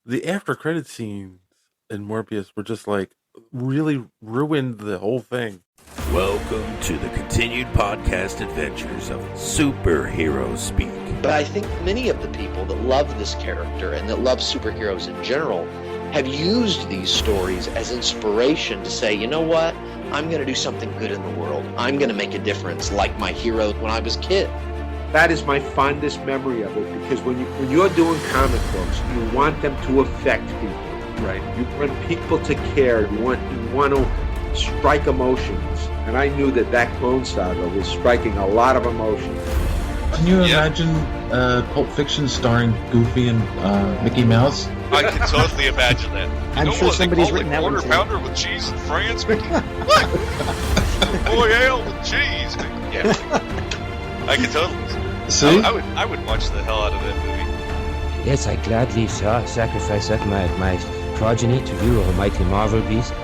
the after credit scenes in Morbius were just like really ruined the whole thing. Welcome to the continued podcast adventures of Superhero Speak. But I think many of the people that love this character and that love superheroes in general have used these stories as inspiration to say, you know what? I'm going to do something good in the world. I'm going to make a difference like my hero when I was a kid. That is my fondest memory of it, because when you're doing comic books, you want them to affect people. Right. You want people to care. You want to strike emotions. And I knew that Clone Saga was striking a lot of emotions. Can you imagine Pulp Fiction starring Goofy and Mickey Mouse? I can totally imagine that. I'm sure somebody's written that one quarter pounder with cheese in France, Mickey? What? Royale with cheese. Yeah, I can totally. See? I would watch the hell out of that movie. Yes, I gladly sacrifice that my progeny to you, almighty Marvel beast.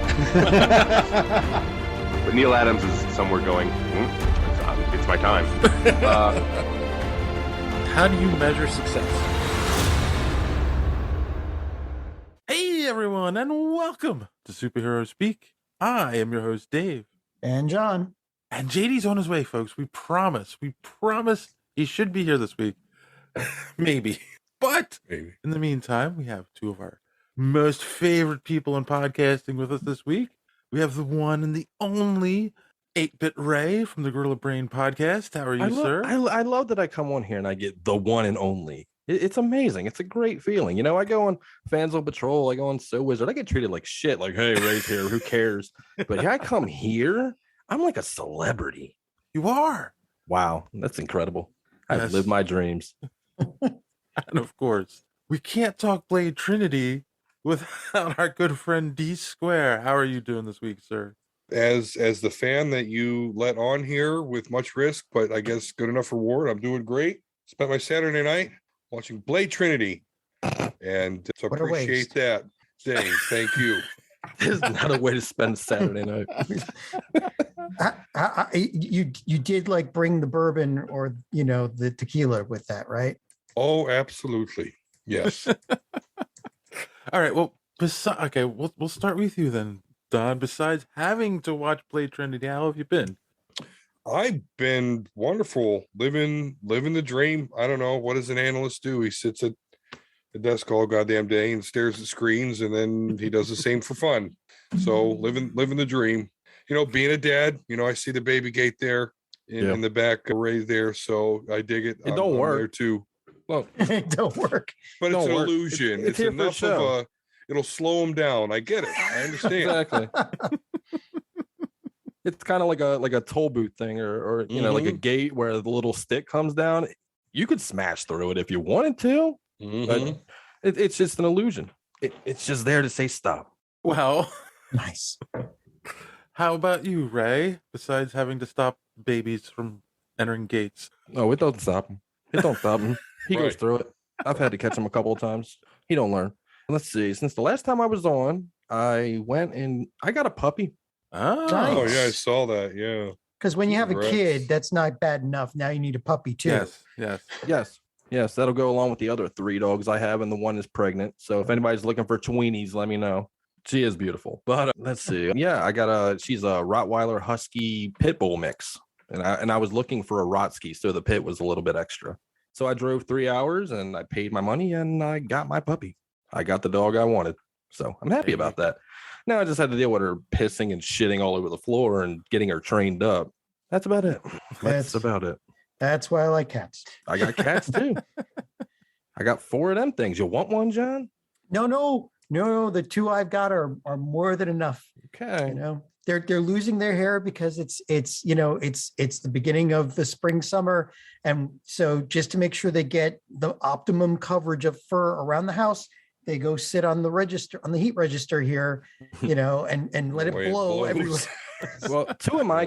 But Neil Adams is somewhere going, it's my time. How do you measure success? Hey everyone, and welcome to Superhero Speak. I am your host, Dave. And John. And JD's on his way, folks. We promise he should be here this week. Maybe. But in the meantime, we have two of our most favorite people in podcasting with us this week. We have the one and the only 8-Bit Ray from the Gorilla Brain podcast. How are you, sir? I love that I come on here and I get the one and only. It's amazing. It's a great feeling. You know, I go on Fans on Patrol. I go on So Wizard. I get treated like shit. Like, hey, Ray's here. Who cares? But here I come here. I'm like a celebrity. You are. Wow. That's incredible. I've lived my dreams. And of course, we can't talk Blade Trinity without our good friend D Square. How are you doing this week, sir? As the fan that you let on here with much risk, but I guess good enough reward, I'm doing great. Spent my Saturday night watching Blade Trinity, and so appreciate that. Dave, thank you. There's not a way to spend Saturday night. You did like bring the bourbon or the tequila with that, right? Oh, absolutely. Yes. All right. Well, we'll start with you then, Don. Besides having to watch Blade Trinity, how have you been? I've been wonderful, living the dream. I don't know, what does an analyst do? He sits at the desk all goddamn day and stares at screens, and then he does the same for fun. So living the dream. You know, being a dad. You know, I see the baby gate there in the back right there, so I dig it. It don't work there too. Well, it don't work. But it's an illusion. It's enough of it'll slow him down. I get it. I understand. Exactly. It's kind of like a toll booth thing, or like a gate where the little stick comes down. You could smash through it if you wanted to, but it's just an illusion. It's just there to say stop. Well, nice. How about you, Ray? Besides having to stop babies from entering gates. Oh, it doesn't stop him. It don't stop him. He goes through it. I've had to catch him a couple of times. He don't learn. Let's see. Since the last time I was on, I went and I got a puppy. Oh, nice. Yeah, I saw that. Yeah. Because when you have a kid, that's not bad enough. Now you need a puppy too. Yes. That'll go along with the other 3 dogs I have, and the one is pregnant. So if anybody's looking for tweenies, let me know. She is beautiful. But let's see. Yeah, she's a Rottweiler Husky Pit Bull mix, and I was looking for a Rotsky, so the pit was a little bit extra. So I drove 3 hours and I paid my money and I got my puppy. I got the dog I wanted. So I'm happy about that. Now I just had to deal with her pissing and shitting all over the floor and getting her trained up. That's about it. That's about it. That's why I like cats. I got cats too. I got 4 of them things. You want one, John? No. The 2 I've got are more than enough. Okay. They're losing their hair because it's the beginning of the spring, summer. And so just to make sure they get the optimum coverage of fur around the house, they go sit on the heat register here, and let it blow everywhere. Well, two of my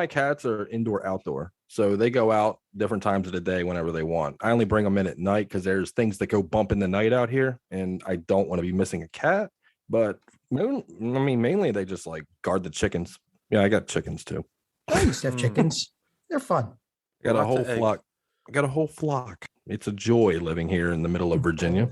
cats are indoor outdoor. So they go out different times of the day whenever they want. I only bring them in at night because there's things that go bump in the night out here, and I don't want to be missing a cat. But mainly they just like guard the chickens. Yeah, I got chickens too. I used to have chickens. They're fun. I got a whole flock. It's a joy living here in the middle of Virginia.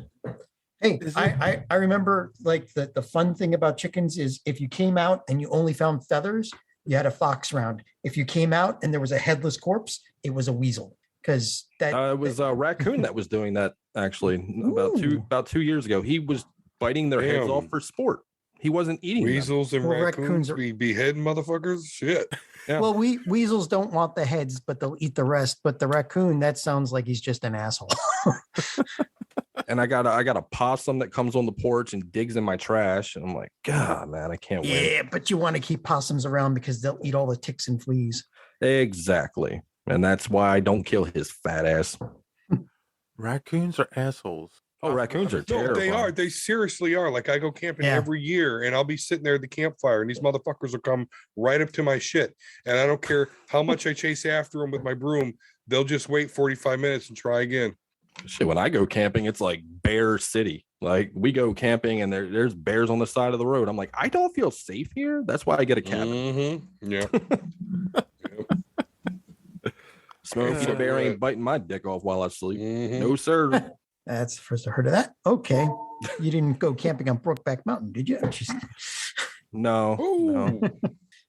Hey, I remember like the fun thing about chickens is if you came out and you only found feathers, you had a fox round. If you came out and there was a headless corpse, it was a weasel. Because it was a raccoon that was doing that actually about 2 years ago. He was biting their heads off for sport. He wasn't eating weasels them. and raccoons be beheading motherfuckers. Shit. Yeah. Well, weasels don't want the heads, but they'll eat the rest. But the raccoon, that sounds like he's just an asshole. And I got a possum that comes on the porch and digs in my trash. And I'm like, God, man, I can't wait. Yeah, but you want to keep possums around because they'll eat all the ticks and fleas. Exactly. And that's why I don't kill his fat ass. Raccoons are assholes. Oh, raccoons are No, terrible. they are. They seriously are. Like I go camping every year and I'll be sitting there at the campfire and these motherfuckers will come right up to my shit. And I don't care how much I chase after them with my broom. They'll just wait 45 minutes and try again. Shit, when I go camping, it's like bear city. Like we go camping and there's bears on the side of the road. I'm like, I don't feel safe here. That's why I get a cabin. Mm-hmm. Yeah. Smoky bear ain't biting my dick off while I sleep. Mm-hmm. No, sir. That's the first I heard of that. Okay. You didn't go camping on Brokeback Mountain, did you? No.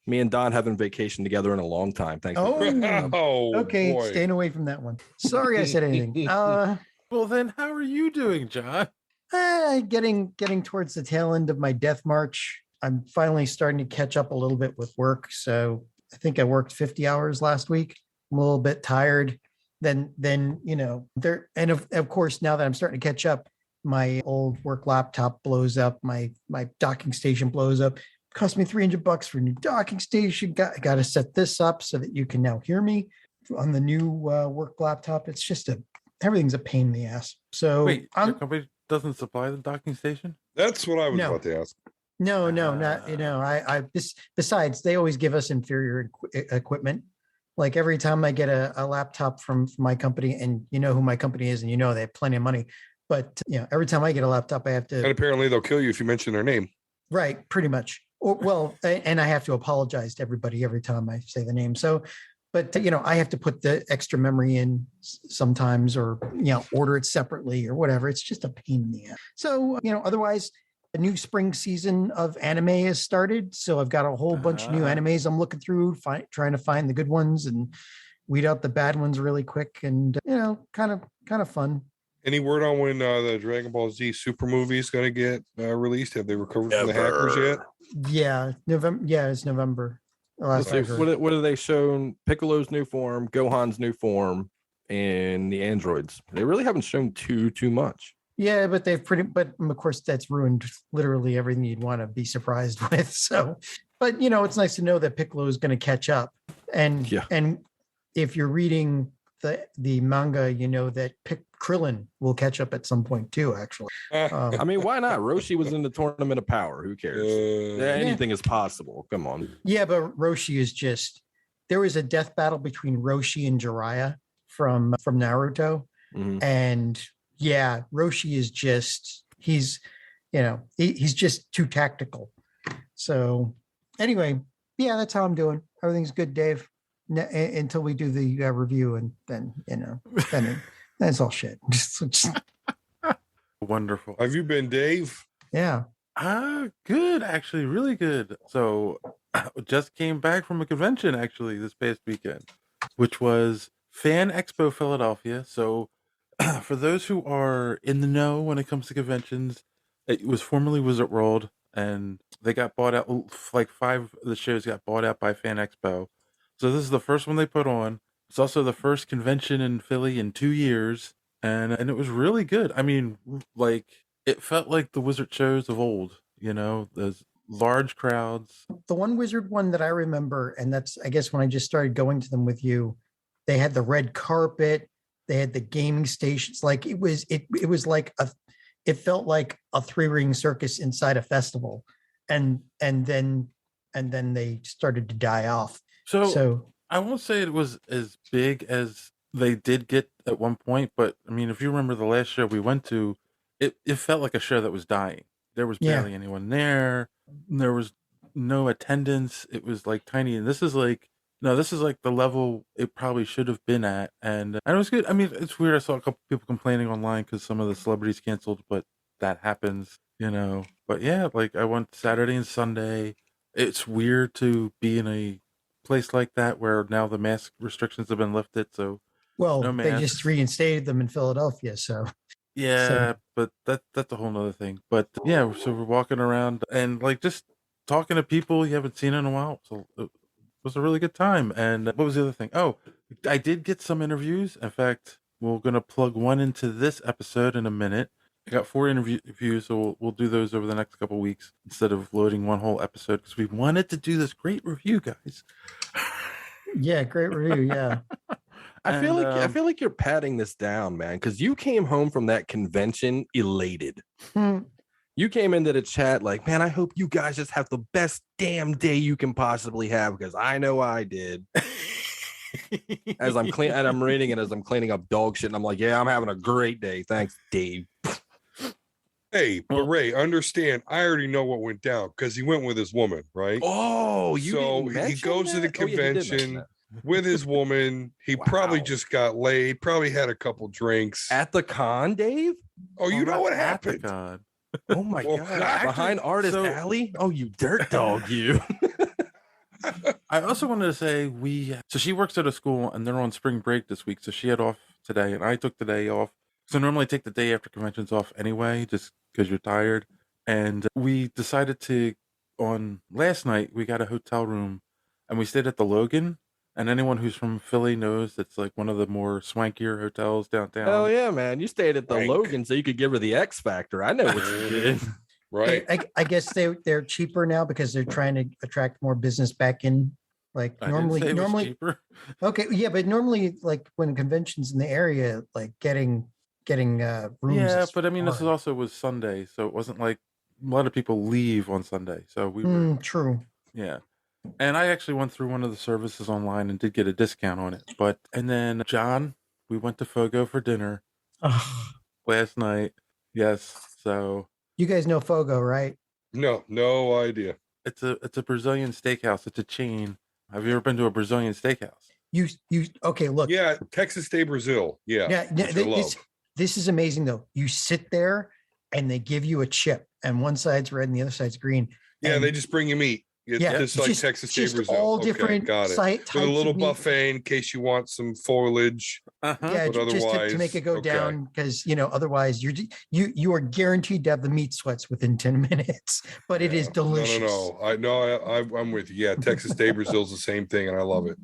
Me and Don haven't vacationed together in a long time. Thanks. Okay. Boy. Staying away from that one. Sorry I said anything. Well, then how are you doing, John? Getting towards the tail end of my death march. I'm finally starting to catch up a little bit with work. So I think I worked 50 hours last week. I'm a little bit tired. Then there, and of course, now that I'm starting to catch up, my old work laptop blows up. My docking station blows up. Cost me $300 for a new docking station. Got to set this up so that you can now hear me on the new work laptop. It's just everything's a pain in the ass. So wait, your company doesn't supply the docking station? That's what I was about to ask. No, not besides, they always give us inferior equipment. Like every time I get a laptop from my company, and you know who my company is, and they have plenty of money. But every time I get a laptop, I have to. And apparently, they'll kill you if you mention their name. Right, pretty much. And I have to apologize to everybody every time I say the name. So, but I have to put the extra memory in sometimes, or order it separately or whatever. It's just a pain in the ass. So otherwise. A new spring season of anime has started, so I've got a whole bunch of new animes I'm looking through, trying to find the good ones and weed out the bad ones really quick, and kind of fun. Any word on when the Dragon Ball Z Super movie is going to get released? Have they recovered from the hackers yet? Yeah, November. Yeah, it's November. What have they shown? Piccolo's new form, Gohan's new form, and the androids. They really haven't shown too much. Yeah, but but of course that's ruined literally everything you'd want to be surprised with. So, but it's nice to know that Piccolo is going to catch up. And if you're reading the manga, that Krillin will catch up at some point too, actually. I mean, why not? Roshi was in the Tournament of Power. Who cares? Anything is possible. Come on. Yeah, but Roshi is there was a death battle between Roshi and Jiraiya from Naruto. Mm-hmm. And yeah, Roshi is he's just too tactical. So anyway, yeah, that's how I'm doing. Everything's good, Dave. Until we do the review, and then that's all shit. Wonderful. Have you been, Dave? Yeah. Good, actually, really good. So just came back from a convention actually this past weekend, which was Fan Expo Philadelphia. So for those who are in the know when it comes to conventions, it was formerly Wizard World, and they got bought out. Like 5 of the shows got bought out by Fan Expo. So this is the first one they put on. It's also the first convention in Philly in 2 years, and it was really good. I mean, like it felt like the Wizard shows of old. Those large crowds. The one Wizard one that I remember, and that's I guess when I just started going to them with you, they had the red carpet. They had the gaming stations. Like it was like it felt like a 3-ring circus inside a festival, and then they started to die off. So I won't say it was as big as they did get at one point, but I mean, if you remember the last show we went to, it felt like a show that was dying. There was barely anyone there. There was no attendance. It was like tiny, and this is like the level it probably should have been at, and it was good. I mean, it's weird. I saw a couple people complaining online because some of the celebrities canceled, but that happens, But yeah, like I went Saturday and Sunday. It's weird to be in a place like that where now the mask restrictions have been lifted. So Well, no they just masks. reinstated them in Philadelphia, so Yeah, but that's a whole nother thing. But yeah, so we're walking around and like just talking to people you haven't seen in a while. So it was a really good time. And what was the other thing? Oh, I did get some interviews. In fact, we're gonna plug one into this episode in a minute. I got 4 interviews, so we'll do those over the next couple weeks instead of loading one whole episode because we wanted to do this great review, guys. yeah, great review. Yeah. I feel like you're patting this down, man, because you came home from that convention elated. You came into the chat like, man, I hope you guys just have the best damn day you can possibly have, because I know I did. As I'm reading it as I'm cleaning up dog shit, and I'm like, yeah, I'm having a great day. Thanks, Dave. Hey, but Ray, understand, I already know what went down because he went with his woman, right? Oh, he goes to the convention with his woman. He probably just got laid, probably had a couple drinks. At the con, Dave? Oh, you know what happened? Oh my God. Behind Artist Alley? Oh, you dirt dog, you. I also wanted to say so she works at a school and they're on spring break this week. So she had off today and I took the day off. So normally I take the day after conventions off anyway, just because you're tired. And we decided on last night, we got a hotel room and we stayed at the Logan. And anyone who's from Philly knows it's like one of the more swankier hotels downtown. Hell yeah, man. You stayed at the Logan so you could give her the X Factor. I know what you did. Right. I guess they're cheaper now because they're trying to attract more business back in. Like normally, cheaper. Okay, yeah, but normally, like when conventions in the area, like getting rooms. Yeah, but I mean, this was Sunday, so it wasn't like a lot of people leave on Sunday. So we were true. Yeah, and I actually went through one of the services online and did get a discount on it. And then John, we went to Fogo for dinner last night. Yes, so. You guys know Fogo, right? No idea. It's a Brazilian steakhouse. It's a chain. Have you ever been to a Brazilian steakhouse? You okay? Look. Yeah, Texas Day, Brazil. Yeah. This is amazing though. You sit there and they give you a chip, and one side's red and the other side's green. Yeah, they just bring you meat. It's just like Texas Day, Brazil. All different got it. Types a little of buffet in case you want some foliage. Yeah, but just to make it go down, because otherwise you are guaranteed to have the meat sweats within 10 minutes. But it is delicious. No. I'm with you. Yeah, Texas Day Brazil is the same thing, and I love it.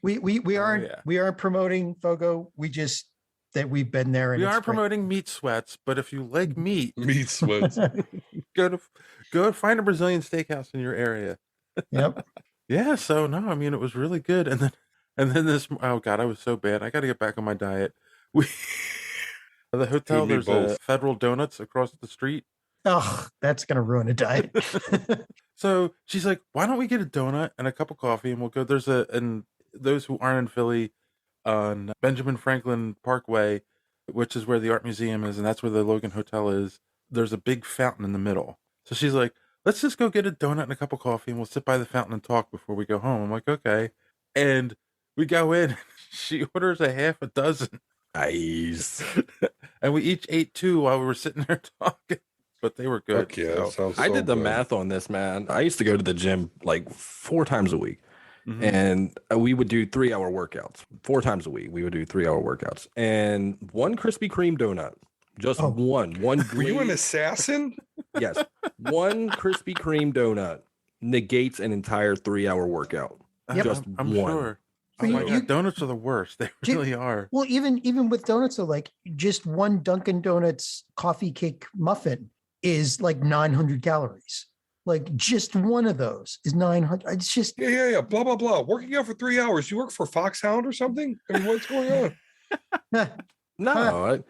We aren't promoting Fogo. We've been there. And we aren't promoting meat sweats, but if you like meat sweats, go find a Brazilian steakhouse in your area. Yep. Yeah. So no, I mean it was really good, and then this. Oh God, I was so bad. I got to get back on my diet. The hotel. There's a Federal Donuts across the street. Oh, that's gonna ruin a diet. So she's like, "Why don't we get a donut and a cup of coffee, and we'll go." And those who aren't in Philly, on Benjamin Franklin Parkway, which is where the art museum is, and that's where the Logan Hotel is. There's a big fountain in the middle. So she's like, let's just go get a donut and a cup of coffee and we'll sit by the fountain and talk before we go home. I'm like, okay. And we go in, she orders a half a dozen. Nice. And we each ate 2 while we were sitting there talking, but they were good. Yeah, so. I did the math on this, man. I used to go to the gym like 4 times a week. Mm-hmm. And we would do 3-hour workouts 4 times a week. We would do 3-hour workouts and 1 Krispy Kreme donut. Just one. Were you an assassin? Yes. 1 Krispy Kreme donut negates an entire 3-hour workout. Yep. Just I'm one. Sure. Oh my God, donuts are the worst. They really are. Well, even with donuts, so like just 1 Dunkin' Donuts coffee cake muffin is like 900 calories. Like just one of those is 900. It's just yeah. Blah blah blah. Working out for 3 hours. You work for Foxhound or something? I mean, what's going on? No,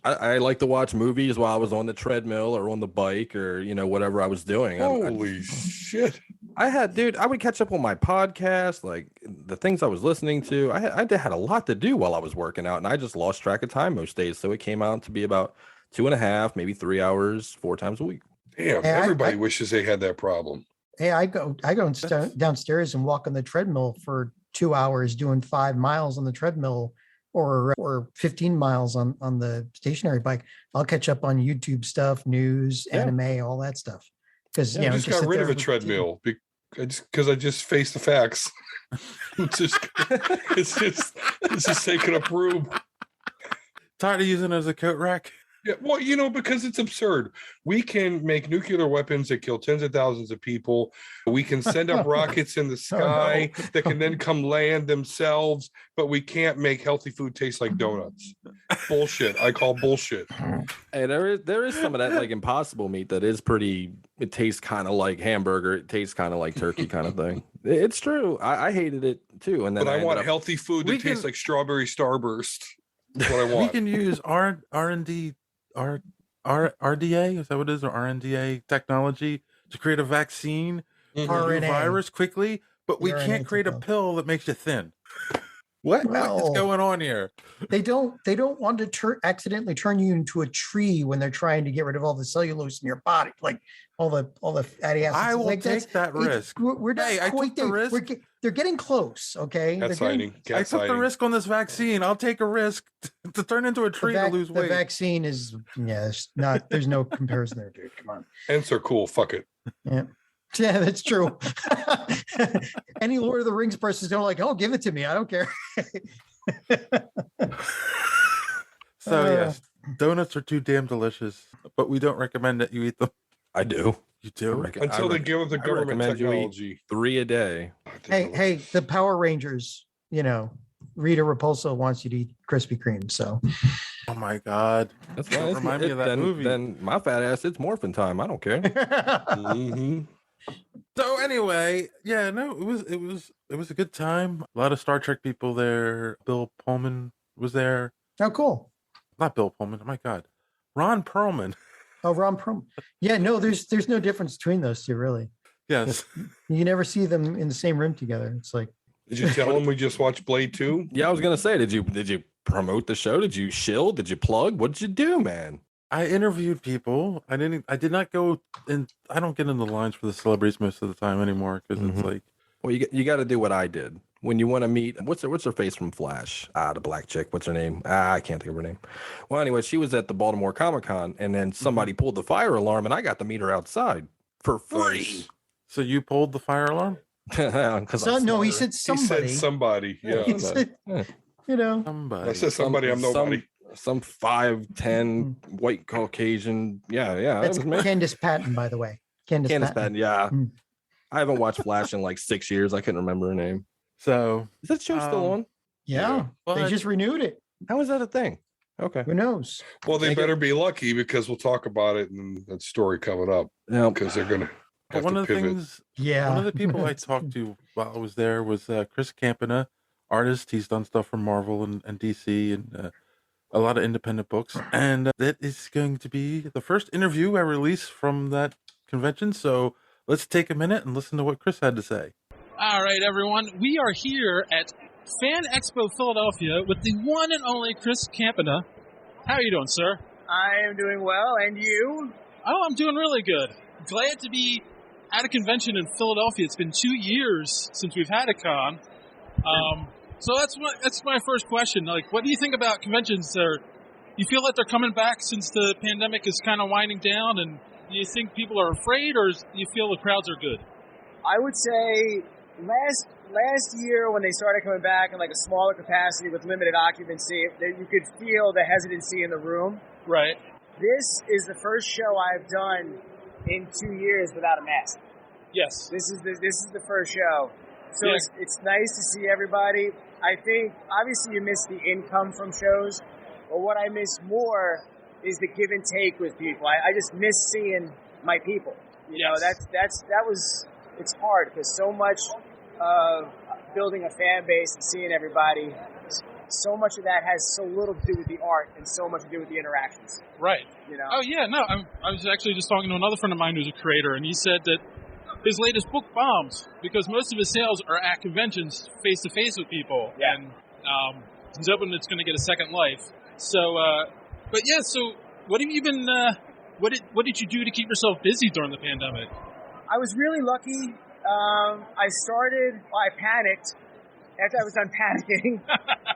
I like to watch movies while I was on the treadmill or on the bike or whatever I was doing. Holy shit! I would catch up on my podcast, like the things I was listening to. I had a lot to do while I was working out, and I just lost track of time most days. So it came out to be about 2.5, maybe 3 hours, 4 times a week. Damn, everybody wishes they had that problem. Hey, I go downstairs and walk on the treadmill for 2 hours, doing 5 miles on the treadmill or 15 miles on the stationary bike, I'll catch up on YouTube stuff, news, anime, all that stuff. Because I just got rid of a treadmill because I just face the facts. It's just taking up room. Tired of using it as a coat rack? Yeah, well, because it's absurd. We can make nuclear weapons that kill tens of thousands of people. We can send up rockets in the sky that can then come land themselves, but we can't make healthy food taste like donuts. Bullshit. I call bullshit. Hey, there is some of that like impossible meat that is pretty. It tastes kind of like hamburger. It tastes kind of like turkey, kind of thing. It's true. I hated it too, and then I want healthy food that tastes like strawberry Starburst. That's what I want. We can use RDA, is that what it is, or RNDA technology to create a vaccine for a new virus quickly, but we can't create a pill that makes you thin. What is going on here? They don't want to accidentally turn you into a tree when they're trying to get rid of all the cellulose in your body, like all the fatty acids. I will take that risk. We're not quite there. The risk. They're getting close. Okay, I took the risk on this vaccine. I'll take a risk to turn into a tree to lose weight. The vaccine is it's not. There's no comparison there, dude. Come on. Ents are cool. Fuck it. Yeah, that's true. Any Lord of the Rings person is going like, "Oh, give it to me. I don't care." So yes, donuts are too damn delicious, but we don't recommend that you eat them. I do. You do? Until they give up the government technology. 3 a day. Hey, the Power Rangers, Rita Repulsa wants you to eat Krispy Kreme. So, oh my God, that's don't remind me of that movie. Then my fat ass, it's morphin' time. I don't care. So anyway, it was a good time. A lot of Star Trek people there. Bill Pullman was there. Oh, cool. Not Bill Pullman. Oh my God, Ron Perlman. Oh, Ron Perlman. Yeah, no, there's no difference between those two, really. Yes, you never see them in the same room together. It's like. Did you tell them we just watched Blade 2? Yeah, I was gonna say, did you promote the show? Did you shill? Did you plug? What did you do, man? I interviewed people. I did not go in. I don't get in the lines for the celebrities most of the time anymore because it's like. Well, you got to do what I did when you want to meet. What's her face from Flash? The black chick. What's her name? I can't think of her name. Well, anyway, she was at the Baltimore Comic-Con, and then somebody pulled the fire alarm, and I got to meet her outside for free. So you pulled the fire alarm? No, he said somebody. He said somebody. Yeah. He said, somebody. I said somebody. I'm nobody. Some 5'10" white Caucasian. Yeah. That's Candace Patton, by the way. Candace Patton. Yeah. I haven't watched Flash in like 6 years. I couldn't remember her name. So is that show still on? Yeah. They just renewed it. How is that a thing? Okay. Who knows? Well, they better be lucky because we'll talk about it in that story coming up. Yeah. Because they're gonna. One of the people I talked to while I was there was Chris Campana, artist. He's done stuff for Marvel and DC and a lot of independent books. And that is going to be the first interview I release from that convention. So let's take a minute and listen to what Chris had to say. All right, everyone. We are here at Fan Expo Philadelphia with the one and only Chris Campana. How are you doing, sir? I am doing well. And you? Oh, I'm doing really good. Glad to be at a convention in Philadelphia. It's been 2 years since we've had a con. So that's my first question. Like, what do you think about conventions? You feel like they're coming back since the pandemic is kind of winding down, and do you think people are afraid, or do you feel the crowds are good? I would say last year when they started coming back in like a smaller capacity with limited occupancy, you could feel the hesitancy in the room. Right. This is the first show I've done in 2 years without a mask. Yes. This is the first show. So it's nice to see everybody. I think obviously you miss the income from shows, but what I miss more is the give and take with people. I just miss seeing my people. You know, it's hard because so much of building a fan base and seeing everybody, so much of that has so little to do with the art and so much to do with the interactions. Right. You know. Oh yeah, no. I was actually just talking to another friend of mine who's a creator, and he said that his latest book bombed because most of his sales are at conventions, face to face with people. Yeah. And he's hoping it's going to get a second life. So, but yeah. So, what have you been? What did you do to keep yourself busy during the pandemic? I was really lucky. I panicked after I was done panicking.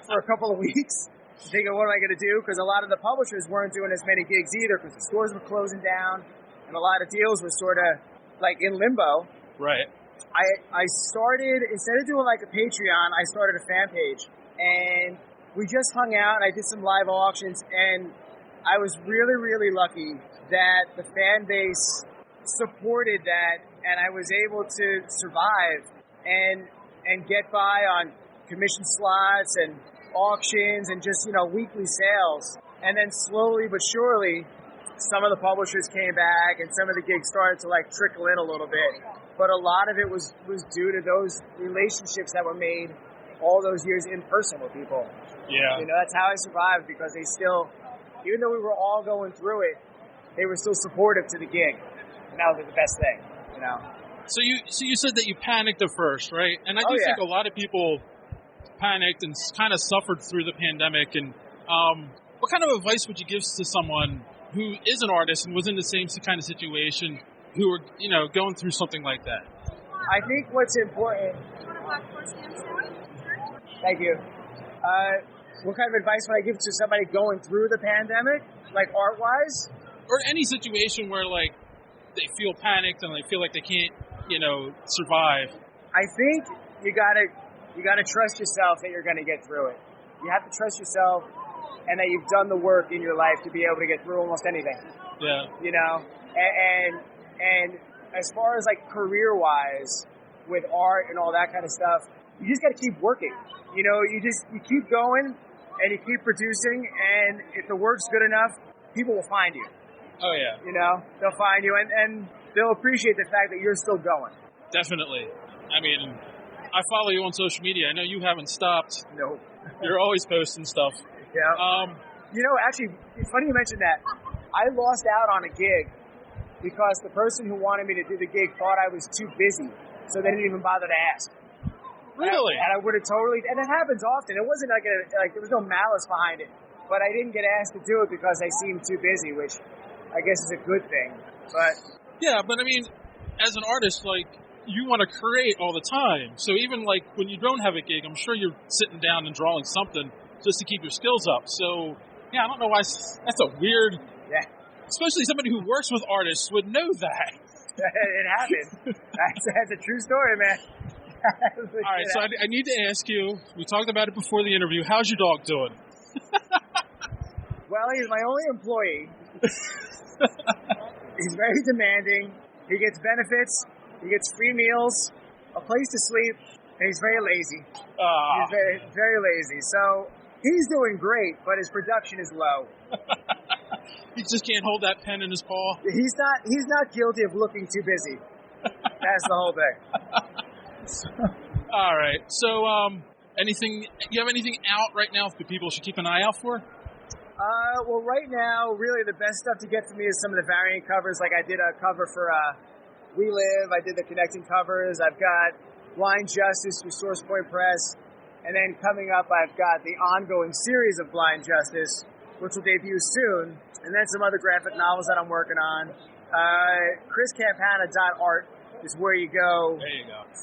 for a couple of weeks, thinking, what am I going to do? Because a lot of the publishers weren't doing as many gigs either because the stores were closing down and a lot of deals were sort of like in limbo. Right. I started, instead of doing like a Patreon, I started a fan page. And we just hung out and I did some live auctions. And I was really, really lucky that the fan base supported that. And I was able to survive and get by on commission slots and auctions and just, weekly sales. And then slowly but surely, some of the publishers came back and some of the gigs started to like trickle in a little bit. But a lot of it was due to those relationships that were made all those years in person with people. Yeah. That's how I survived because they still, even though we were all going through it, they were still supportive to the gig. And that was the best thing, So you said that you panicked at first, right? And I do think a lot of people panicked and kind of suffered through the pandemic. And what kind of advice would you give to someone who is an artist and was in the same kind of situation, who were, going through something like that? I think what's important. Thank you. What kind of advice would I give to somebody going through the pandemic, like art-wise? Or any situation where, like, they feel panicked and they feel like they can't, survive. I think you gotta trust yourself that you're gonna get through it. You have to trust yourself and that you've done the work in your life to be able to get through almost anything. Yeah. And as far as like career-wise with art and all that kind of stuff, you just got to keep working. You keep going and you keep producing, and if the work's good enough, people will find you. Oh, yeah. They'll find you, and they'll appreciate the fact that you're still going. Definitely. I mean, I follow you on social media. I know you haven't stopped. No. You're always posting stuff. Yeah. Actually, it's funny you mentioned that. I lost out on a gig because the person who wanted me to do the gig thought I was too busy, so they didn't even bother to ask. Really? And I would have totally, and it happens often. It wasn't like there was no malice behind it, but I didn't get asked to do it because I seemed too busy, which I guess is a good thing. But yeah, but I mean, as an artist, like, you want to create all the time. So even like when you don't have a gig, I'm sure you're sitting down and drawing something just to keep your skills up. So yeah, I don't know why that's a weird. Yeah. Especially somebody who works with artists would know that. It happened. That's a true story, man. All right, so I need to ask you, we talked about it before the interview, how's your dog doing? Well, he's my only employee. He's very demanding. He gets benefits. He gets free meals, a place to sleep, and he's very lazy. He's very, very lazy. So he's doing great, but his production is low. He just can't hold that pen in his paw. He's not guilty of looking too busy. That's the whole thing. All right. So, you have anything out right now that people should keep an eye out for? Well, right now, really the best stuff to get for me is some of the variant covers. Like I did a cover for We Live. I did the connecting covers. I've got Blind Justice for Source Point Press. And then coming up, I've got the ongoing series of Blind Justice, which will debut soon. And then some other graphic novels that I'm working on. ChrisCampana.art is where you go,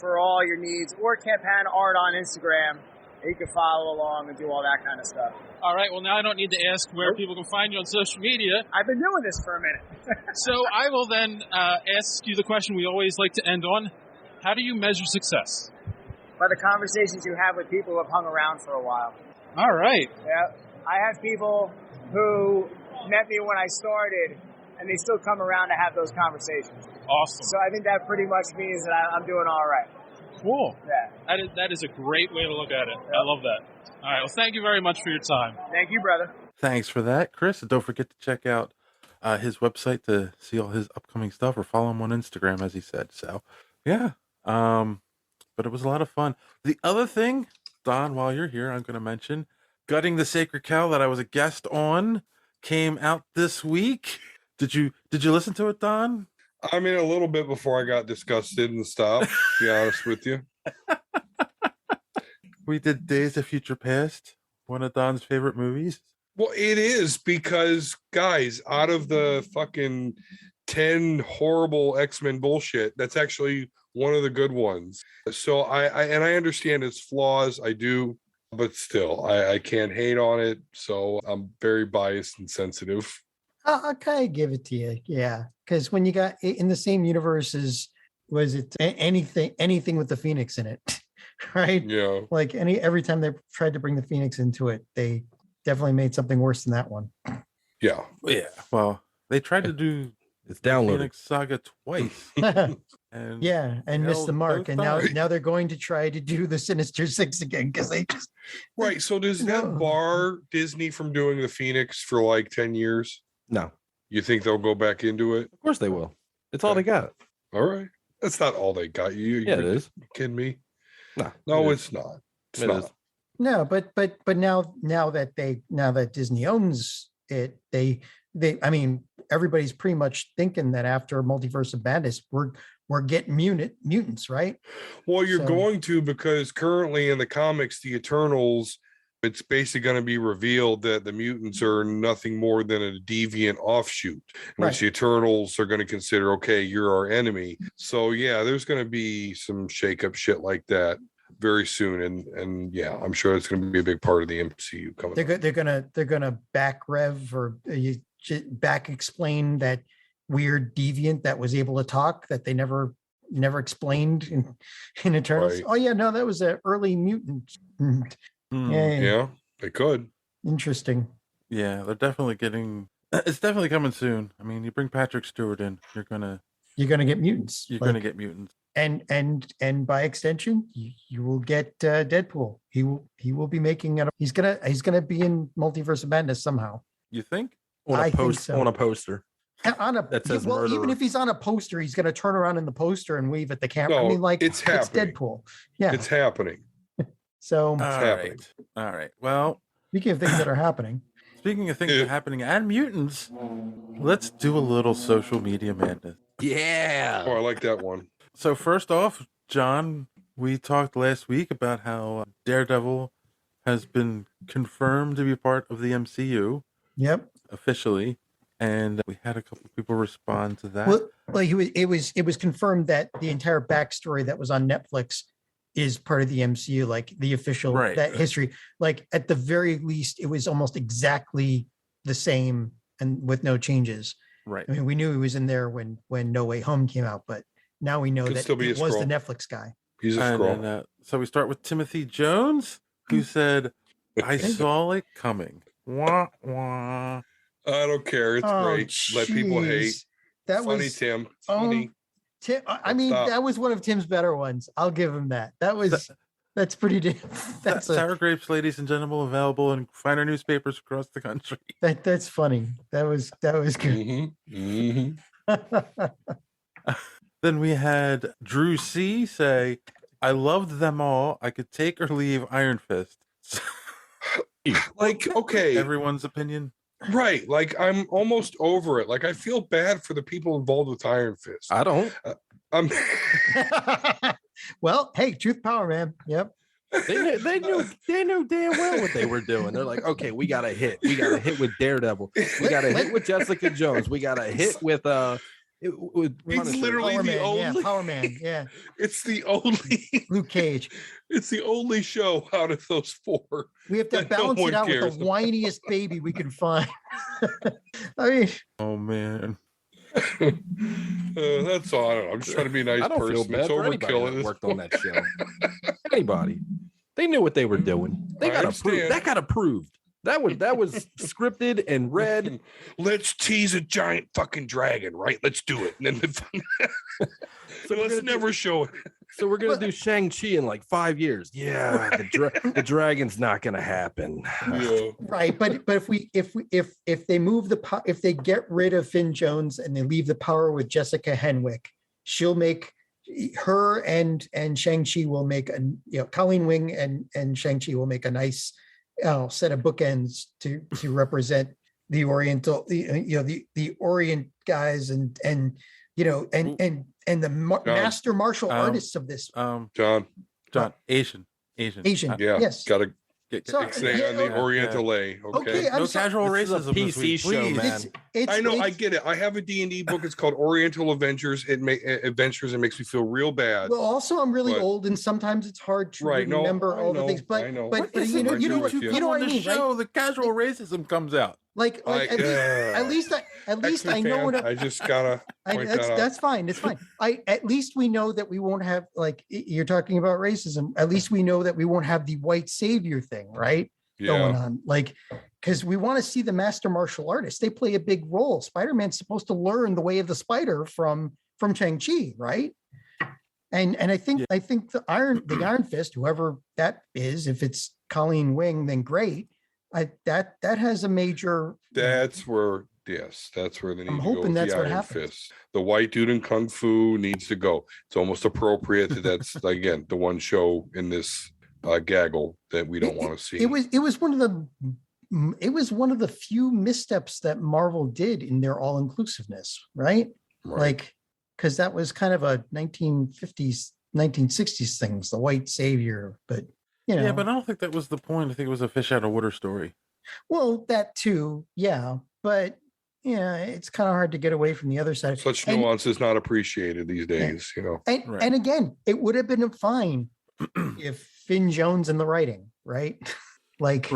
for all your needs. Or Campana Art on Instagram. And you can follow along and do all that kind of stuff. All right. Well, now I don't need to ask where people can find you on social media. I've been doing this for a minute. So I will then ask you the question we always like to end on. How do you measure success? By the conversations you have with people who have hung around for a while. All right. Yeah. I have people who met me when I started, and they still come around to have those conversations. Awesome. So I think that pretty much means that I'm doing all right. Cool. Yeah. That is a great way to look at it. Yep. I love that. All right. Well, thank you very much for your time. Thank you, brother. Thanks for that, Chris. And don't forget to check out his website to see all his upcoming stuff, or follow him on Instagram, as he said. So, yeah. But it was a lot of fun. The other thing, Don, while you're here, I'm going to mention Gutting the Sacred Cow that I was a guest on came out this week. Did you listen to it, Don? I mean, a little bit before I got disgusted and stopped, to be honest with you. We did Days of Future Past, one of Don's favorite movies. Well, it is, because, guys, out of the fucking 10 horrible X-Men bullshit, that's actually one of the good ones. So I understand its flaws. I do. but still, I can't hate on it. So I'm very biased and sensitive. I'll kind of give it to you. Yeah. Because when you got in the same universe as, was it anything with the Phoenix in it? Right? Yeah. Like every time they tried to bring the Phoenix into it, they definitely made something worse than that one. Yeah. Yeah. Well, they tried to do it's downloaded Phoenix Saga twice. And missed the mark. And now they're going to try to do the Sinister Six again because they just right. So does that bar Disney from doing the Phoenix for like 10 years? No. You think they'll go back into it? Of course they will. It's all they got. All right. That's not all they got. It is. You kidding me? No, it's not. It's not. No, but now that Disney owns it, they I mean, everybody's pretty much thinking that after Multiverse of Madness, we're getting mutants, right? Well, you're going to, because currently in the comics, the Eternals, it's basically going to be revealed that the mutants are nothing more than a deviant offshoot, which the Eternals are going to consider, okay, you're our enemy. So yeah, there's going to be some shake-up shit like that very soon, and yeah, I'm sure it's going to be a big part of the MCU coming. They're gonna back rev or back explain that weird deviant that was able to talk that they never explained in Eternals. Right. Oh yeah, no, that was an early mutant. Yeah, they could. Interesting. Yeah, they're definitely getting. It's definitely coming soon. I mean, you bring Patrick Stewart in, you're gonna get mutants. You're gonna get mutants, and by extension, you will get Deadpool. He will be making it. He's gonna be in Multiverse of Madness somehow. You think? On a poster. That says murderer. Even if he's on a poster, he's gonna turn around in the poster and wave at the camera. No, I mean, like it's Deadpool. Yeah, it's happening. So all right. Well, speaking of things that are happening. Speaking of things that are happening and mutants, let's do a little social media madness. Yeah. Oh, I like that one. So first off, John, we talked last week about how Daredevil has been confirmed to be part of the MCU. Yep. Officially. And we had a couple of people respond to that. Well, it was confirmed that the entire backstory that was on Netflix is part of the MCU, like the official that history. Like at the very least, it was almost exactly the same and with no changes. Right. I mean, we knew he was in there when No Way Home came out, but now we know that it was the Netflix guy. He's a scroll. And, so we start with Timothy Jones, who said, "I saw it coming." Wah, wah. I don't care. It's great. Let people hate. That funny, was Tim. Funny. Tim, I mean, that was one of Tim's better ones. I'll give him that. That's pretty damn. That's Sour Grapes, ladies and gentlemen, available in finer newspapers across the country. That's funny. That was good. Then we had Drew C say, "I loved them all. I could take or leave Iron Fist." Like, okay, everyone's opinion. Right. Like, I'm almost over it. Like, I feel bad for the people involved with Iron Fist. I don't. Well, hey, truth power, man. Yep. They knew damn well what they were doing. They're like, okay, we got a hit. We got a hit with Daredevil. We got a hit with Jessica Jones. We got a hit with it's literally the only Power Man. Yeah. It's the only Luke Cage. It's the only show out of those four. We have to balance it out with the whiniest baby we can find. I mean, oh man. That's all. I don't know. I'm just trying to be a nice person. Feel bad it's for anybody that worked on that show. Anybody. They knew what they were doing. They got approved. That got approved. That was scripted and read. Let's tease a giant fucking dragon, right? Let's do it. And then so let's never show it. So we're gonna do Shang-Chi in like 5 years. Yeah, the dragon's not gonna happen. Yeah. Right, but if they move if they get rid of Finn Jones and they leave the power with Jessica Henwick, she'll make her and Shang-Chi will make Colleen Wing and Shang-Chi will make a nice set of bookends to represent the Oriental, the Orient guys and the master martial artists of this. John, Asian. Yeah, yes, gotta Say on the Oriental A. Okay. No casual racism. This is a PC show, man. I know. I get it. I have a D&D book. It's called Oriental Adventures. Adventures. It makes me feel real bad. Well, also, I'm really old, and sometimes it's hard to remember all the things. But you know what I mean, right? The casual racism comes out. Like at least I know what I just gotta. That's fine. It's fine. At least we know that we won't have, like, you're talking about racism. At least we know that we won't have the white savior thing, right? Going on, like, because we want to see the master martial artists. They play a big role. Spider-Man's supposed to learn the way of the spider from Shang-Chi, right? And I think the Iron Fist, whoever that is, if it's Colleen Wing, then great. That has a major. That's where they need I'm to hoping go. That's the what Iron happens. Fist. The white dude in Kung Fu needs to go. It's almost appropriate that's again the one show in this gaggle that we don't want to see. It was one of the few missteps that Marvel did in their all-inclusiveness, right? Like, because that was kind of a 1950s, 1960s things, the white savior, but. Yeah, but I don't think that was the point. I think it was a fish out of water story. Well, that too, yeah. But it's kind of hard to get away from the other side. Such nuance is not appreciated these days, And again, it would have been fine if Finn Jones in the writing, right? Like,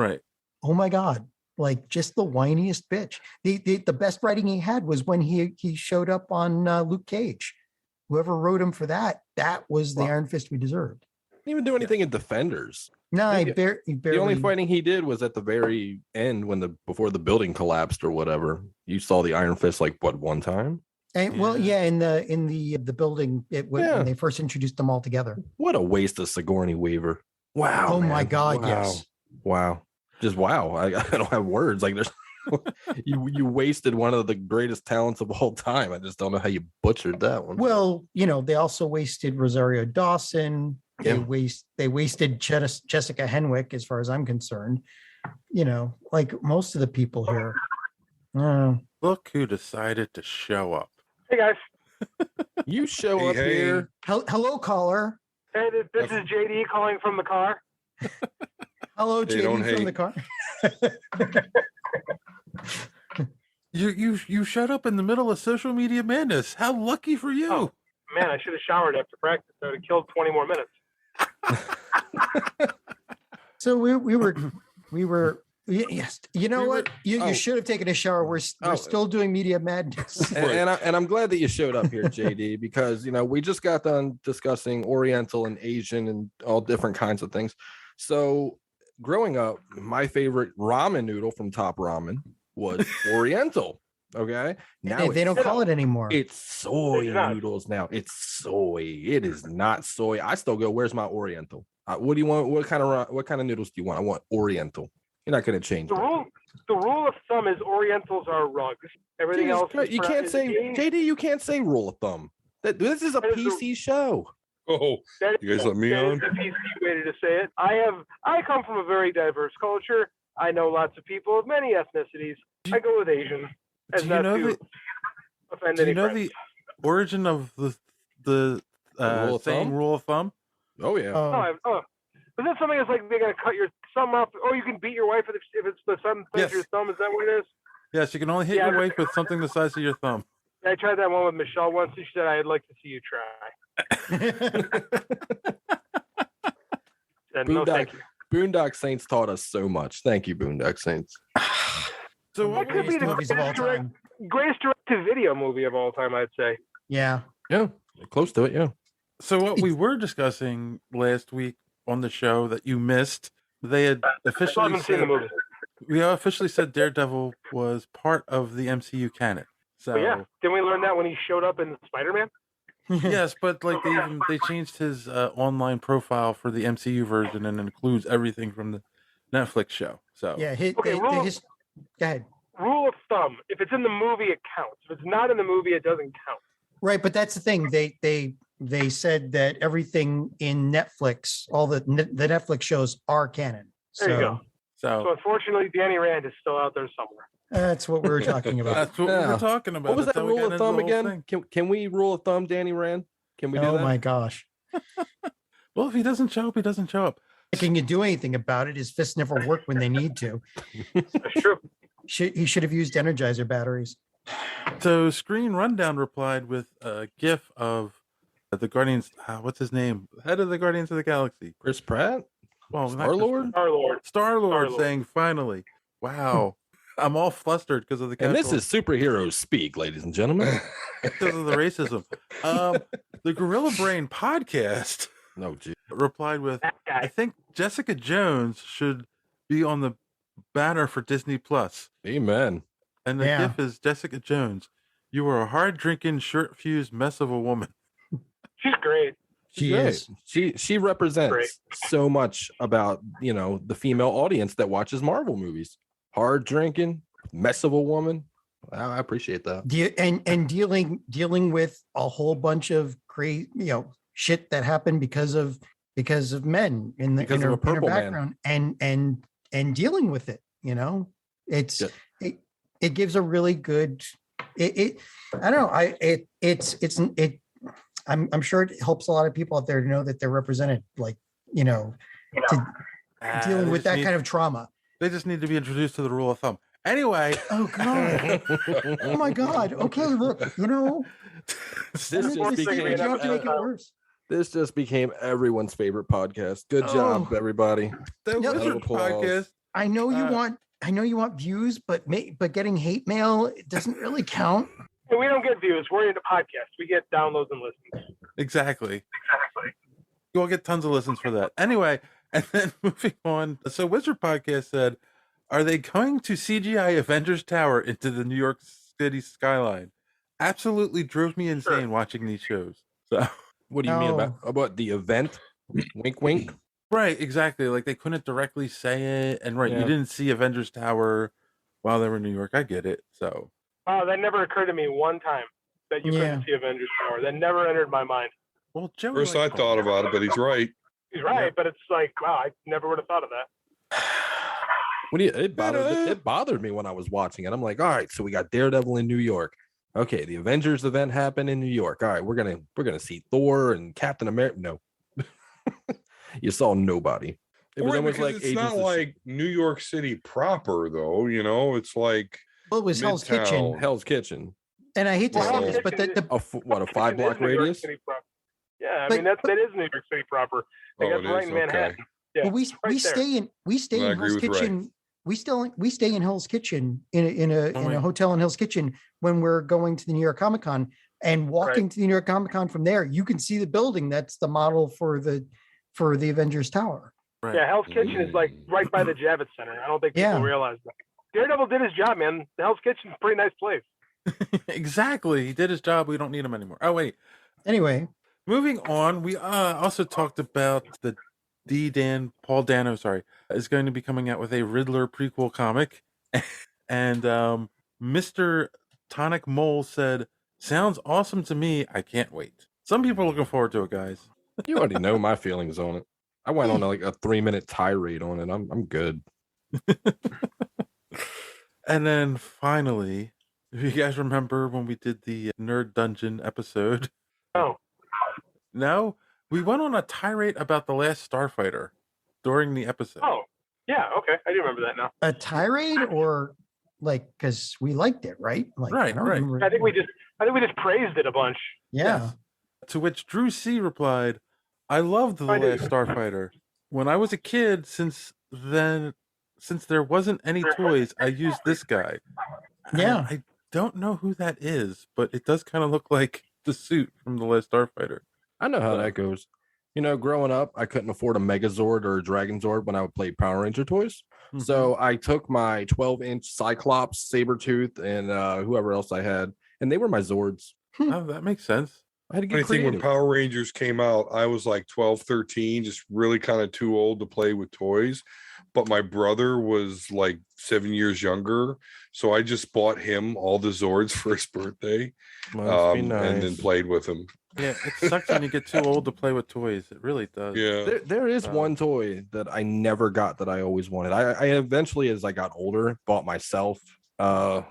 oh my God, like just the whiniest bitch. The best writing he had was when he showed up on Luke Cage. Whoever wrote him for that was the Iron Fist we deserved. Didn't even do anything in Defenders. No, he barely. The only fighting he did was at the very end before the building collapsed or whatever. You saw the Iron Fist one time. And in the building when they first introduced them all together. What a waste of Sigourney Weaver. Wow. Oh my God, wow. yes. Wow. Just wow. I don't have words. Like there's you wasted one of the greatest talents of all time. I just don't know how you butchered that one. Well, they also wasted Rosario Dawson. They wasted Jessica Henwick, as far as I'm concerned. Like most of the people here. Look who decided to show up. Hey guys. You show up here. Hello, caller. Hey, this is JD calling from the car. Hello, JD from the car. You showed up in the middle of social media madness. How lucky for you. Oh, man, I should have showered after practice. I would have killed 20 more minutes. So we were yes. You know what? You should have taken a shower. We're still doing media madness. And I'm glad that you showed up here, JD, because we just got done discussing Oriental and Asian and all different kinds of things. So growing up, my favorite ramen noodle from Top Ramen was Oriental. Okay. Now they don't call it anymore. It's soy noodles now. It's soy. It is not soy. I still go, where's my Oriental? What do you want? What kind of noodles do you want? I want Oriental. You're not going to change the rule of thumb is Orientals are rugs. Everything else you can't say JD, you can't say rule of thumb. This is a PC show. Oh, you guys let me on? That's the PC way to say it. I come from a very diverse culture. I know lots of people of many ethnicities. I go with Asian. Do you know the origin of the saying rule of thumb? Oh yeah. Is that something that's like they're gonna cut your thumb off? Or you can beat your wife if it's the thumb of your thumb? Is that what it is? Yes, you can only hit your wife with something the size of your thumb. I tried that one with Michelle once, and she said I'd like to see you try. Said, no, thank you. Boondock Saints taught us so much. Thank you, Boondock Saints. So that could be the greatest direct-to-video movie of all time, I'd say. Yeah. Yeah, close to it, yeah. So what we were discussing last week on the show that you missed, they had officially said Daredevil was part of the MCU canon. So yeah, didn't we learn that when he showed up in Spider-Man? Yes, but like they changed his online profile for the MCU version and includes everything from the Netflix show. So yeah, go ahead. Rule of thumb: if it's in the movie, it counts. If it's not in the movie, it doesn't count. Right, but that's the thing. They said that everything in Netflix, all the Netflix shows are canon. There you go. So unfortunately, Danny Rand is still out there somewhere. That's what we were talking about. That's what we were talking about. What was that rule of thumb again? Can we rule of thumb Danny Rand? Can we do that? Oh my gosh. Well, if he doesn't show up, he doesn't show up. Can you do anything about it? His fists never work when they need to. That's true. He should have used Energizer batteries. So Screen Rundown replied with a GIF of the Guardians. What's his name? Head of the Guardians of the Galaxy. Chris Pratt? Well, Star-Lord? Star-Lord saying finally. Wow. I'm all flustered because of the And this is superheroes speak, ladies and gentlemen. because of the racism. The Gorilla Brain podcast replied with, I think Jessica Jones should be on the banner for Disney Plus. Amen. And the GIF is Jessica Jones. You are a hard drinking, shirt fused mess of a woman. She's great. She is. She represents so much about, the female audience that watches Marvel movies. Hard drinking, mess of a woman. I appreciate that. And dealing with a whole bunch of crazy, shit that happened because of men in her background, and dealing with it. It gives a really good. I don't know. I'm sure it helps a lot of people out there to know that they're represented. Dealing with that kind of trauma. They just need to be introduced to the rule of thumb. Anyway. Oh God. Oh my God. Okay, look, this just became everyone's favorite podcast. Good job, everybody. The Wizard podcast. I know you want views, but getting hate mail, it doesn't really count. And we don't get views. We're into podcasts. We get downloads and listens. Exactly. You'll get tons of listens for that. Anyway, and then moving on. So Wizard Podcast said, are they going to CGI Avengers Tower into the New York City skyline? Absolutely drove me insane watching these shows. So what do you mean about the event? Wink, wink. Right, exactly. Like they couldn't directly say it. And you didn't see Avengers Tower while they were in New York. I get it. So oh, that never occurred to me one time that you couldn't see Avengers Tower. That never entered my mind. Well, Joe, first I thought about it, but he's right. He's right, but it's like, wow, I never would have thought of that. It bothered me when I was watching it. I'm like, all right, so we got Daredevil in New York. Okay, the Avengers event happened in New York. All right, we're gonna see Thor and Captain America. No, you saw nobody. It was almost like it's not like New York City proper, though. It's like it was Hell's Kitchen. Hell's Kitchen. And I hate to say this, but a 5-block radius. Yeah, I mean that is New York City proper. Like, that's right in Manhattan. Okay. Yeah, well, we stay in Hell's Kitchen. We stay in Hell's Kitchen in a hotel in Hell's Kitchen when we're going to the New York Comic Con, and walking to the New York Comic Con from there, you can see the building that's the model for the Avengers Tower. Right. Yeah, Hell's Kitchen is like right by the Chavez Center. I don't think people realize that. Daredevil did his job, man. The Hell's Kitchen is a pretty nice place. Exactly. He did his job. We don't need him anymore. Oh, wait. Anyway. Moving on, we also talked about the Paul Dano, is going to be coming out with a Riddler prequel comic. And Mr. Tonic Mole said, sounds awesome to me. I can't wait. Some people are looking forward to it, guys. You already know my feelings on it. I went on like a 3-minute tirade on it. I'm good. And then finally, if you guys remember when we did the Nerd Dungeon episode. No, we went on a tirade about The Last Starfighter during the episode. Oh, yeah, okay. I do remember that now. A tirade, or because we liked it, right? Right. I think we just praised it a bunch. Yeah. Yes. To which Drew C replied, I loved The Last Starfighter. When I was a kid, since there wasn't any toys, I used this guy. Yeah. I don't know who that is, but it does kind of look like the suit from The Last Starfighter. I know how that goes. Growing up, I couldn't afford a Megazord or a Dragon Zord when I would play Power Ranger toys. Mm-hmm. So I took my 12-inch Cyclops, Sabretooth, and whoever else I had, and they were my Zords. Oh, that makes sense. I had to get I think when Power Rangers came out, I was like 12, 13, just really kind of too old to play with toys. But my brother was like 7 years younger. So I just bought him all the Zords for his birthday. And then played with him. Yeah, it sucks when you get too old to play with toys. It really does. Yeah. There is one toy that I never got that I always wanted. I eventually, as I got older, bought myself a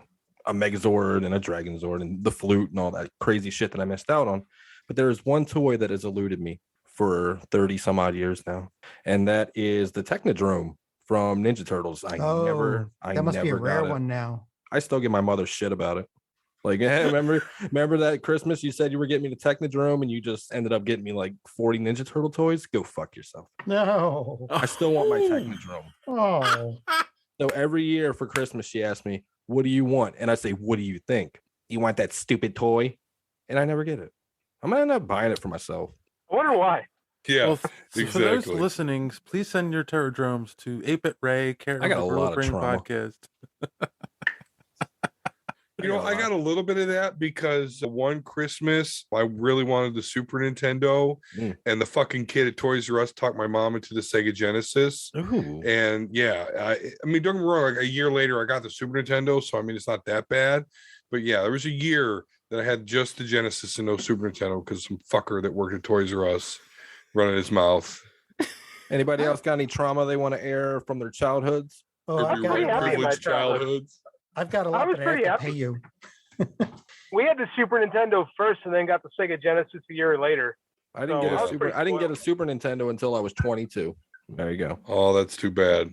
Megazord and a Dragon Zord and the flute and all that crazy shit that I missed out on. But there is one toy that has eluded me. for 30 some odd years now. And that is the Technodrome from Ninja Turtles. I that must be a never rare got it. one now. I still give my mother shit about it. Like, hey, remember that Christmas you said you were getting me the Technodrome and you just ended up getting me like 40 Ninja Turtle toys? Go fuck yourself. No. I still want my Technodrome. Oh. So every year for Christmas, she asked me, what do you want? And I say, what do you think? You want that stupid toy? And I never get it. I'm going to end up buying it for myself. I wonder why. Yeah, Well, exactly. For those listening, please send your Terradromes to 8-Bit Ray, care I got of a the lot Gorilla of Brain trauma. Podcast. You know, I got a little bit of that because one Christmas I really wanted the Super Nintendo, and the fucking kid at Toys R Us talked my mom into the Sega Genesis. Ooh. And yeah, I mean, don't get me wrong, like a year later I got the Super Nintendo, so I mean it's not that bad. But yeah, there was a year that I had just the Genesis and no Super Nintendo because some fucker that worked at Toys R Us running his mouth. Anybody else got any trauma they want to air from their childhoods? Oh, I'm pretty happy in my childhood. I've got a lot, but I have to pay you. We had the Super Nintendo first, and then got the Sega Genesis a year later. I didn't get a Super Nintendo until I was 22. There you go. Oh, that's too bad.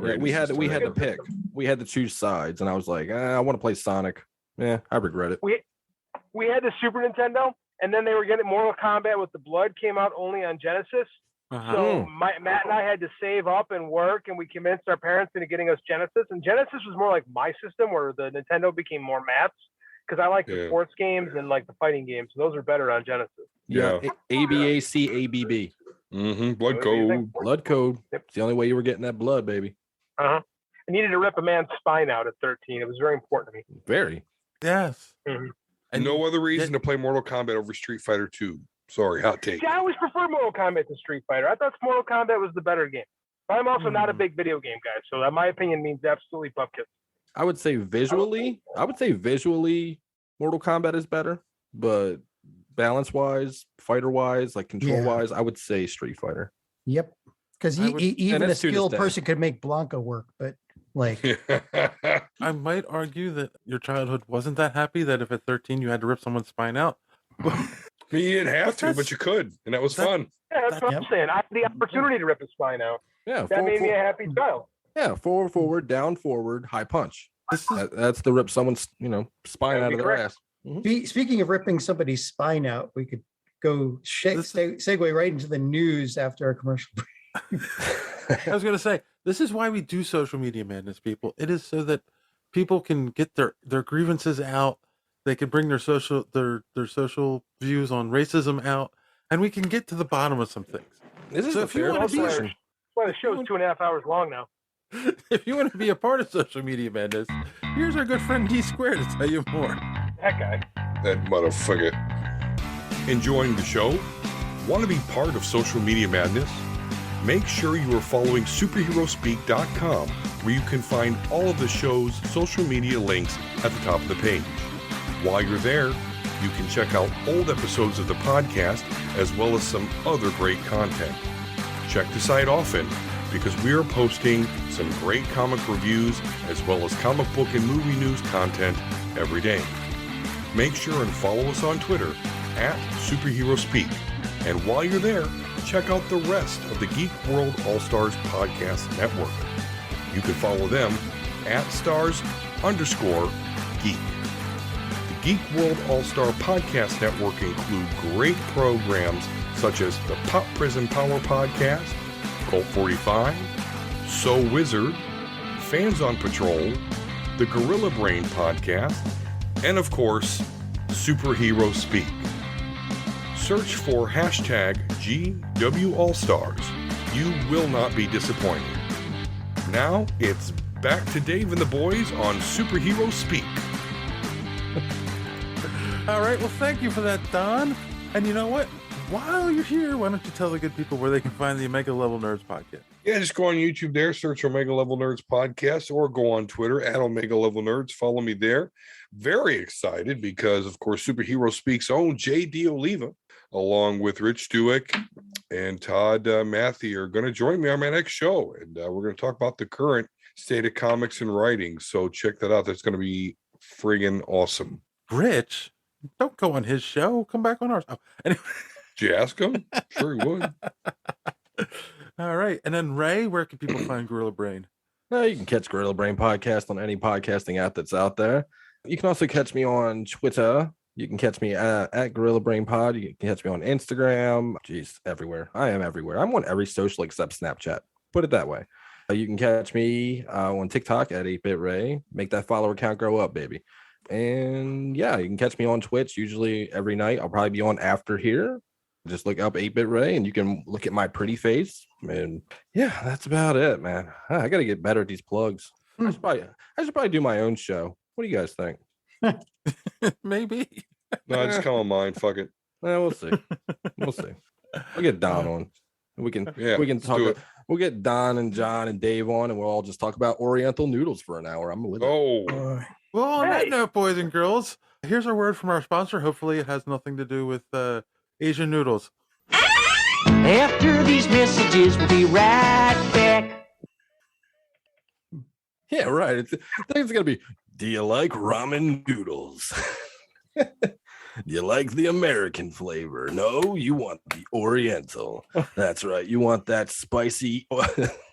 Yeah, we had to pick. We had to choose sides, and I was like, I want to play Sonic. Yeah, I regret it. We had the Super Nintendo, and then they were getting Mortal Kombat with the Blood came out only on Genesis. So Matt and I had to save up and work, and we convinced our parents into getting us Genesis. And Genesis was more like my system, where the Nintendo became more Matt's, because I like the sports games and like the fighting games. So those are better on Genesis. Yeah, ABAC ABB. Blood code. Blood code. It's the only way you were getting that blood, baby. I needed to rip a man's spine out at 13. It was very important to me. Very. Yes. And no other reason to play Mortal Kombat over Street Fighter 2. Sorry, hot take. See, I always preferred Mortal Kombat to Street Fighter. I thought Mortal Kombat was the better game. But I'm also not a big video game guy, so that my opinion means absolutely bupkis. I would say visually, Mortal Kombat is better, but balance-wise, fighter-wise, like control-wise, I would say Street Fighter. Yep. Because even a skilled person could make Blanca work, but like... I might argue that your childhood wasn't that happy that if at 13 you had to rip someone's spine out. You didn't have to, but you could, and that was fun. Yeah, that's what I'm saying. I had the opportunity to rip his spine out. Yeah, that made me a happy child. Yeah, forward, down, forward, high punch. That's the rip someone's spine out of their ass. Speaking of ripping somebody's spine out, we could go segue right into the news after our commercial break. I was going to say, this is why we do social media madness, people. It is so that people can get their grievances out. They can bring their social views on racism out, and we can get to the bottom of some things. This is so a fair position. That's why the show's 2.5 hours long now. If you want to be a part of social media madness, here's our good friend D Square to tell you more. That guy. That motherfucker. Enjoying the show? Want to be part of social media madness? Make sure you are following superheroespeak.com, where you can find all of the show's social media links at the top of the page. While you're there, you can check out old episodes of the podcast as well as some other great content. Check the site often because we are posting some great comic reviews as well as comic book and movie news content every day. Make sure and follow us on Twitter at SuperheroSpeak. And while you're there, check out the rest of the Geek World All-Stars Podcast Network. You can follow them at stars_geek. Geek World All-Star Podcast Network include great programs such as the Pop Prison Power Podcast, Cult 45, So Wizard, Fans on Patrol, the Gorilla Brain Podcast, and of course, Superhero Speak. Search for hashtag GW All-Stars. You will not be disappointed. Now it's back to Dave and the boys on Superhero Speak. All right, well, thank you for that, Don. And you know what? While you're here, why don't you tell the good people where they can find the Omega Level Nerds podcast? Yeah, just go on YouTube there, search Omega Level Nerds podcast, or go on Twitter at Omega Level Nerds. Follow me there. Very excited because, of course, Superhero Speak's own J.D. Oliva, along with Rich Duick and Todd Matthew, are going to join me on my next show. And we're going to talk about the current state of comics and writing. So check that out. That's going to be friggin' awesome. Rich? Don't go on his show. Come back on ours. Oh, anyway. Did you ask him? Sure he would. All right. And then Ray, where can people find Gorilla Brain? You can catch Gorilla Brain Podcast on any podcasting app that's out there. You can also catch me on Twitter. You can catch me at Gorilla Brain Pod. You can catch me on Instagram. Jeez, everywhere. I am everywhere. I'm on every social except Snapchat. Put it that way. You can catch me on TikTok at 8-Bit Ray. Make that follower count grow up, baby. And yeah, you can catch me on Twitch usually every night. I'll probably be on after here. Just look up 8-Bit Ray and you can look at my pretty face. And yeah, that's about it, man. I got to get better at these plugs. I should probably do my own show. What do you guys think? Maybe. No, I just come on mine. Fuck it. We'll see. We'll see. We'll get Don on. We can talk. We'll get Don and John and Dave on, and we'll all just talk about Oriental noodles for an hour. I'm with it. Oh. Well, on that note, boys and girls, here's our word from our sponsor. Hopefully, it has nothing to do with Asian noodles. After these messages, we'll be right back. Yeah, right. I think it's gonna be. Do you like ramen noodles? Do you like the American flavor? No, you want the Oriental. That's right. You want that spicy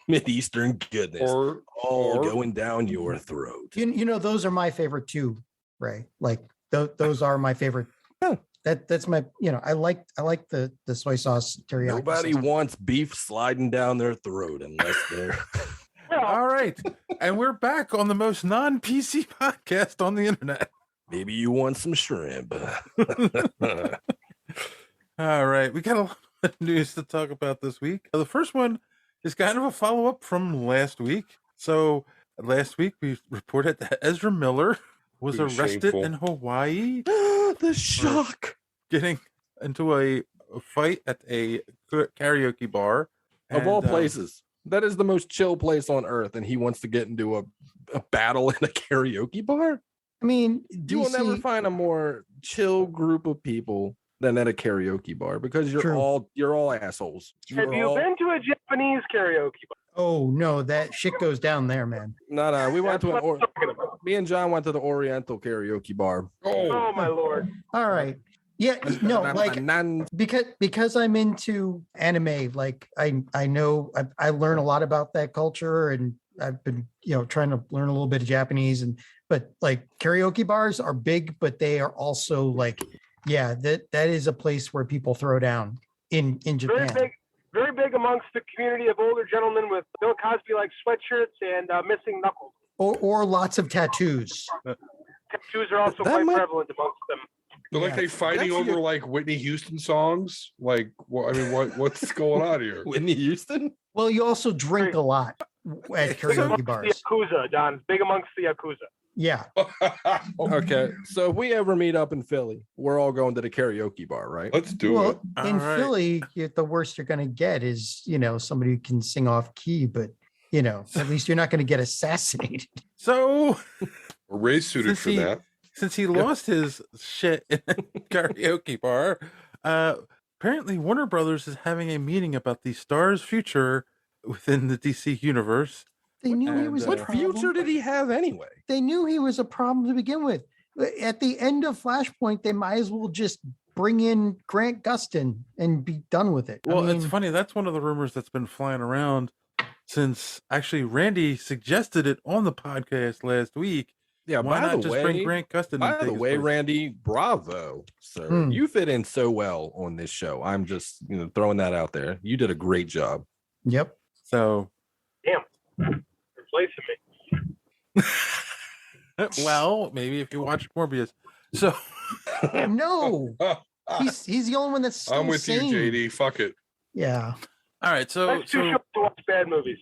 Mid-Eastern goodness all going down your throat. You know, those are my favorite too, Ray. Like those are my favorite. That's my, I like the soy sauce teriyaki. Nobody wants beef sliding down their throat unless they're. All right. And we're back on the most non-PC podcast on the internet. Maybe you want some shrimp. All right. We got a lot of news to talk about this week. The first one is kind of a follow-up from last week. So last week we reported that Ezra Miller was arrested in Hawaii. The shock. Getting into a fight at a karaoke bar. Of all places. That is the most chill place on earth, and he wants to get into a battle in a karaoke bar? I mean, you will never find a more chill group of people than at a karaoke bar because you're all assholes. Have you been to a Japanese karaoke bar? Oh no, that shit goes down there, man. No, we went to me and John went to the Oriental karaoke bar. Oh my lord. All right. Yeah, no, like because I'm into anime, like I know I learn a lot about that culture, and I've been trying to learn a little bit of Japanese, but like karaoke bars are big, but they are also like, yeah, that is a place where people throw down in Japan. Very big amongst the community of older gentlemen with Bill Cosby like sweatshirts and missing knuckles. Or lots of tattoos. Tattoos are also quite prevalent amongst them. They're like they fighting over like Whitney Houston songs. Like, what's going on here? Whitney Houston? Well, you also drink a lot at karaoke bars. The Yakuza, Don. Big amongst the Yakuza. Yeah. Okay. So if we ever meet up in Philly, we're all going to the karaoke bar, right? Let's do it. In Philly, the worst you're going to get is, somebody who can sing off key, but, at least you're not going to get assassinated. So Ray's suited for that. Since he lost his shit in a karaoke bar, apparently Warner Brothers is having a meeting about the star's future within the DC universe. They knew he was. What future did he have anyway? They knew he was a problem to begin with. At the end of Flashpoint, they might as well just bring in Grant Gustin and be done with it. Well, it's funny. That's one of the rumors that's been flying around since actually Randy suggested it on the podcast last week. Yeah, why not just bring Grant Gustin? By the way, Randy, bravo, sir. You fit in so well on this show. I'm just throwing that out there. You did a great job. Yep. So, damn, replacing me. Well, maybe if you watch Morbius. So, no, he's the only one that's still I'm with sane. you, JD. Fuck it. Yeah. All right. So, That's too short to watch bad movies.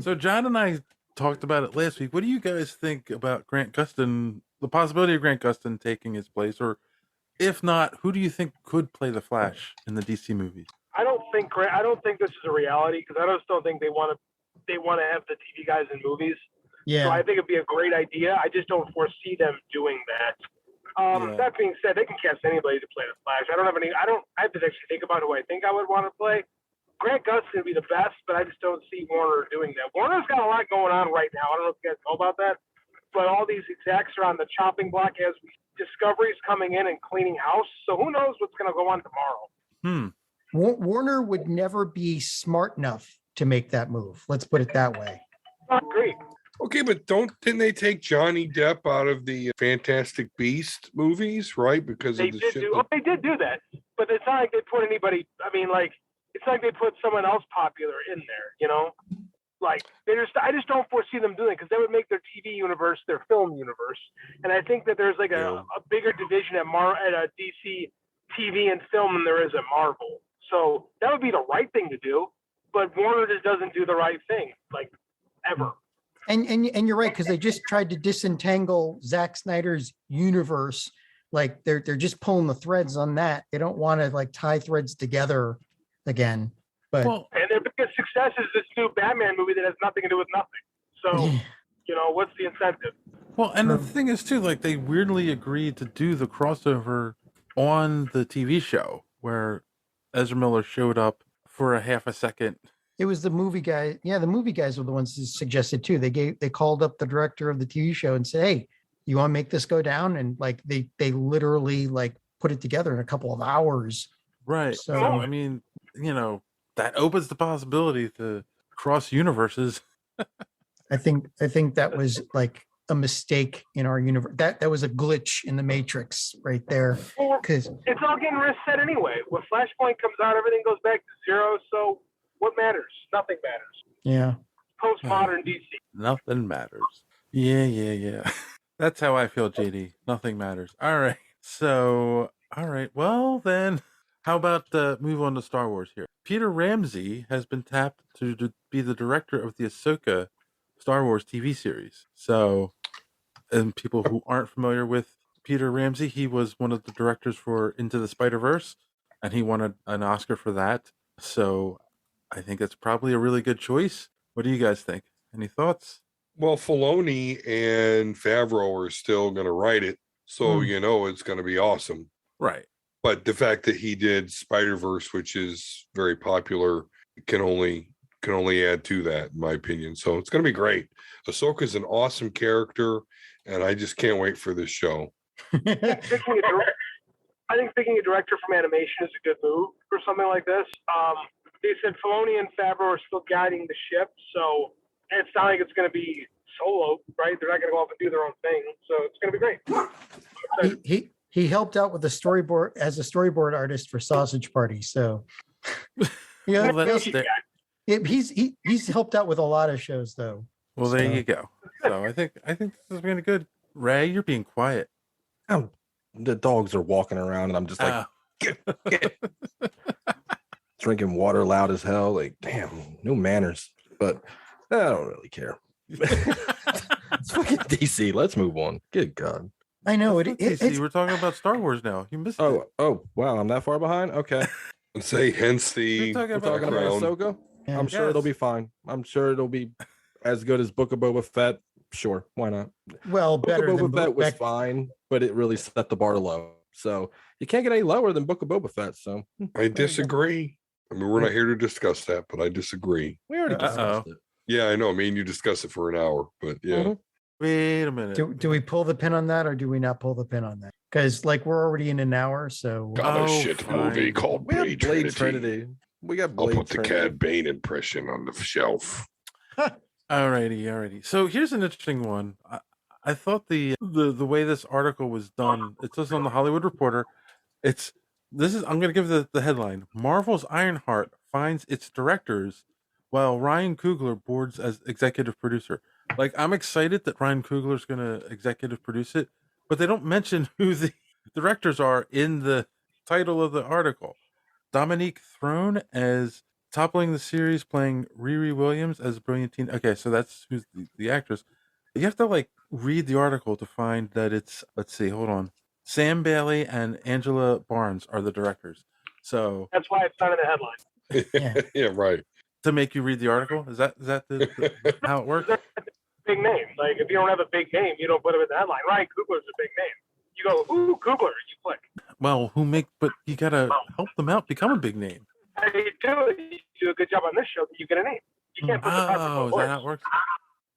So John and I talked about it last week. What do you guys think about Grant Gustin, the possibility of Grant Gustin taking his place, or if not, who do you think could play the Flash in the DC movies? I don't think this is a reality because I just don't think they want to have the TV guys in movies. Yeah. So I think it'd be a great idea. I just don't foresee them doing that. That being said, they can cast anybody to play the Flash. I have to actually think about who I think I would want to play. Grant Gustin would be the best, but I just don't see Warner doing that. Warner's got a lot going on right now. I don't know if you guys know about that, but all these execs are on the chopping block as Discovery's coming in and cleaning house. So who knows what's going to go on tomorrow? Warner would never be smart enough to make that move. Let's put it that way. I agree. Okay, but didn't they take Johnny Depp out of the Fantastic Beast movies, right? Because They of the did shit. do. They did do that, but it's not like they put anybody. I mean, like it's not like they put someone else popular in there. You know, like I just don't foresee them doing it because that would make their TV universe their film universe, and I think that there's like a bigger division at DC TV and film than there is at Marvel. So that would be the right thing to do, but Warner just doesn't do the right thing, like ever. And you're right, because they just tried to disentangle Zack Snyder's universe. Like they're just pulling the threads on that. They don't want to like tie threads together again. But And their biggest success is this new Batman movie that has nothing to do with nothing. So, you know, what's the incentive? Well, and the thing is too, like they weirdly agreed to do the crossover on the TV show where Ezra Miller showed up for a half a second. it was the movie guy. Yeah, the movie guys were the ones who suggested too. They called up the director of the TV show and said, "Hey, you want to make this go down?" And like they literally like put it together in a couple of hours. Right. So I mean, you know, that opens the possibility to cross universes. I think that was like a mistake in our universe. That was a glitch in the Matrix right there. Because it's all getting reset anyway. When Flashpoint comes out, everything goes back to zero. So what matters? Nothing matters. Yeah. Postmodern DC. Nothing matters. Yeah. That's how I feel, JD. Nothing matters. All right. So, all right. Well, then, how about move on to Star Wars here? Peter Ramsey has been tapped to be the director of the Ahsoka Star Wars TV series. So, and people who aren't familiar with Peter Ramsey, he was one of the directors for Into the Spider-Verse, and he won an Oscar for that. So, I think that's probably a really good choice. What do you guys think? Any thoughts? Well, Filoni and Favreau are still going to write it, so you know it's going to be awesome. Right. But the fact that he did Spider-Verse, which is very popular, can only add to that, in my opinion. So it's going to be great. Ahsoka's an awesome character, and I just can't wait for this show. I think picking a director from animation is a good move for something like this. They said Filoni and Favreau are still guiding the ship, so it's not like it's going to be solo, right? They're not going to go off and do their own thing, so it's going to be great. He helped out with the storyboard as a storyboard artist for Sausage Party. So yeah, he's helped out with a lot of shows though. Well, there you go. So I think this is going to be good. Ray, you're being quiet. The dogs are walking around, and I'm just like, get. Drinking water loud as hell. Like, damn, no manners. But I don't really care. It's fucking DC. Let's move on. Good God. I know DC. We're talking about Star Wars now. You missed it. Oh, wow. I'm that far behind. Okay. Say hence the. We're talking about Ahsoka. Yeah. I'm sure it'll be fine. I'm sure it'll be as good as Book of Boba Fett. Sure, why not? Well, Book of better than Boba Fett was fine, but it really set the bar low. So you can't get any lower than Book of Boba Fett. So I disagree. I mean, we're not here to discuss that, but I disagree. We already discussed it. Yeah, I know. I mean, you discuss it for an hour, but yeah. Wait a minute. Do we pull the pin on that, or do we not pull the pin on that? Because like we're already in an hour, so Got a shit movie called Blade Trinity. We got Blade I'll put the Cad Bane impression on the shelf. Alrighty. So here's an interesting one. I thought the way this article was done, it says on the Hollywood Reporter, I'm going to give the headline. Marvel's Ironheart finds its directors while Ryan Coogler boards as executive producer. Like, I'm excited that Ryan Coogler's going to executive produce it, but they don't mention who the directors are in the title of the article. Dominique Throne as toppling the series, playing Riri Williams as a brilliant teen. Okay, so that's who's the actress. You have to like read the article to find that it's, let's see, hold on. Sam Bailey and Angela Barnes are the directors. So that's why it's not in the headline. Yeah, right. To make you read the article? Is that how it works? Big name. Like if you don't have a big name, you don't put it in the headline. Ryan Coogler's a big name. You go, ooh, Coogler, you click. Well, but you gotta help them out become a big name. You do a good job on this show, you get a name. You can't put the cart before is the that horse. how it works?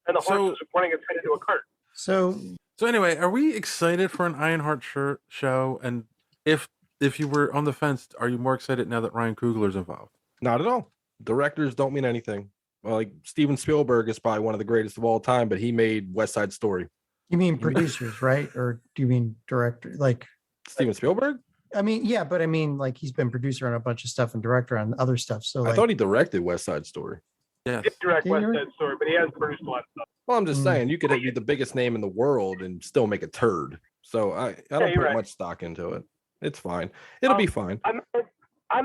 And the horse is pointing its head into a cart. So anyway, are we excited for an Ironheart show? And if if you were on the fence, are you more excited now that Ryan Coogler's involved? Not at all. Directors don't mean anything. Well, like Steven Spielberg is probably one of the greatest of all time, but he made West Side Story. You mean producers, right? Or do you mean director? Like Steven Spielberg? I mean, yeah, but I mean, like he's been producer on a bunch of stuff and director on other stuff. So I thought he directed West Side Story. Yeah, He direct West Side Story, but he has produced a lot of stuff. Well, I'm just saying, you could be the biggest name in the world and still make a turd. So I don't put much stock into it. It's fine. It'll be fine. I'm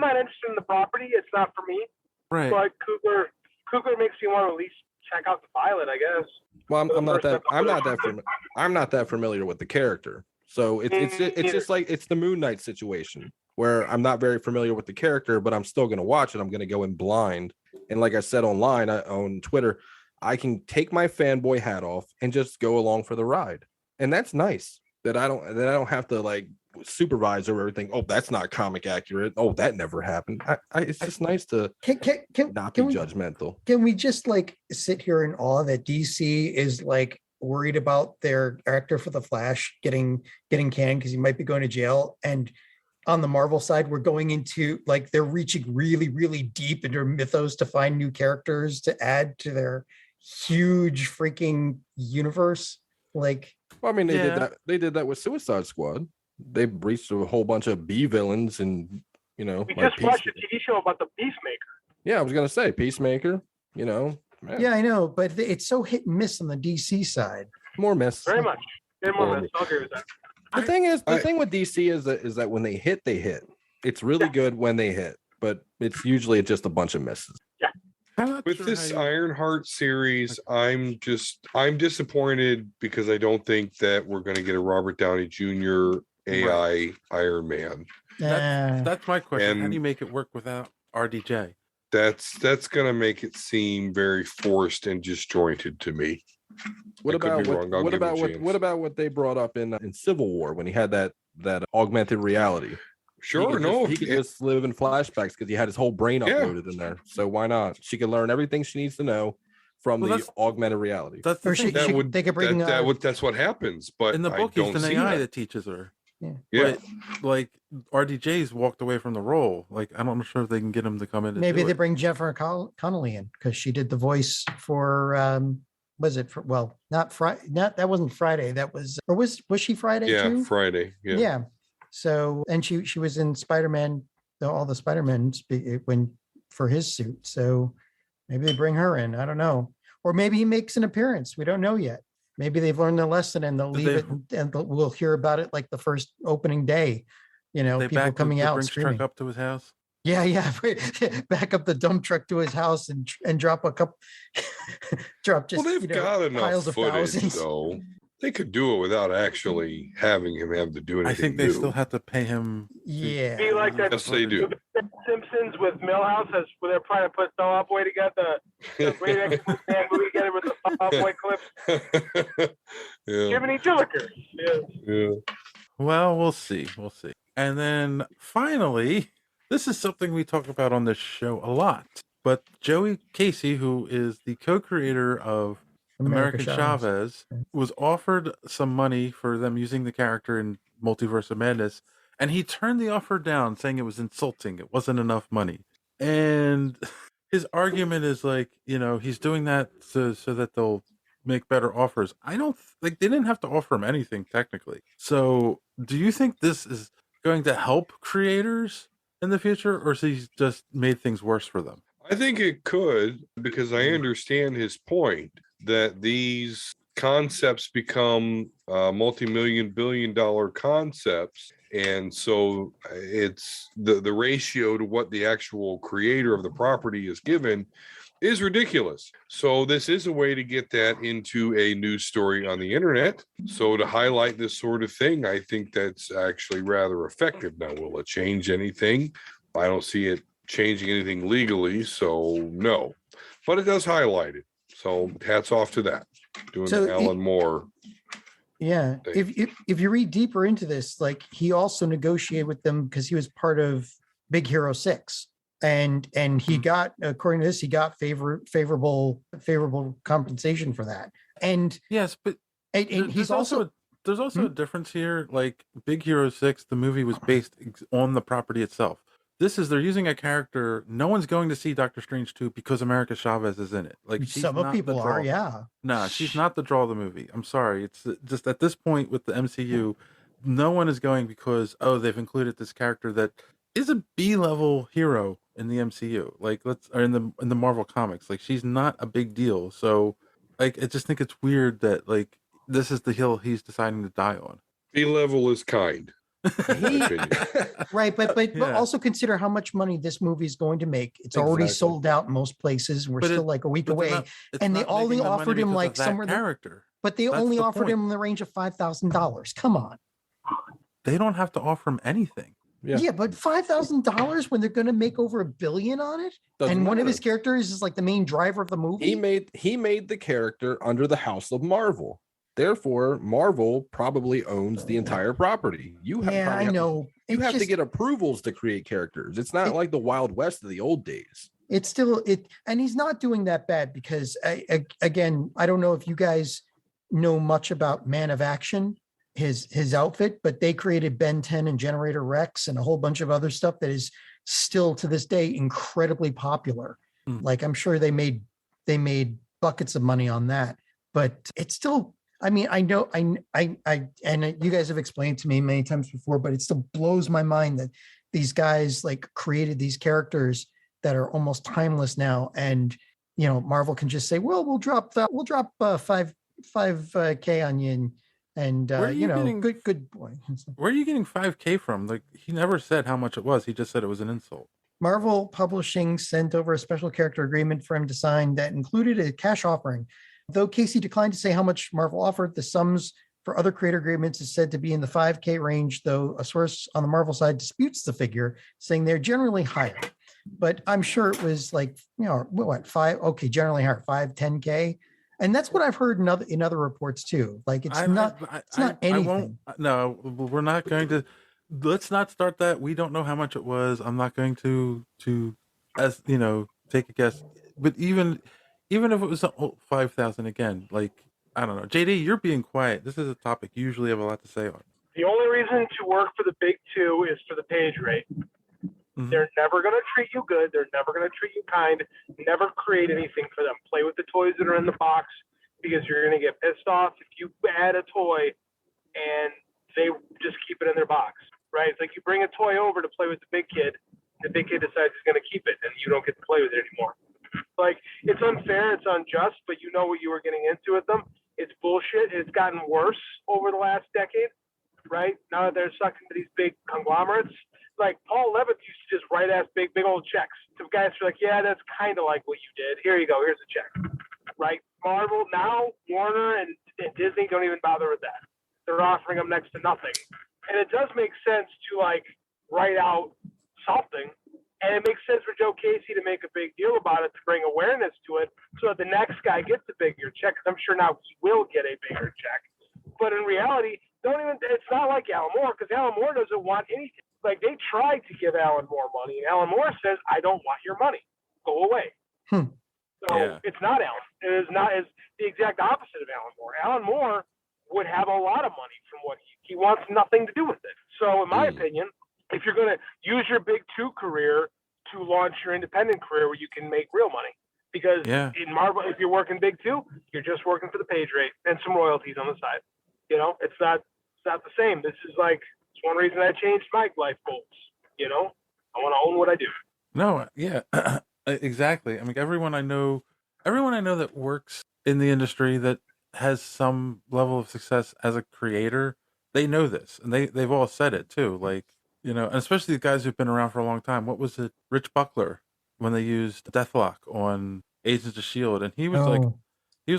not interested in the property. It's not for me. Right. But Coogler makes me want to at least check out the pilot, I guess. Well, I'm not that familiar with the character. So it's just like it's the Moon Knight situation where I'm not very familiar with the character, but I'm still going to watch it. I'm going to go in blind. And like I said online on Twitter, I can take my fanboy hat off and just go along for the ride. And that's nice that I don't have to like supervise or everything. Oh, that's not comic accurate. Oh, that never happened. It's just nice to not be judgmental. Can we just like sit here in awe that DC is like worried about their actor for the Flash getting canned because he might be going to jail, and on the Marvel side, we're going into like they're reaching really, really deep into mythos to find new characters to add to their huge freaking universe. Like, well, I mean, they did that with Suicide Squad. They reached a whole bunch of B villains, and we just watched a TV show about the Peacemaker. Yeah, I was gonna say Peacemaker. Man. Yeah, I know, but it's so hit and miss on the DC side. More miss. Very much. More miss. I'll agree with that. The thing with DC is that when they hit, they hit. It's really good when they hit, but it's usually just a bunch of misses. Yeah. With this Ironheart series, I'm disappointed because I don't think that we're going to get a Robert Downey Jr. AI Iron Man. That's my question. How do you make it work without RDJ? That's going to make it seem very forced and disjointed to me. What about what they brought up in Civil War when he had that augmented reality? Sure, he could just live in flashbacks because he had his whole brain uploaded in there. So why not? She could learn everything she needs to know from the augmented reality. That's what happens. But in the book, he's an AI that teaches her. Yeah. But, like RDJ's walked away from the role. Like I'm not sure if they can get him to come in. Maybe they bring Jennifer Connelly in because she did the voice for. Was it not Friday? That wasn't Friday. That was, or was she Friday? Yeah, too? Friday. Yeah. Yeah. So, and she was in Spider-Man, all the Spider-Man for his suit. So maybe they bring her in. I don't know. Or maybe he makes an appearance. We don't know yet. Maybe they've learned their lesson and they'll leave it, and we'll hear about it like the first opening day. People coming out screaming up to his house. Yeah. Back up the dump truck to his house and drop a couple. Drop just. Well, they've got enough footage, though. They could do it without actually having him have to do anything. I think they still have to pay him. Yeah. Be like that. Yes, they do. Simpsons with Millhouse, where they're trying to put Fall Out Boy together. The great X-Men movie together with the Fall Out Boy clips. Jiminy Tillikers. Yeah. Well, we'll see. And then finally, this is something we talk about on this show a lot. But Joey Casey, who is the co-creator of American Chavez, was offered some money for them using the character in Multiverse of Madness, and he turned the offer down, saying it was insulting. It wasn't enough money. And his argument is like, he's doing that so that they'll make better offers. I don't they didn't have to offer him anything technically. So do you think this is going to help creators in the future, or has he just made things worse for them? I think it could, because I understand his point that these concepts become multi-million, billion-dollar concepts. And so it's the ratio to what the actual creator of the property is given is ridiculous. So this is a way to get that into a news story on the internet. So to highlight this sort of thing, I think that's actually rather effective. Now, will it change anything? I don't see it changing anything legally, so no. But it does highlight it. So hats off to that. Doing the Alan Moore. Yeah. If you read deeper into this, like he also negotiated with them because he was part of Big Hero 6. And he got, according to this, he got favorable compensation for that. And yes, but and he's also there's also a difference here. Like Big Hero 6, the movie was based on the property itself. They're using a character. No one's going to see Doctor Strange 2 because America Chavez is in it. Like she's Some not people the draw. are, yeah. Nah, she's not the draw of the movie. I'm sorry. It's just at this point with the MCU, no one is going because they've included this character that is a B-level hero in the MCU. Like or in the Marvel comics. Like she's not a big deal. So like I just think it's weird that like this is the hill he's deciding to die on. B-level is kind. Right, but also consider how much money this movie is going to make. It's already sold out in most places. We're still like a week away, and they only offered him like somewhere character. But they only offered him in the range of $5,000. Come on, they don't have to offer him anything. Yeah, but $5,000 when they're going to make over $1 billion on it, and one of his characters is like the main driver of the movie. He made the character under the House of Marvel. Therefore, Marvel probably owns the entire property. You have to get approvals to create characters. It's not like the Wild West of the old days. It's still and he's not doing that bad because again, I don't know if you guys know much about Man of Action, his outfit, but they created Ben 10 and Generator Rex and a whole bunch of other stuff that is still to this day incredibly popular. Like I'm sure they made buckets of money on that, but it's still. I mean, I know, I, and you guys have explained to me many times before, but it still blows my mind that these guys like created these characters that are almost timeless now, and Marvel can just say, "Well, we'll drop 5K on you," and good boy. Where are you getting 5K from? Like he never said how much it was. He just said it was an insult. Marvel Publishing sent over a special character agreement for him to sign that included a cash offering. Though Casey declined to say how much Marvel offered, the sums for other creator agreements is said to be in the 5K range, though a source on the Marvel side disputes the figure, saying they're generally higher. But I'm sure it was like, generally higher, 5-10K. And that's what I've heard in other reports too. Like it's not anything. We're not going to, let's not start that. We don't know how much it was. I'm not going to take a guess, but even if it was 5,000 again, like, I don't know. JD, you're being quiet. This is a topic you usually have a lot to say on. The only reason to work for the big two is for the page rate. Mm-hmm. They're never going to treat you good. They're never going to treat you kind. Never create anything for them. Play with the toys that are in the box because you're going to get pissed off if you add a toy and they just keep it in their box, right? It's like you bring a toy over to play with the big kid. The big kid decides he's going to keep it and you don't get to play with it anymore. Like, it's unfair, it's unjust, but you know what you were getting into with them. It's bullshit. It's gotten worse over the last decade, right? Now that they're sucked into these big conglomerates. Like, Paul Levitt used to just write ass big old checks to guys who are like, yeah, that's kind of like what you did. Here you go. Here's a check, right? Marvel, now Warner and Disney don't even bother with that. They're offering them next to nothing. And it does make sense to, like, write out something. And it makes sense for Joe Casey to make a big deal about it, to bring awareness to it, so that the next guy gets a bigger check. Because I'm sure now he will get a bigger check. But in reality, it's not like Alan Moore, because Alan Moore doesn't want anything. Like, they tried to give Alan Moore money, and Alan Moore says, I don't want your money. Go away. It's not Alan. It is not as the exact opposite of Alan Moore. Alan Moore would have a lot of money from what he wants nothing to do with it. So in my opinion, if you're going to use your big two career to launch your independent career where you can make real money, because in Marvel, if you're working big two, you're just working for the page rate and some royalties on the side. It's not the same. This is like, it's one reason I changed my life goals. I want to own what I do. No, yeah, exactly. I mean, everyone I know that works in the industry that has some level of success as a creator, they know this, and they've all said it too. Like, and especially the guys who've been around for a long time. What was it, Rich Buckler, when they used Deathlock on Agents of S.H.I.E.L.D., and he was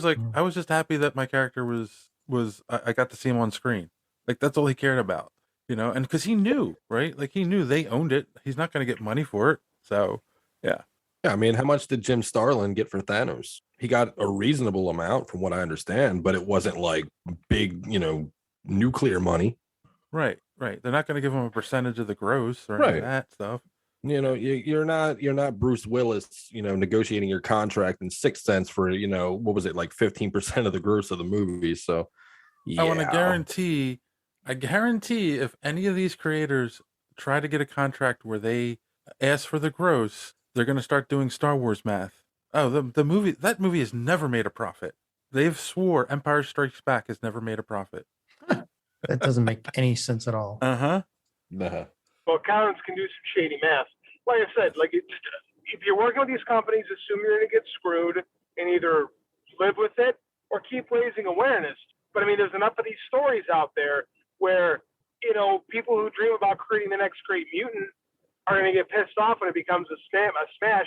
like, I was just happy that my character was I got to see him on screen. Like, that's all he cared about, and because he knew, right? Like, he knew they owned it. He's not going to get money for it. So, yeah. Yeah, I mean, how much did Jim Starlin get for Thanos? He got a reasonable amount from what I understand, but it wasn't like big, nuclear money. Right. They're not going to give him a percentage of the gross or any of that stuff. You're not Bruce Willis, negotiating your contract in 6 cents for, what was it, like 15% of the gross of the movie. So I want to guarantee. I guarantee if any of these creators try to get a contract where they ask for the gross, they're going to start doing Star Wars math. Oh, that movie has never made a profit. They've swore Empire Strikes Back has never made a profit. That doesn't make any sense at all. Uh-huh. Well, accountants can do some shady math. Like I said, if you're working with these companies, assume you're going to get screwed and either live with it or keep raising awareness. But I mean, there's enough of these stories out there where, people who dream about creating the next great mutant are going to get pissed off when it becomes a smash,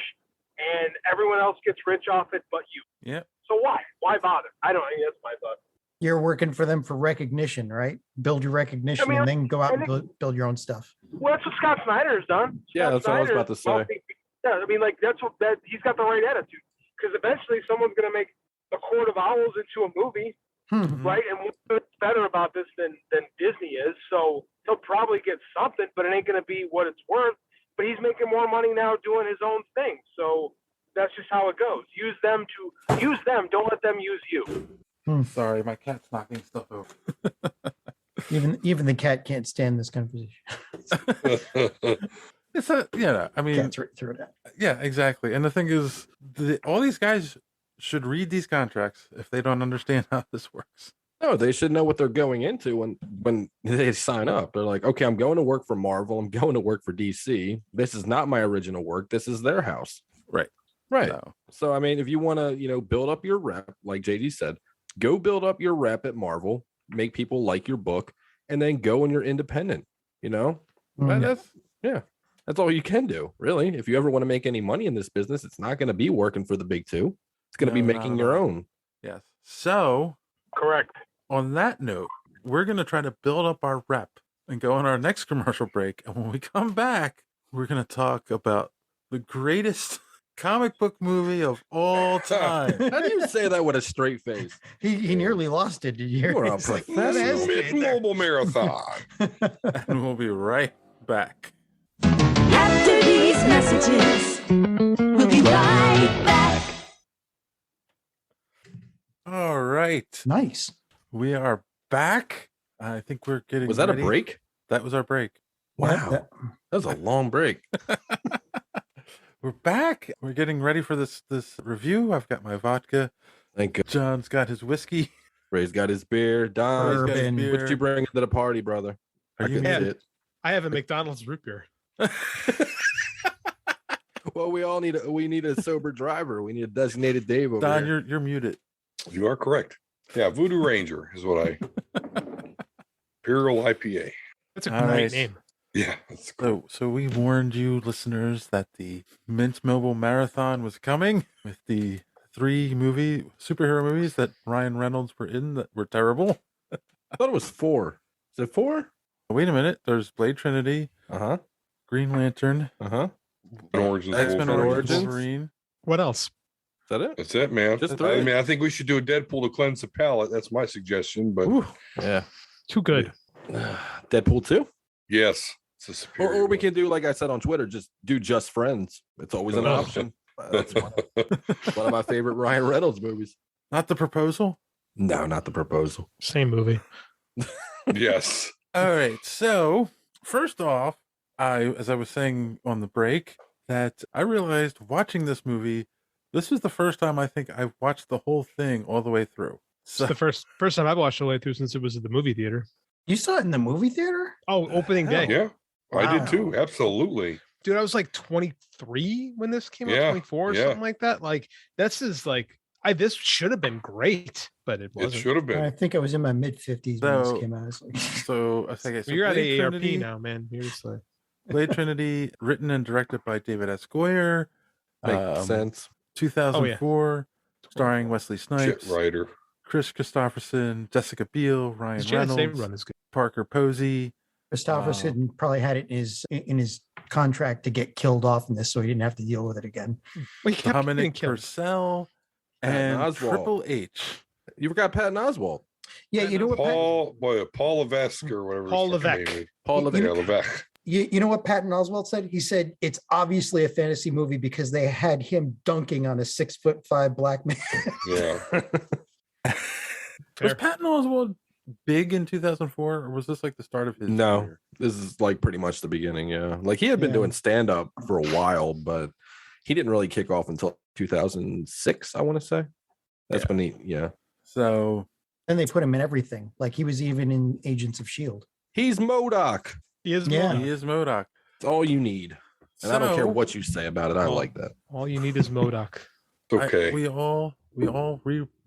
and everyone else gets rich off it but you. Yeah. So why bother? I don't. That's my thought. You're working for them for recognition, right? Build your recognition and then go out and build your own stuff. Well, that's what Scott Snyder has done. Yeah, that's what I was about to say. Yeah, I mean, that's he's got the right attitude, because eventually someone's going to make A Court of Owls into a movie, right? And what's better about this than Disney is? So he'll probably get something, but it ain't going to be what it's worth. But he's making more money now doing his own thing. So that's just how it goes. Use them. Don't let them use you. Sorry, my cat's knocking stuff over. Even the cat can't stand this conversation. It's I mean, cat's right through it. Yeah, exactly. And the thing is, all these guys should read these contracts if they don't understand how this works. No, they should know what they're going into when they sign up. They're like, okay, I'm going to work for Marvel. I'm going to work for DC. This is not my original work. This is their house. Right. No. So, I mean, if you want to, build up your rep, like JD said, go build up your rep at Marvel, make people like your book, and then go when you're independent, That's all you can do, really. If you ever want to make any money in this business, it's not going to be working for the big two. It's going to be making your own. Yes. So, correct. On that note, we're going to try to build up our rep and go on our next commercial break. And when we come back, we're going to talk about the greatest comic book movie of all time. How do you say that with a straight face? He nearly lost it. Did you hear? You're a professional. Mid-global marathon. And we'll be right back. After these messages, we'll be right back. All right. Nice. We are back. I think we're getting Was that ready. A break? That was our break. Wow. That was a long break. We're back. We're getting ready for this review. I've got my vodka. Thank you. John's got his whiskey. Ray's got his beer. Don, what you bring to the party, brother? I have a McDonald's root beer. Well, we need a sober driver. We need a designated Dave over Don, here. you're muted. You are correct. Yeah, Voodoo Ranger is what Imperial IPA. That's a great name. Yeah. So we warned you, listeners, that the Mint Mobile Marathon was coming with the 3 superhero movies that Ryan Reynolds were in that were terrible. I thought it was 4. Is it 4? Wait a minute. There's Blade Trinity. Green Lantern. Origins. X-Men Origins. Wolverine. What else? Is that it? That's it, man. Just 3. I mean, I think we should do a Deadpool to cleanse the palate. That's my suggestion. But yeah, too good. Deadpool 2. Yes. Or we can do, like I said on Twitter, do Just Friends. It's always an option. That's one of my favorite Ryan Reynolds movies. Not The Proposal? No, not The Proposal. Same movie. Yes. All right. So first off, as I was saying on the break, that I realized watching this movie, this is the first time I think I've watched the whole thing all the way through. So It's the first time I've watched it all the way through since it was at the movie theater. You saw it in the movie theater? Oh, opening day. Yeah, I did too. Absolutely. Dude, I was like 23 when this came out, 24 or something like that. Like, this should have been great, but it wasn't. It should have been. I think I was in my mid-50s when this came out. So you're at Blade AARP Trinity now, man. Seriously. Blade Trinity, written and directed by David S. Goyer. Makes sense. 2004, starring Wesley Snipes, Shit writer, Chris Christopherson, Jessica Biel, Ryan Reynolds, run is good. Parker Posey. Christopherson probably had it in his contract to get killed off in this, so he didn't have to deal with it again. Well, he kept Dominic getting killed. Purcell Patton and Oswalt. Triple H. You forgot Patton Oswalt. Yeah, you know what? Paul Levesque or whatever. Paul his fucking Levesque. name is. Paul Levesque. Yeah, Levesque. You know what Patton Oswalt said? He said it's obviously a fantasy movie because they had him dunking on a 6'5" black man. Yeah. Was Patton Oswalt big in 2004, or was this like the start of his career? This is like pretty much the beginning. Yeah, like he had been doing stand up for a while, but he didn't really kick off until 2006. I want to say that's when he. Yeah. So. And they put him in everything. Like he was even in Agents of S.H.I.E.L.D. He's MODOK. He is. Yeah. He is MODOK. It's all you need. And I don't care what you say about it. I like that. All you need is MODOK. Okay. We all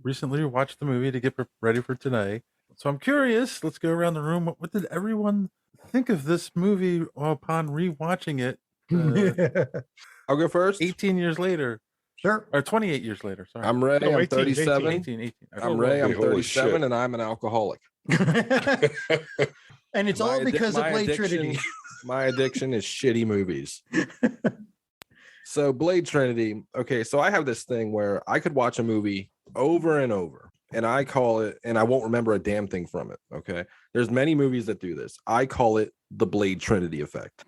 recently watched the movie to get ready for today. So I'm curious. Let's go around the room. What did everyone think of this movie upon rewatching it? I'll go first. 18 years later. Sure. Or 28 years later. Sorry. I'm Ray. I'm 37. 18. I'm Ray. I'm 37, and I'm an alcoholic. And it's all because of Blade Trinity. My addiction is shitty movies. So Blade Trinity. Okay, so I have this thing where I could watch a movie over and over, and I call it, and I won't remember a damn thing from it. Okay, there's many movies that do this. I call it the Blade Trinity effect.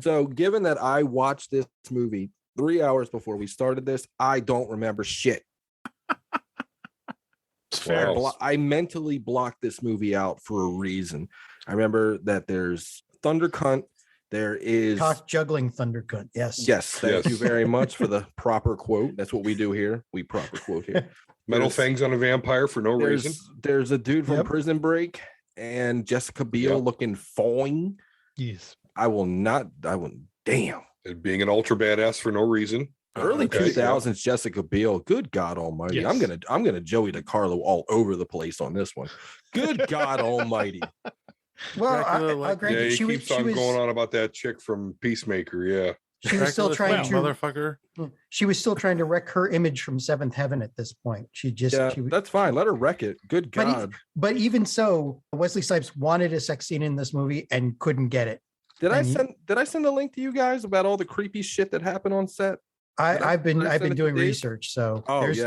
So given that I watched this movie 3 hours before we started this, I don't remember shit. Fair. I mentally blocked this movie out for a reason. I remember that there's Thunder Cunt. There is cock juggling Thunder Cunt. Yes. Yes. Thank you very much for the proper quote. That's what we do here. We proper quote here. Metal fangs on a vampire for no reason. There's a dude from Prison Break and Jessica Biel looking fine. Yes. I will. Damn. And being an ultra badass for no reason. Early 2000s Jessica Biel. Good God Almighty! Yes. I'm gonna Joey DiCarlo all over the place on this one. Good God Almighty! Well, I yeah, he keeps on going on about that chick from Peacemaker. Yeah, she was still trying to motherfucker. She was still trying to wreck her image from Seventh Heaven at this point. That's fine. Let her wreck it. Good God! But even so, Wesley Snipes wanted a sex scene in this movie and couldn't get it. Did I send a link to you guys about all the creepy shit that happened on set? I've been doing research, so there's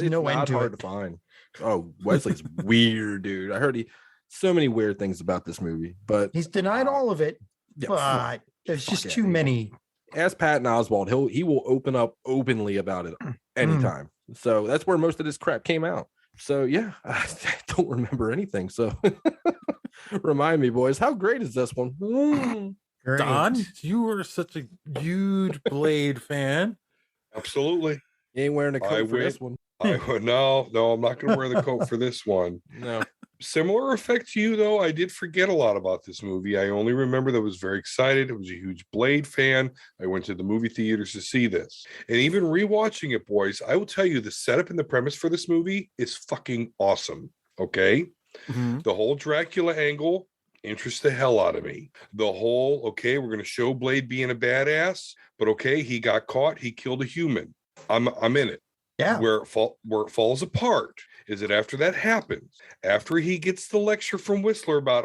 no end to hard it. to find. Oh, Wesley's weird, dude. I heard so many weird things about this movie, but he's denied all of it. But there's just too many. Ask Patton Oswalt. He will open up openly about it anytime. So that's where most of this crap came out. So yeah, I don't remember anything. So remind me, boys, how great is this one? Great. Don, you were such a huge Blade fan. Absolutely. You ain't wearing a coat for this one. No, I'm not going to wear the coat for this one. No. Similar effect to you, though. I did forget a lot about this movie. I only remember that I was very excited. I was a huge Blade fan. I went to the movie theaters to see this. And even rewatching it, boys, I will tell you the setup and the premise for this movie is fucking awesome. Okay? Mm-hmm. The whole Dracula angle interests the hell out of me. The whole, okay, we're going to show Blade being a badass, but okay, he got caught. He killed a human. I'm in it. Yeah. Where it falls apart is that after that happens, after he gets the lecture from Whistler about,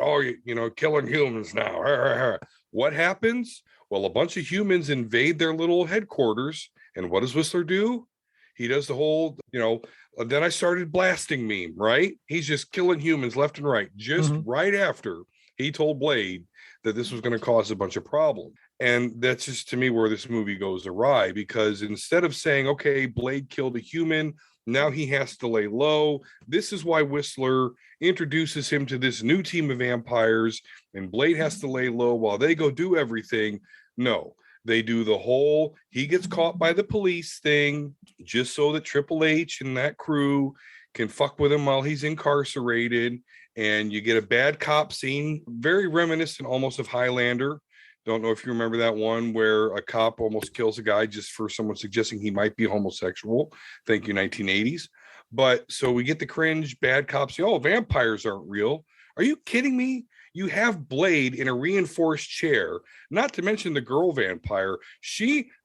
killing humans now. What happens? Well, a bunch of humans invade their little headquarters. And what does Whistler do? He does the whole, then I started blasting meme, right? He's just killing humans left and right. Just right after he told Blade that this was going to cause a bunch of problems. And that's just, to me, where this movie goes awry, because instead of saying, okay, Blade killed a human, now he has to lay low. This is why Whistler introduces him to this new team of vampires, and Blade has to lay low while they go do everything. No, they do the whole, he gets caught by the police thing, just so that Triple H and that crew can fuck with him while he's incarcerated. And you get a bad cop scene, very reminiscent almost of Highlander. Don't know if you remember that one where a cop almost kills a guy just for someone suggesting he might be homosexual. Thank you, 1980s. But so we get the cringe bad cops say, oh, vampires aren't real. Are you kidding me? You have Blade in a reinforced chair, not to mention the girl vampire.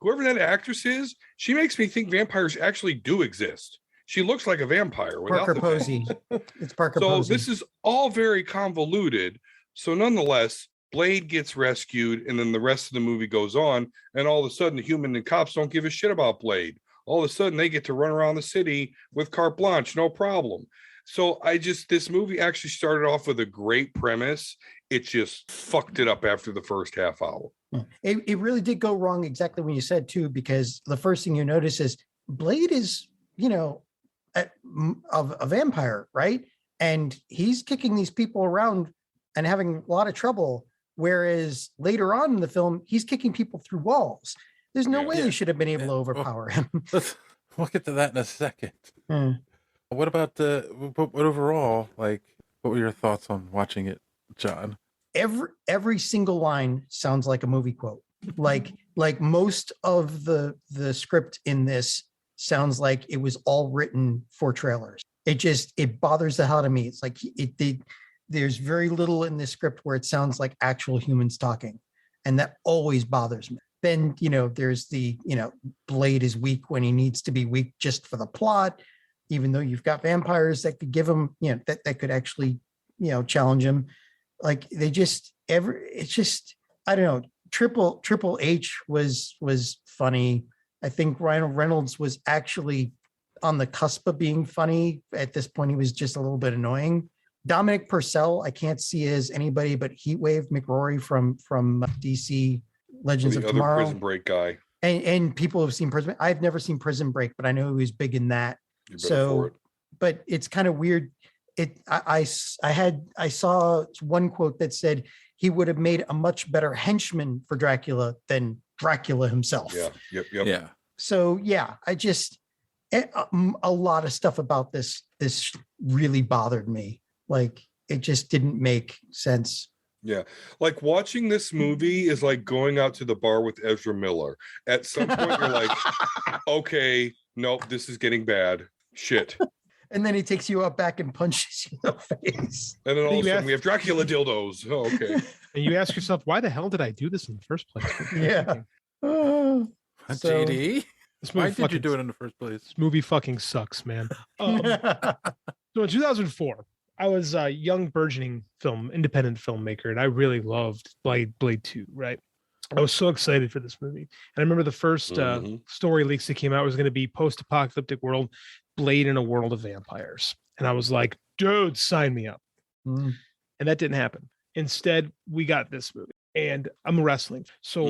Whoever that actress is, she makes me think vampires actually do exist. She looks like a vampire. Parker Posey. It's Parker Posey. So this is all very convoluted. So nonetheless, Blade gets rescued, and then the rest of the movie goes on, and all of a sudden the human and cops don't give a shit about Blade. All of a sudden they get to run around the city with carte blanche, no problem. So this movie actually started off with a great premise. It just fucked it up after the first half hour. It really did go wrong exactly when you said too, because the first thing you notice is Blade is, a vampire, right? and he's kicking these people around and having a lot of trouble. Whereas later on in the film, he's kicking people through walls. There's no way he should have been able to overpower him. We'll get to that in a second. What about what overall, like, what were your thoughts on watching it, John? Every single line sounds like a movie quote. Like most of the script in this sounds like it was all written for trailers. It bothers the hell out of me. It's like there's very little in this script where it sounds like actual humans talking, and that always bothers me. Then, there's the, Blade is weak when he needs to be weak just for the plot, even though you've got vampires that could give him, that could actually, challenge him. Like it's just, I don't know. Triple H was funny. I think Ryan Reynolds was actually on the cusp of being funny. At this point, he was just a little bit annoying. Dominic Purcell, I can't see as anybody but Heatwave McRory from DC Legends of Tomorrow. Prison Break guy. And people have seen Prison. I've never seen Prison Break, but I know he was big in that. So, but it's kind of weird. I saw one quote that said he would have made a much better henchman for Dracula than Dracula himself. Yeah. Yep. Yeah. So yeah, a lot of stuff about this really bothered me. Like, it just didn't make sense. Yeah. Like, watching this movie is like going out to the bar with Ezra Miller. At some point, you're like, okay, nope, this is getting bad. Shit. And then he takes you out back and punches you in the face. And then all of a sudden, we have Dracula dildos. Oh, okay. And you ask yourself, why the hell did I do this in the first place? Yeah. JD? Why did you do it in the first place? This movie fucking sucks, man. So in 2004, I was a young burgeoning independent filmmaker, and I really loved Blade 2, right? I was so excited for this movie. And I remember the first story leaks that came out was going to be post-apocalyptic world, Blade in a world of vampires. And I was like, dude, sign me up. And that didn't happen. Instead, we got this movie. And I'm wrestling. So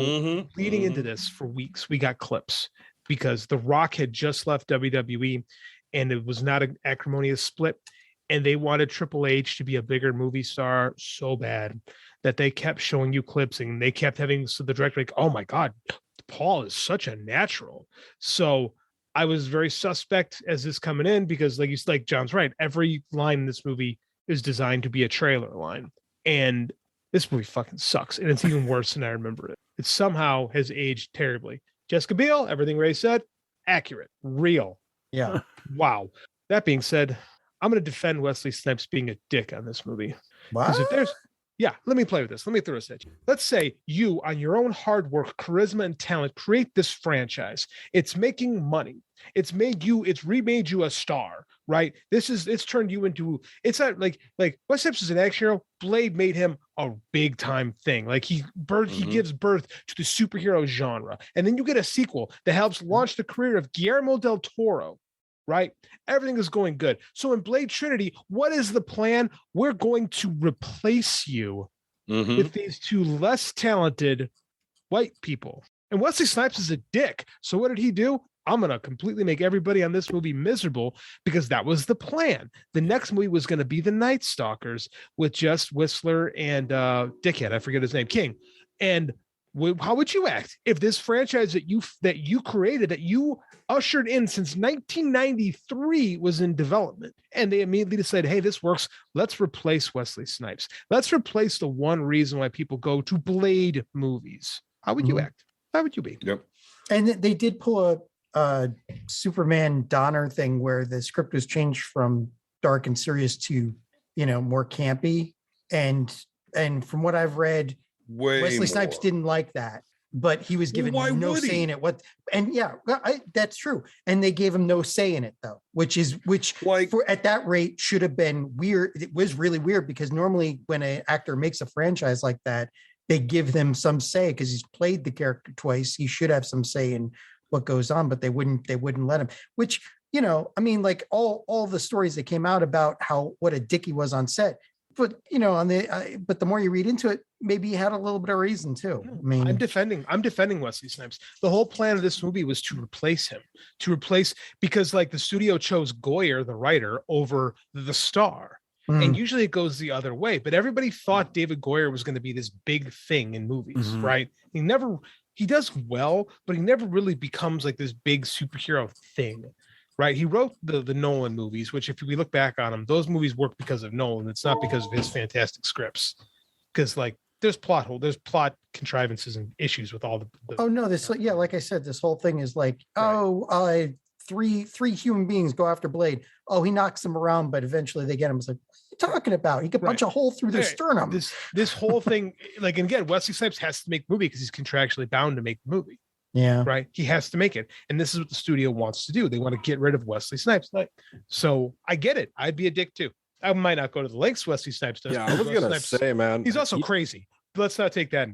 leading into this for weeks, we got clips because The Rock had just left WWE, and it was not an acrimonious split. And they wanted Triple H to be a bigger movie star so bad that they kept showing you clips, and they kept having the director like, oh my God, Paul is such a natural. So I was very suspect as this coming in because like John's right. Every line in this movie is designed to be a trailer line. And this movie fucking sucks. And it's even worse than I remember it. It somehow has aged terribly. Jessica Biel, everything Ray said, accurate, real. Yeah. Wow. That being said, I'm going to defend Wesley Snipes being a dick on this movie. What? Let me play with this. Let me throw this at you. Let's say you, on your own hard work, charisma, and talent, create this franchise. It's making money. It's remade you a star, right? It's turned you into, it's not like Wesley Snipes is an action hero. Blade made him a big time thing. Like he gives birth to the superhero genre. And then you get a sequel that helps launch the career of Guillermo del Toro. Right? Everything is going good. So in Blade Trinity, what is the plan? We're going to replace you with these two less talented white people. And Wesley Snipes is a dick. So what did he do? I'm going to completely make everybody on this movie miserable because that was the plan. The next movie was going to be The Night Stalkers with just Whistler and dickhead, I forget his name, King. And how would you act if this franchise that you created, that you ushered in since 1993 was in development, and they immediately decided, hey, this works. Let's replace Wesley Snipes. Let's replace the one reason why people go to Blade movies. How would you act? How would you be? Yep. And they did pull a Superman Donner thing where the script was changed from dark and serious to, more campy. And from what I've read, Wesley Snipes didn't like that, but he was given no say in it. That's true. And they gave him no say in it though, which at that rate should have been weird. It was really weird because normally when an actor makes a franchise like that, they give them some say because he's played the character twice. He should have some say in what goes on, but they wouldn't let him, which, like all the stories that came out about what a dick he was on set. But but the more you read into it, maybe he had a little bit of reason too. I mean, I'm defending Wesley Snipes. The whole plan of this movie was to replace him, because like the studio chose Goyer, the writer, over the star. And usually it goes the other way. But everybody thought David Goyer was going to be this big thing in movies, right? He does well, but he never really becomes like this big superhero thing, right? He wrote the Nolan movies, which if we look back on them, those movies work because of Nolan. It's not because of his fantastic scripts. Because like there's plot contrivances and issues with all the oh no, like I said, this whole thing is like, three human beings go after Blade. Oh, he knocks them around, but eventually they get him. It's like, what are you talking about? He could punch a hole through their sternum. This whole thing, like, and again, Wesley Snipes has to make the movie because he's contractually bound to make the movie. Yeah. Right. He has to make it. And this is what the studio wants to do. They want to get rid of Wesley Snipes. So I get it. I'd be a dick too. I might not go to the lengths Wesley Snipes does. Yeah, I was gonna say, man, he's also crazy. Let's not take that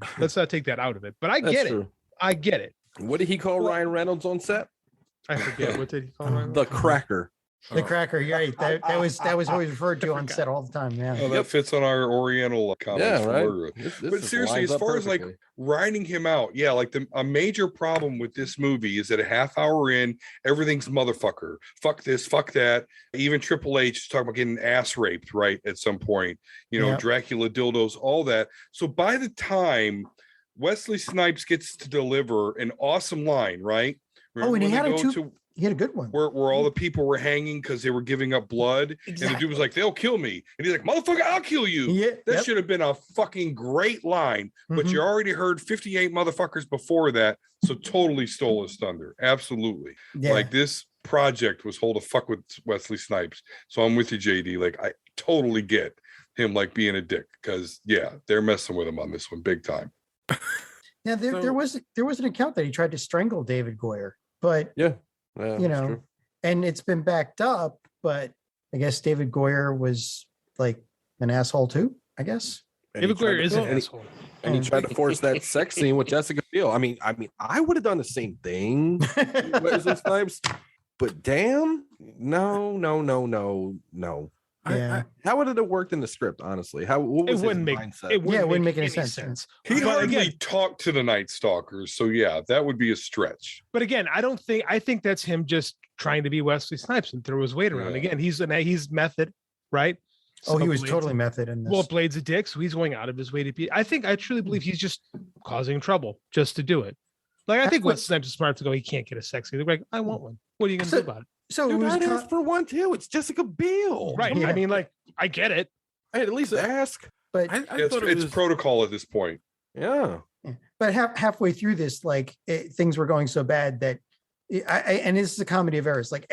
out of it. But I get it. I get it. What did he call Ryan Reynolds on set? I forget. What did he call Ryan? The Cracker. The Cracker, you're right. That was always referred to on set all the time. Yeah. Well, that fits on our Oriental comments. Yeah, right. But seriously, as far as like writing him out, like a major problem with this movie is that a half hour in, everything's motherfucker. Fuck this, fuck that. Even Triple H is talking about getting ass raped, right? At some point, Dracula dildos, all that. So by the time Wesley Snipes gets to deliver an awesome line, right? Remember and he had a good one. Where all the people were hanging because they were giving up blood. Exactly. And the dude was like, they'll kill me. And he's like, motherfucker, I'll kill you. Yeah, that should have been a fucking great line. But you already heard 58 motherfuckers before that. So totally stole his thunder. Absolutely. Yeah. Like this project was hold a fuck with Wesley Snipes. So I'm with you, JD. Like I totally get him like being a dick. Because they're messing with him on this one big time. Yeah, there was an account that he tried to strangle David Goyer. But and it's been backed up, but I guess David Goyer was like an asshole too, I guess. David Goyer is an asshole. And he tried to force that sex scene with Jessica Biel. I mean, I would have done the same thing. Wesley Snipes, but damn, no. Yeah. How would it have worked in the script? Honestly, what was his mindset? It wouldn't make any sense. He hardly talked to the Night Stalkers, so that would be a stretch. But again, I think that's him just trying to be Wesley Snipes and throw his weight around. Again, he's method, right? So he was totally method in this. Well, Blade's a dick, so he's going out of his way to be. I truly believe he's just causing trouble just to do it. Like I think Wesley Snipes is smart to go. He can't get a sexy. They're like, I want one. What are you going to do about it? So dude, I'd ask for one too. It's Jessica Biel, right? Yeah. I mean, like, I get it. I'd at least ask. But it's protocol at this point. Yeah. But halfway through this, things were going so bad that and this is a comedy of errors. Like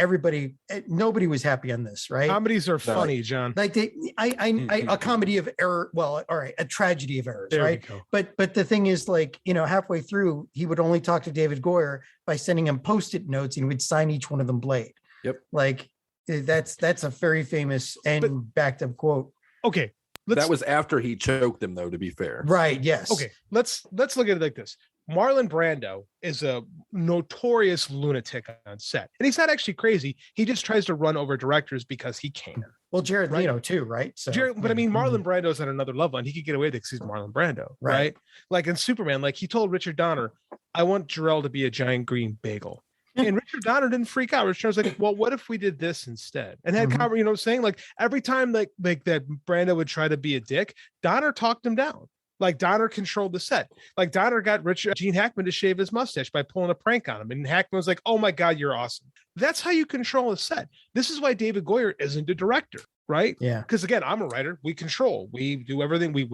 nobody was happy on this, right? Comedies are funny, John. Like a comedy of error. Well, all right, a tragedy of errors, there right? But the thing is, halfway through, he would only talk to David Goyer by sending him Post-it notes, and he would sign each one of them Blade. Yep. Like that's a very famous and backed up quote. Okay. That was after he choked him, though, to be fair. Right. Yes. Okay. Let's look at it like this. Marlon Brando is a notorious lunatic on set. And he's not actually crazy. He just tries to run over directors because he can. Well, Jared Leto too, right? So, but I mean, Marlon Brando's on another level, and he could get away with it because he's Marlon Brando, right? Like in Superman, like he told Richard Donner, I want Jor-El to be a giant green bagel. And Richard Donner didn't freak out. Richard was like, well, what if we did this instead? And had you know what I'm saying? Like every time like that Brando would try to be a dick, Donner talked him down. Like Donner controlled the set. Like Donner got Gene Hackman to shave his mustache by pulling a prank on him. And Hackman was like, oh my God, you're awesome. That's how you control a set. This is why David Goyer isn't a director, right? Yeah. Because again, I'm a writer. We control. We do everything. We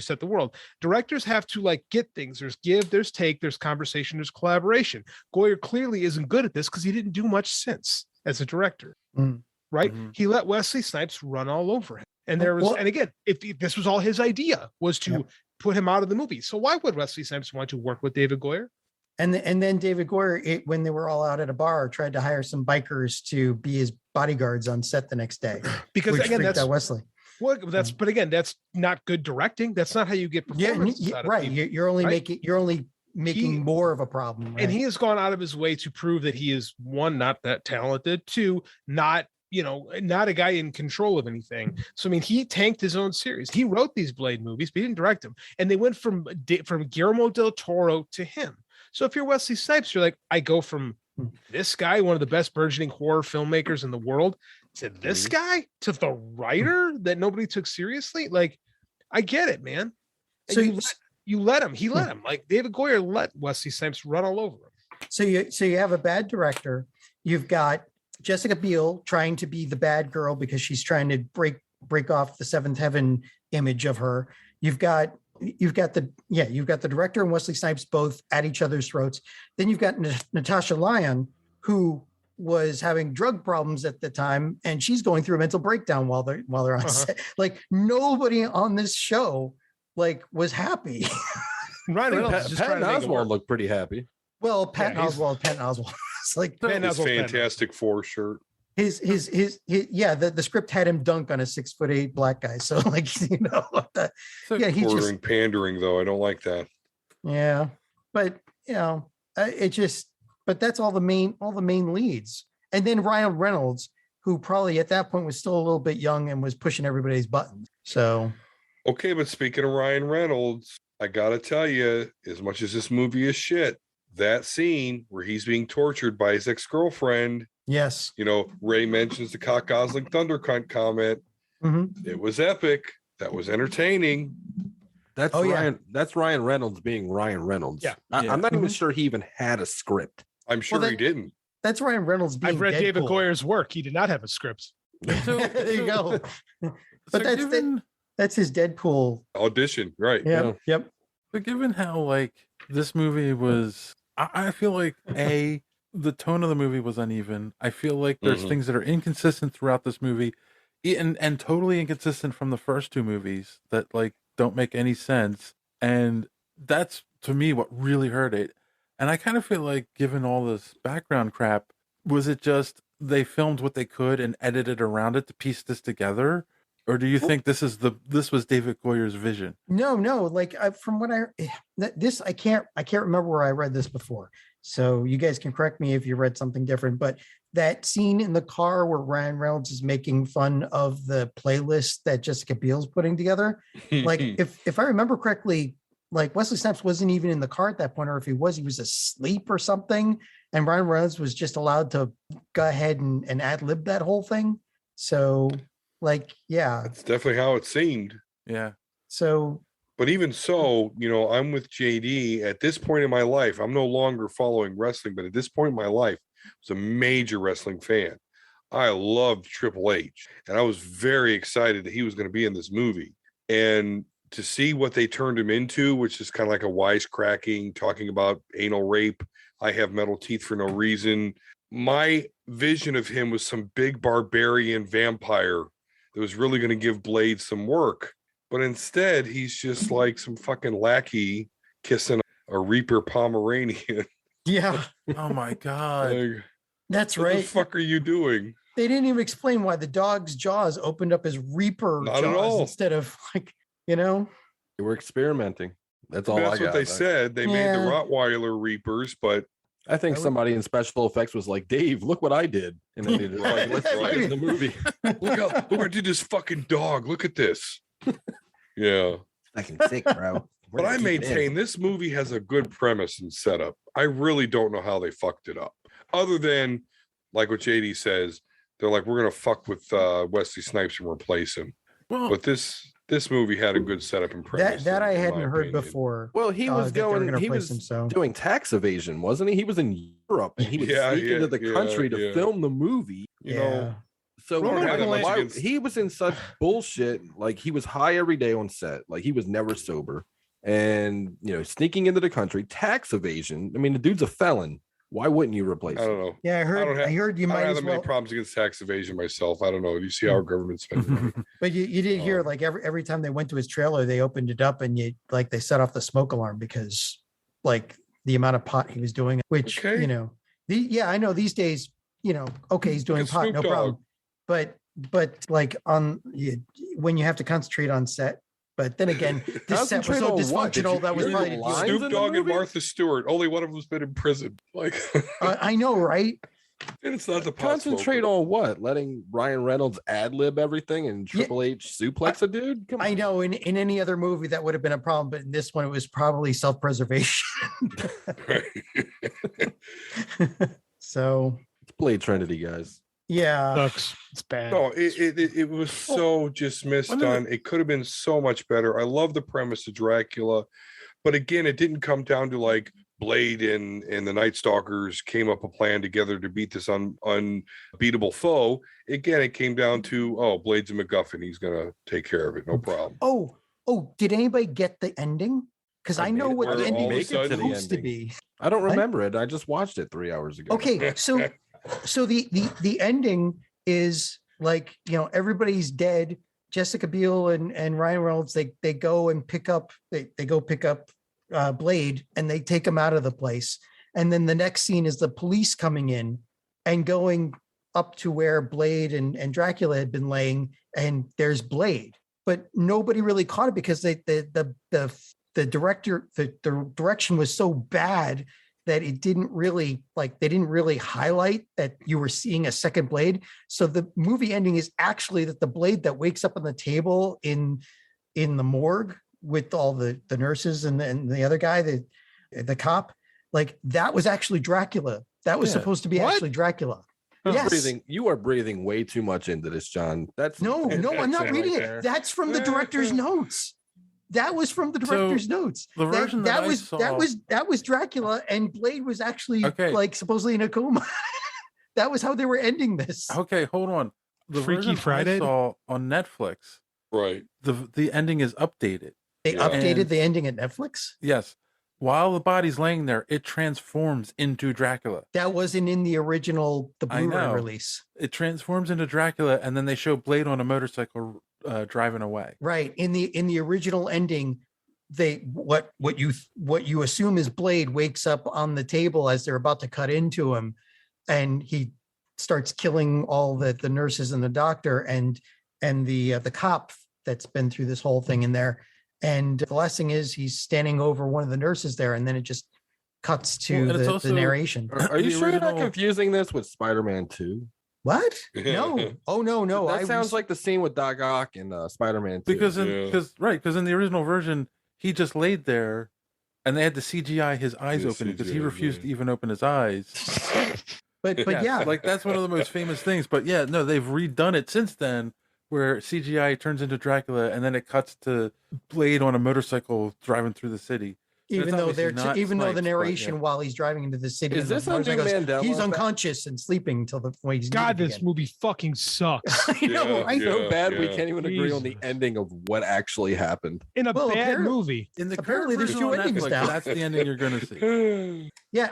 set the world. Directors have to like get things. There's give, there's take, there's conversation, there's collaboration. Goyer clearly isn't good at this because he didn't do much since as a director, right? He let Wesley Snipes run all over him. And there was, and again, if this was all his idea, was to put him out of the movie. So why would Wesley Snipes want to work with David Goyer? And then David Goyer, when they were all out at a bar, tried to hire some bikers to be his bodyguards on set the next day. Because again, that's Wesley. Well, but again, that's not good directing. That's not how you get performances out of right. people, you're only making more of a problem. Right? And he has gone out of his way to prove that he is, one, not that talented, two, not a guy in control of anything. So, I mean, he tanked his own series. He wrote these Blade movies, but he didn't direct them. And they went from Guillermo del Toro to him. So if you're Wesley Snipes, you're like, I go from this guy, one of the best burgeoning horror filmmakers in the world, to this guy, to the writer that nobody took seriously. Like, I get it, man. So you let him. He let him. Like David Goyer let Wesley Snipes run all over him. So you have a bad director. You've got Jessica Biel trying to be the bad girl because she's trying to break off the seventh heaven image of her. You've got the director and Wesley Snipes both at each other's throats. Then you've got Natasha Lyonne, who was having drug problems at the time, and she's going through a mental breakdown while they're on set. Like nobody on this show was happy. Patton Oswalt looked pretty happy. Well, Patton Oswalt. It's like his Fantastic Four shirt. The script had him dunk on a 6'8" black guy. So Bordering pandering though. I don't like that. Yeah, but but that's all the main leads. And then Ryan Reynolds, who probably at that point was still a little bit young and was pushing everybody's buttons. So okay, but speaking of Ryan Reynolds, I gotta tell you, as much as this movie is shit, that scene where he's being tortured by his ex-girlfriend. Yes. Ray mentions the cock Gosling Thunder cunt comment. Mm-hmm. It was epic. That was entertaining. That's Ryan. That's Ryan Reynolds being Ryan Reynolds. Yeah. I'm not even sure he even had a script. I'm sure he didn't. That's Ryan Reynolds being I've read Deadpool. David Goyer's work. He did not have a script. There you go. But that's his Deadpool audition, right? Yeah. Yep. But given how this movie was, I feel like the tone of the movie was uneven. I feel like there's things that are inconsistent throughout this movie, and totally inconsistent from the first two movies that don't make any sense. And that's to me what really hurt it. And I kind of feel like, given all this background crap, was it just they filmed what they could and edited around it to piece this together? Or do you think this was David Goyer's vision? No. From what I can't remember where I read this before. So you guys can correct me if you read something different. But that scene in the car where Ryan Reynolds is making fun of the playlist that Jessica Biel's putting together, if I remember correctly, Wesley Snipes wasn't even in the car at that point, or if he was asleep or something, and Ryan Reynolds was just allowed to go ahead and ad-lib that whole thing. So that's definitely how it seemed. Yeah. So, but even so, I'm with JD at this point in my life. I'm no longer following wrestling, but at this point in my life, I was a major wrestling fan. I loved Triple H, and I was very excited that he was going to be in this movie. And to see what they turned him into, which is kind of like a wisecracking, talking about anal rape. I have metal teeth for no reason. My vision of him was some big barbarian vampire that was really going to give Blade some work. But instead, he's just like some fucking lackey kissing a Reaper Pomeranian. Yeah. Oh my God. That's right. What the fuck are you doing? They didn't even explain why the dog's jaws opened up as Reaper Not at jaws all. instead of They were experimenting. That's all That's I got. what they said. They made the Rottweiler Reapers, but I think somebody in special effects was like, Dave, look what I did. And then they just let's write in the movie. Look, I did this fucking dog. Look at this. Yeah. Fucking sick, bro. But I maintain this movie has a good premise and setup. I really don't know how they fucked it up. Other than, like what JD says, they're like, we're going to fuck with Wesley Snipes and replace him. Well, but this this movie had a good setup and premise. That I hadn't heard before. Well, he was he was doing tax evasion, wasn't he? He was in Europe and he would sneak into the country to film the movie. You know, so he was in such bullshit. Like he was high every day on set. Like he was never sober, and sneaking into the country, tax evasion. I mean, the dude's a felon. Why wouldn't you replace him? I don't know. Yeah, I heard you might have as that many well. problems against tax evasion myself. I don't know. You see how our government spends money. But you did hear like every time they went to his trailer, they opened it up and they set off the smoke alarm because like the amount of pot he was doing, which I know these days, he's doing pot, no problem. But like when you have to concentrate on set. But then again, this set was so dysfunctional that was probably Snoop Dogg and Martha Stewart. Only one of them's been in prison. Like I know, right? And it's not the concentrate on what? Letting Ryan Reynolds ad lib everything and Triple H suplex a dude? Come on. I know in any other movie that would have been a problem, but in this one it was probably self-preservation. So it's Blade Trinity, guys. Yeah. Sucks. It's bad. No, it was so just misdone. It could have been so much better. I love the premise of Dracula, but again, it didn't come down to like Blade and the Night Stalkers came up a plan together to beat this unbeatable foe. Again, it came down to Blade's a MacGuffin. He's gonna take care of it, no problem. Oh, did anybody get the ending? Because I know what the ending was supposed to be. I don't remember it. I just watched it 3 hours ago. Okay, so the ending is like, everybody's dead. Jessica Biel and Ryan Reynolds, they go and pick up Blade, and they take him out of the place. And then the next scene is the police coming in and going up to where Blade and Dracula had been laying, and there's Blade. But nobody really caught it because the direction was so bad that it didn't really they didn't really highlight that you were seeing a second Blade. So the movie ending is actually that the Blade that wakes up on the table in the morgue with all the nurses and the other guy, the cop, that was actually Dracula. That was supposed to be actually Dracula. Yes. You are breathing way too much into this, John. No, I'm not reading it. That's from the director's notes. That was from the director's notes. The version that was Dracula, and Blade was actually supposedly in a coma. That was how they were ending this. Okay, hold on. The Freaky version Friday I saw on Netflix, right? The ending is updated. They updated the ending at Netflix? Yes. While the body's laying there, it transforms into Dracula. That wasn't in the original, the Blu-ray release. It transforms into Dracula, and then they show Blade on a motorcycle driving away. Right. In the original ending, what you assume is Blade wakes up on the table as they're about to cut into him, and he starts killing all the nurses and the doctor and the cop that's been through this whole thing in there. And the last thing is he's standing over one of the nurses there, and then it just cuts to the narration. Are you sure you're not confusing this with Spider-Man 2? What? No. Oh, no. That sounds like the scene with Doc Ock in Spider-Man 2. Because in the original version, he just laid there, and they had to CGI his eyes open because he refused to even open his eyes. But yeah, that's one of the most famous things. But yeah, no, they've redone it since then, where CGI turns into Dracula, and then it cuts to Blade on a motorcycle driving through the city. Even though the narration while he's driving into the city, is this on Mandela? He's unconscious and sleeping until the point he's this movie fucking sucks. I know, right? So bad we can't even agree on the ending of what actually happened in a bad movie. In the apparently there's two endings now. That's the ending you're going to see. Yeah,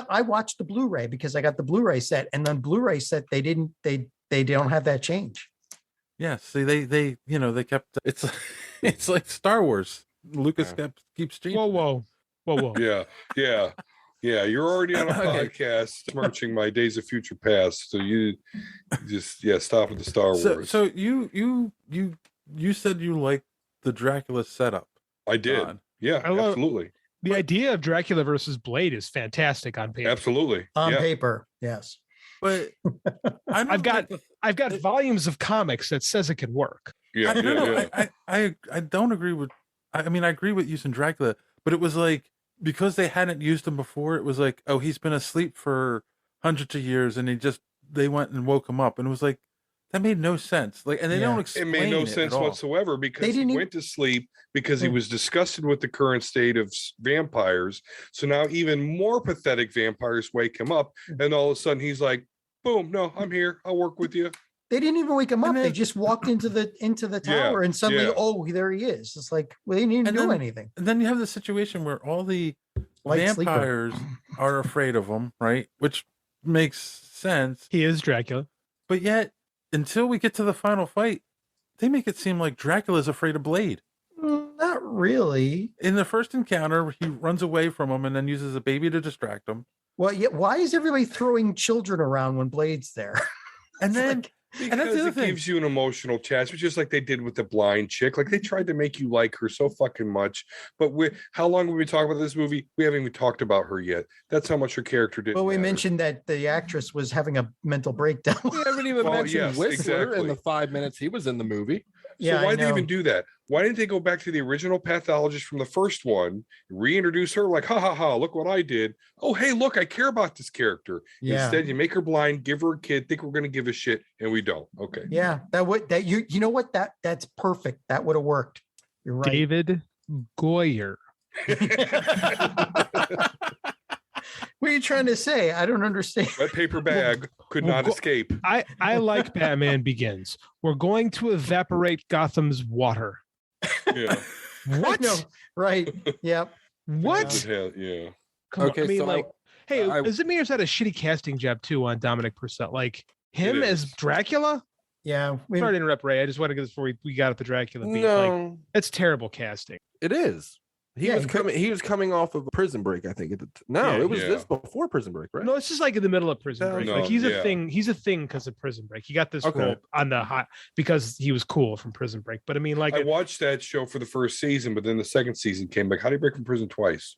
I watched the Blu-ray because I got the Blu-ray set, and then Blu-ray set they don't have that change. Yeah, see, they kept it's like Star Wars. Lucas keeps changing. Whoa. Yeah. You're already on a podcast smirching my Days of Future Past, so you just stop at the Star Wars. So you said you liked the Dracula setup. I did. Yeah, absolutely. The idea of Dracula versus Blade is fantastic on paper. Absolutely. On paper, yes. But I've got volumes of comics that says it can work. I don't agree with. I mean, I agree with using Dracula, but it was like because they hadn't used him before. It was like, oh, he's been asleep for hundreds of years, and they went and woke him up, and it was like that made no sense. Like, and they don't explain it. Made no sense whatsoever because he went to sleep because he was disgusted with the current state of vampires. So now even more pathetic vampires wake him up, and all of a sudden he's like, "Boom! No, I'm here. I'll work with you." They didn't even wake him up. They just walked into the tower, and suddenly, there he is. It's like they didn't even do anything. And then you have the situation where all the vampires are afraid of him, right? Which makes sense. He is Dracula, but yet until we get to the final fight, they make it seem like Dracula's afraid of Blade. Not really. In the first encounter, he runs away from him and then uses a baby to distract him. Well, yeah. Why is everybody throwing children around when Blade's there? And then. Because it gives you an emotional attachment, just like they did with the blind chick. Like they tried to make you like her so fucking much. But how long have we talked about this movie? We haven't even talked about her yet. That's how much her character did. Well, we mentioned that the actress was having a mental breakdown. We haven't even mentioned Whistler in the 5 minutes he was in the movie. Yeah, So why I did they know. even do that? Why didn't they go back to the original pathologist from the first one, reintroduce her like, ha ha ha, look what I did. Oh, hey, look, I care about this character. Yeah. Instead, you make her blind, give her a kid, think we're going to give a shit, and we don't. Okay. Yeah, you know what, that's perfect. That would have worked. You're right. David Goyer. What are you trying to say? I don't understand. Wet paper bag could not escape. I like Batman Begins. We're going to evaporate Gotham's water. Yeah. What? No, right. Yep. What? Yeah. Come on. Okay, I mean, so like, hey, is it me or is that a shitty casting job too on Dominic Purcell? Like him as Dracula? Yeah. Sorry to interrupt, Ray. I just want to get this before we got at the Dracula beat. No. Like, it's terrible casting. It is. He was coming off of Prison Break, I think. It was this before Prison Break, right? No, it's just like in the middle of Prison Break. No, like he's yeah. a thing. He's a thing because of Prison Break. He got this Okay. role on the hot because he was cool from Prison Break. But I mean, like I watched that show for the first season, but then the second season came back. How do you break from prison twice?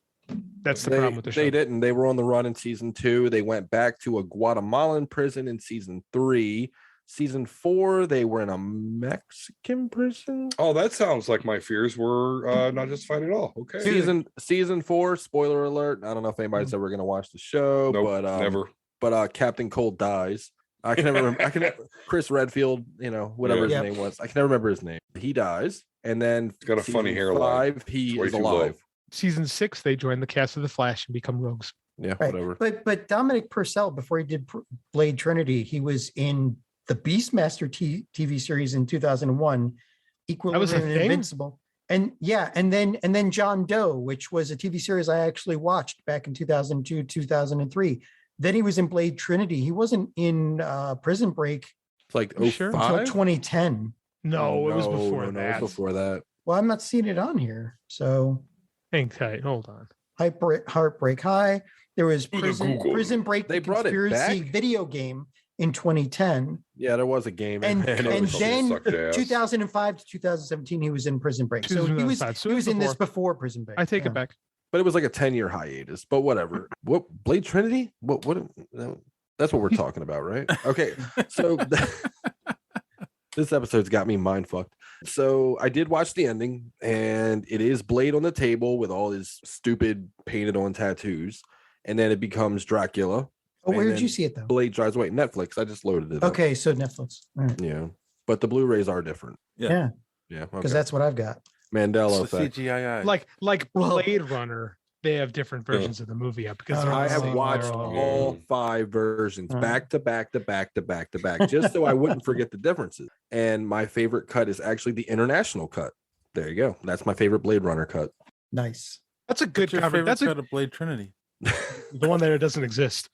That's the problem with the show. They didn't. They were on the run in season 2. They went back to a Guatemalan prison in season 3. Season 4, they were in a Mexican prison. Oh, that sounds like my fears were not justified at all. Okay. Season 4, spoiler alert. I don't know if anybody's ever going to watch the show, Nope, but never. But Captain Cold dies. I can never remember. Chris Redfield, whatever his Yeah. name was. I can never remember his name. He dies, and then He's got a funny season hairline. 5, he Way is too alive. Season 6, they join the cast of The Flash and become rogues. Yeah, Right. whatever. But Dominic Purcell, before he did Blade Trinity, he was in the Beastmaster TV series in 2001, Equilibrium and thing? Invincible. And then John Doe, which was a TV series I actually watched back in 2002, 2003. Then he was in Blade Trinity. He wasn't in Prison Break It's like Sure. 05? until 2010. No, it was before no, that. It was before that. Well, I'm not seeing it on here. So Hang tight. Hold on. Heartbreak High. There was Google. Prison Break, They the brought it conspiracy back? video game in 2010. Yeah, there was a game. And it was- then sucked ass. 2005 to 2017, he was in Prison Break. So he was 2005. So he it was was in this before Prison Break. I take Yeah. it back. but it was like a 10-year hiatus. But whatever. What Blade Trinity? What? That's what we're talking about, right? Okay, so this episode's got me mind fucked. So I did watch the ending, and it is Blade on the table with all his stupid painted on tattoos, and then it becomes Dracula. Oh, where and did then you see it though? Blade drives away. Netflix. I just loaded it. up. Okay, so Netflix. All right. Yeah, but the Blu-rays are different. Yeah, Yeah, because okay. that's what I've got. Mandela It's the effect. CGI. Like Well- Blade Runner, they have different versions of the movie up because they're I all the have same watched world. all 5 versions back to back to back to back to back, just so I wouldn't forget the differences. And my favorite cut is actually the international cut. There you go. That's my favorite Blade Runner cut. Nice. That's a good What's your cover. favorite That's cut of Blade Trinity. the one that doesn't exist.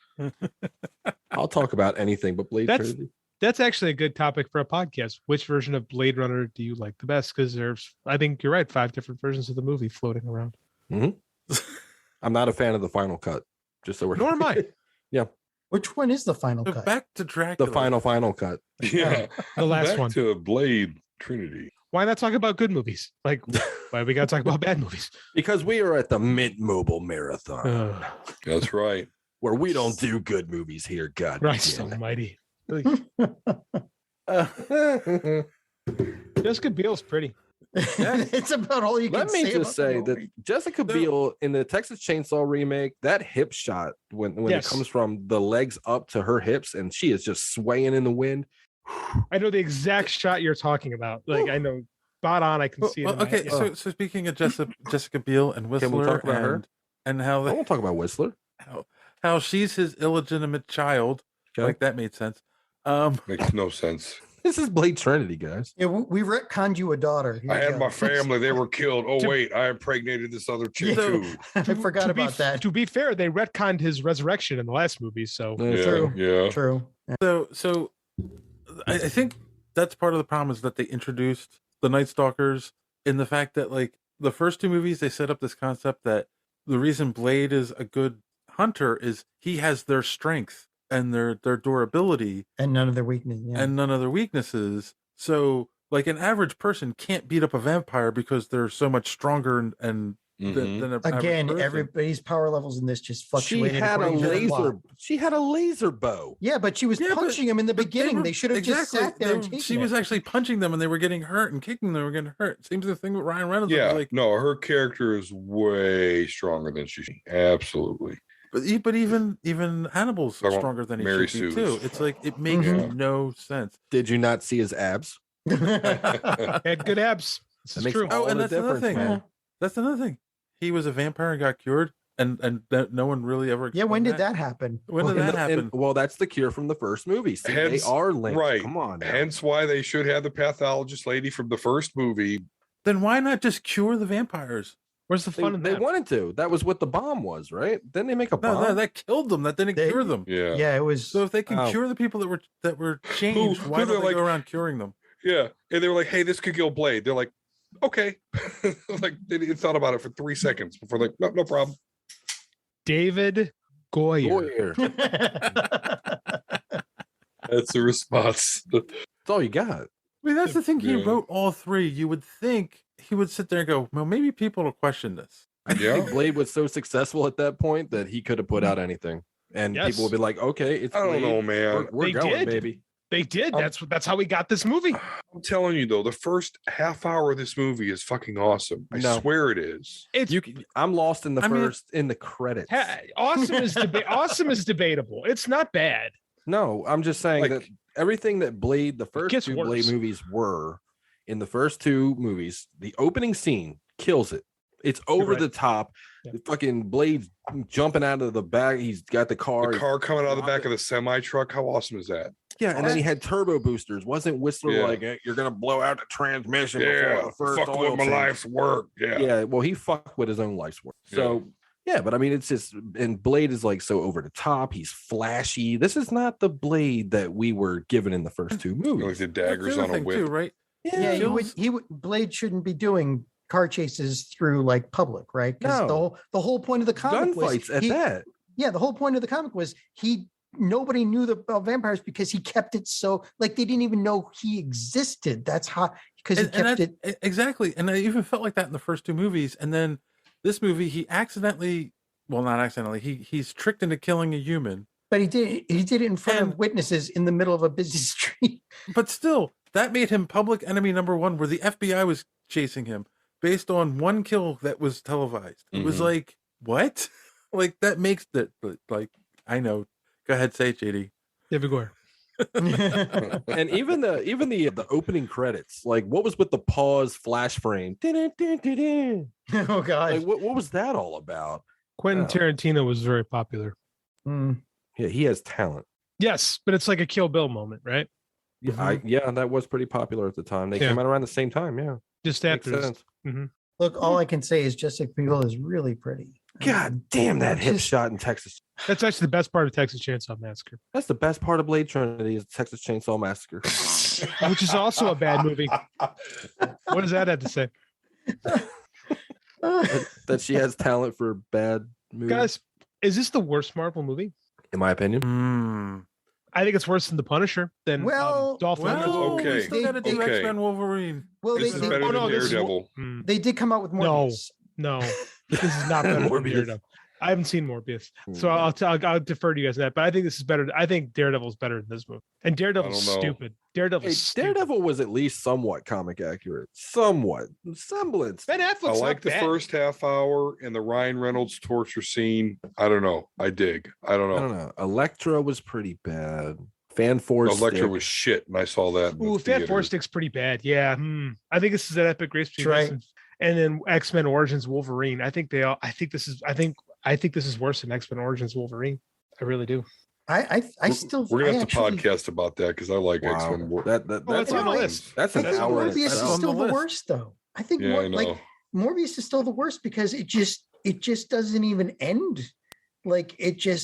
I'll talk about anything but Blade That's- Trinity. That's actually a good topic for a podcast. Which version of Blade Runner do you like the best? Because there's, I think you're right, 5 different versions of the movie floating around. I'm not a fan of the final cut. Just so we're Nor am I. Yeah, Which one is the final So cut? back to Dracula. the final cut. Yeah. The last Back one. to Blade Trinity. Why not talk about good movies? Like, why we got to talk about bad movies? Because we are at the Mint Mobile Marathon, That's right. where we don't do good movies here. God Christ damn it. almighty. Jessica Biel's pretty. It's about all you can Let me say. just say that Jessica Biel in the Texas Chainsaw remake, that hip shot when Yes. it comes from the legs up to her hips and she is just swaying in the wind. I know the exact shot you're talking about. Like, I know, spot on. I can see it. Well, in my okay, head. so speaking of Jessica Biel and Can we Whistler, talk about her? and how I won't talk about Whistler. how she's his illegitimate child, Okay. like that made sense. Makes no sense. This is Blade Trinity, guys. Yeah, we retconned you a daughter. Here I you had go. my family. They were killed. Oh, wait. I impregnated this other chick, too. I forgot about that. To be fair, they retconned his resurrection in the last movie. So Yeah, True. yeah. True. So I think that's part of the problem is that they introduced the Night Stalkers in the fact that, like, the first 2 movies, they set up this concept that the reason Blade is a good hunter is he has their strength and their durability And none of their weakness. Yeah. and none of their weaknesses. So, like, an average person can't beat up a vampire because they're so much stronger and than a Again, average person. everybody's power levels in this just fluctuated. She had a according to the plot. laser. She had a laser bow. Yeah, but she was punching him in the beginning. They should have just sat there and taken She was it. actually punching them, and they were getting hurt, and kicking them, they were getting hurt. Same thing with Ryan Reynolds. Yeah, Like, no, her character is way stronger than she. Absolutely. but even Hannibal's Talking about stronger than he Mary should be Sue's. too. It's like it makes no sense. Did you not see his abs? Had good abs. This That is makes true. all and the that's another difference, thing. man. That's another thing. He was a vampire and got cured, and no one really ever. Yeah, when explained did that happen? When did that happen? Well, that's the cure from the first movie. See, they are linked. Right. Come on. Now. Hence why they should have the pathologist lady from the first movie. Then why not just cure the vampires? Where's the fun in They that? wanted to. That was what the bomb was, right? Didn't they make a bomb? No, that killed them. That didn't cure them. Yeah. Yeah, it was. So if they can cure the people that were changed, why don't they go around curing them? Yeah. And they were like, hey, this could kill Blade. They're like, okay. Like they thought about it for 3 seconds before like, no problem. David Goyer. That's the response. That's all you got. I mean, that's the thing. He Yeah. wrote all three. You would think he would sit there and go, well, maybe people will question this. I think Blade was so successful at that point that he could have put out anything, and Yes. people would be like, "Okay, it's I don't Blade. know, man. We're They going, did. baby." They did. That's how we got this movie. I'm telling you though, the first half hour of this movie is fucking awesome. I No. swear it is. It's I'm lost in the I mean- first in the credits. awesome is debatable. It's not bad. No, I'm just saying Like- that everything that Blade, the first gets two Blade worse. movies were, in the first two movies, the opening scene kills it. It's over right. the top. Yeah. The fucking Blade's jumping out of the back. He's got the car. The car coming out of the back of the semi truck. How awesome is that? Yeah, and then he had turbo boosters. Wasn't Whistler Yeah. like, "Hey, you're gonna blow out the transmission before Yeah. the first Fuck oil with my change." life's work. Yeah. Yeah, well, he fucked with his own life's work. So yeah, but I mean, it's just, and Blade is like so over the top. He's flashy. This is not the Blade that we were given in the first two Like movies. the That's daggers the on other a thing whip. too, right? Yeah, he would. Blade shouldn't be doing car chases through like public, right? Because No. the whole point of the comic Gunfights was at that. Yeah, the whole point of the comic was nobody knew about vampires because he kept it so like they didn't even know he existed. That's how because he kept it exactly. And I even felt like that in the first two movies, and then this movie, he accidentally, well, not accidentally, he's tricked into killing a human. But he did it in front of witnesses in the middle of a busy street. But still, that made him public enemy number one, where the FBI was chasing him based on one kill that was televised. It was like, what? Like that makes that like I know. Go ahead, say it, JD. David Goyer. And even the opening credits, like what was with the pause flash frame? Oh god. Like, what was that all about? Quentin Tarantino was very popular. Yeah, he has talent. Yes, but it's like a Kill Bill moment, right? Yeah, that was pretty popular at the time. They came out around the same time. Yeah, just Makes after. sense. Look, all I can say is Jessica Biel is really pretty. God damn that hip shot in Texas. That's actually the best part of Texas Chainsaw Massacre, That's the best part of Blade Trinity is Texas Chainsaw Massacre. which is also a bad movie. What does that have to say? that she has talent for bad movies. Guys, is this the worst Marvel movie? In my opinion. I think it's worse than The Punisher. Than Dolph Lundgren. Okay. We still got to do Okay. X-Men Wolverine. Well, This is better than Daredevil. They did come out with Morbius. No, this is not better than Daredevil. I haven't seen Morbius, so I'll defer to you guys on that. But I think this is better. I think Daredevil's better than this movie. And Daredevil's I don't know. stupid. Daredevil's Daredevil was at least somewhat comic accurate. Somewhat. Semblance. Ben I Affleck's like not the bad. first half hour and the Ryan Reynolds torture scene. I don't know. I dig. I don't I don't know. know. Electra was pretty bad. Fan Force. Electra was shit, and I saw that. in the Ooh, Fan theater. Four Stick's pretty bad. Yeah, I think this is an epic race between Right. this and then X-Men Origins Wolverine. I think this is worse than X-Men Origins Wolverine. I really do. I still We're gonna have to actually- podcast about that because I like Wow. X-Men. That's on the list. That's I an think hour. Morbius is still the worst, though. I think Yeah, I know. like Morbius is still the worst because it just doesn't even end. Like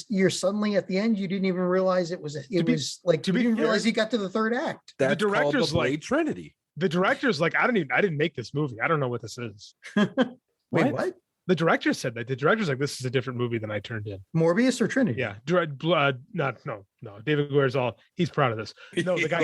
you're suddenly at the end. You didn't even realize it was. You didn't realize you got to the third act. That's The director's called the Blade like- Trinity. The director's like, I didn't make this movie. I don't know what this is. Wait, what? The director said that. The director's like, this is a different movie than I turned in. Morbius or Trinity? Yeah. No. David Goyer's he's proud of this. No, the guy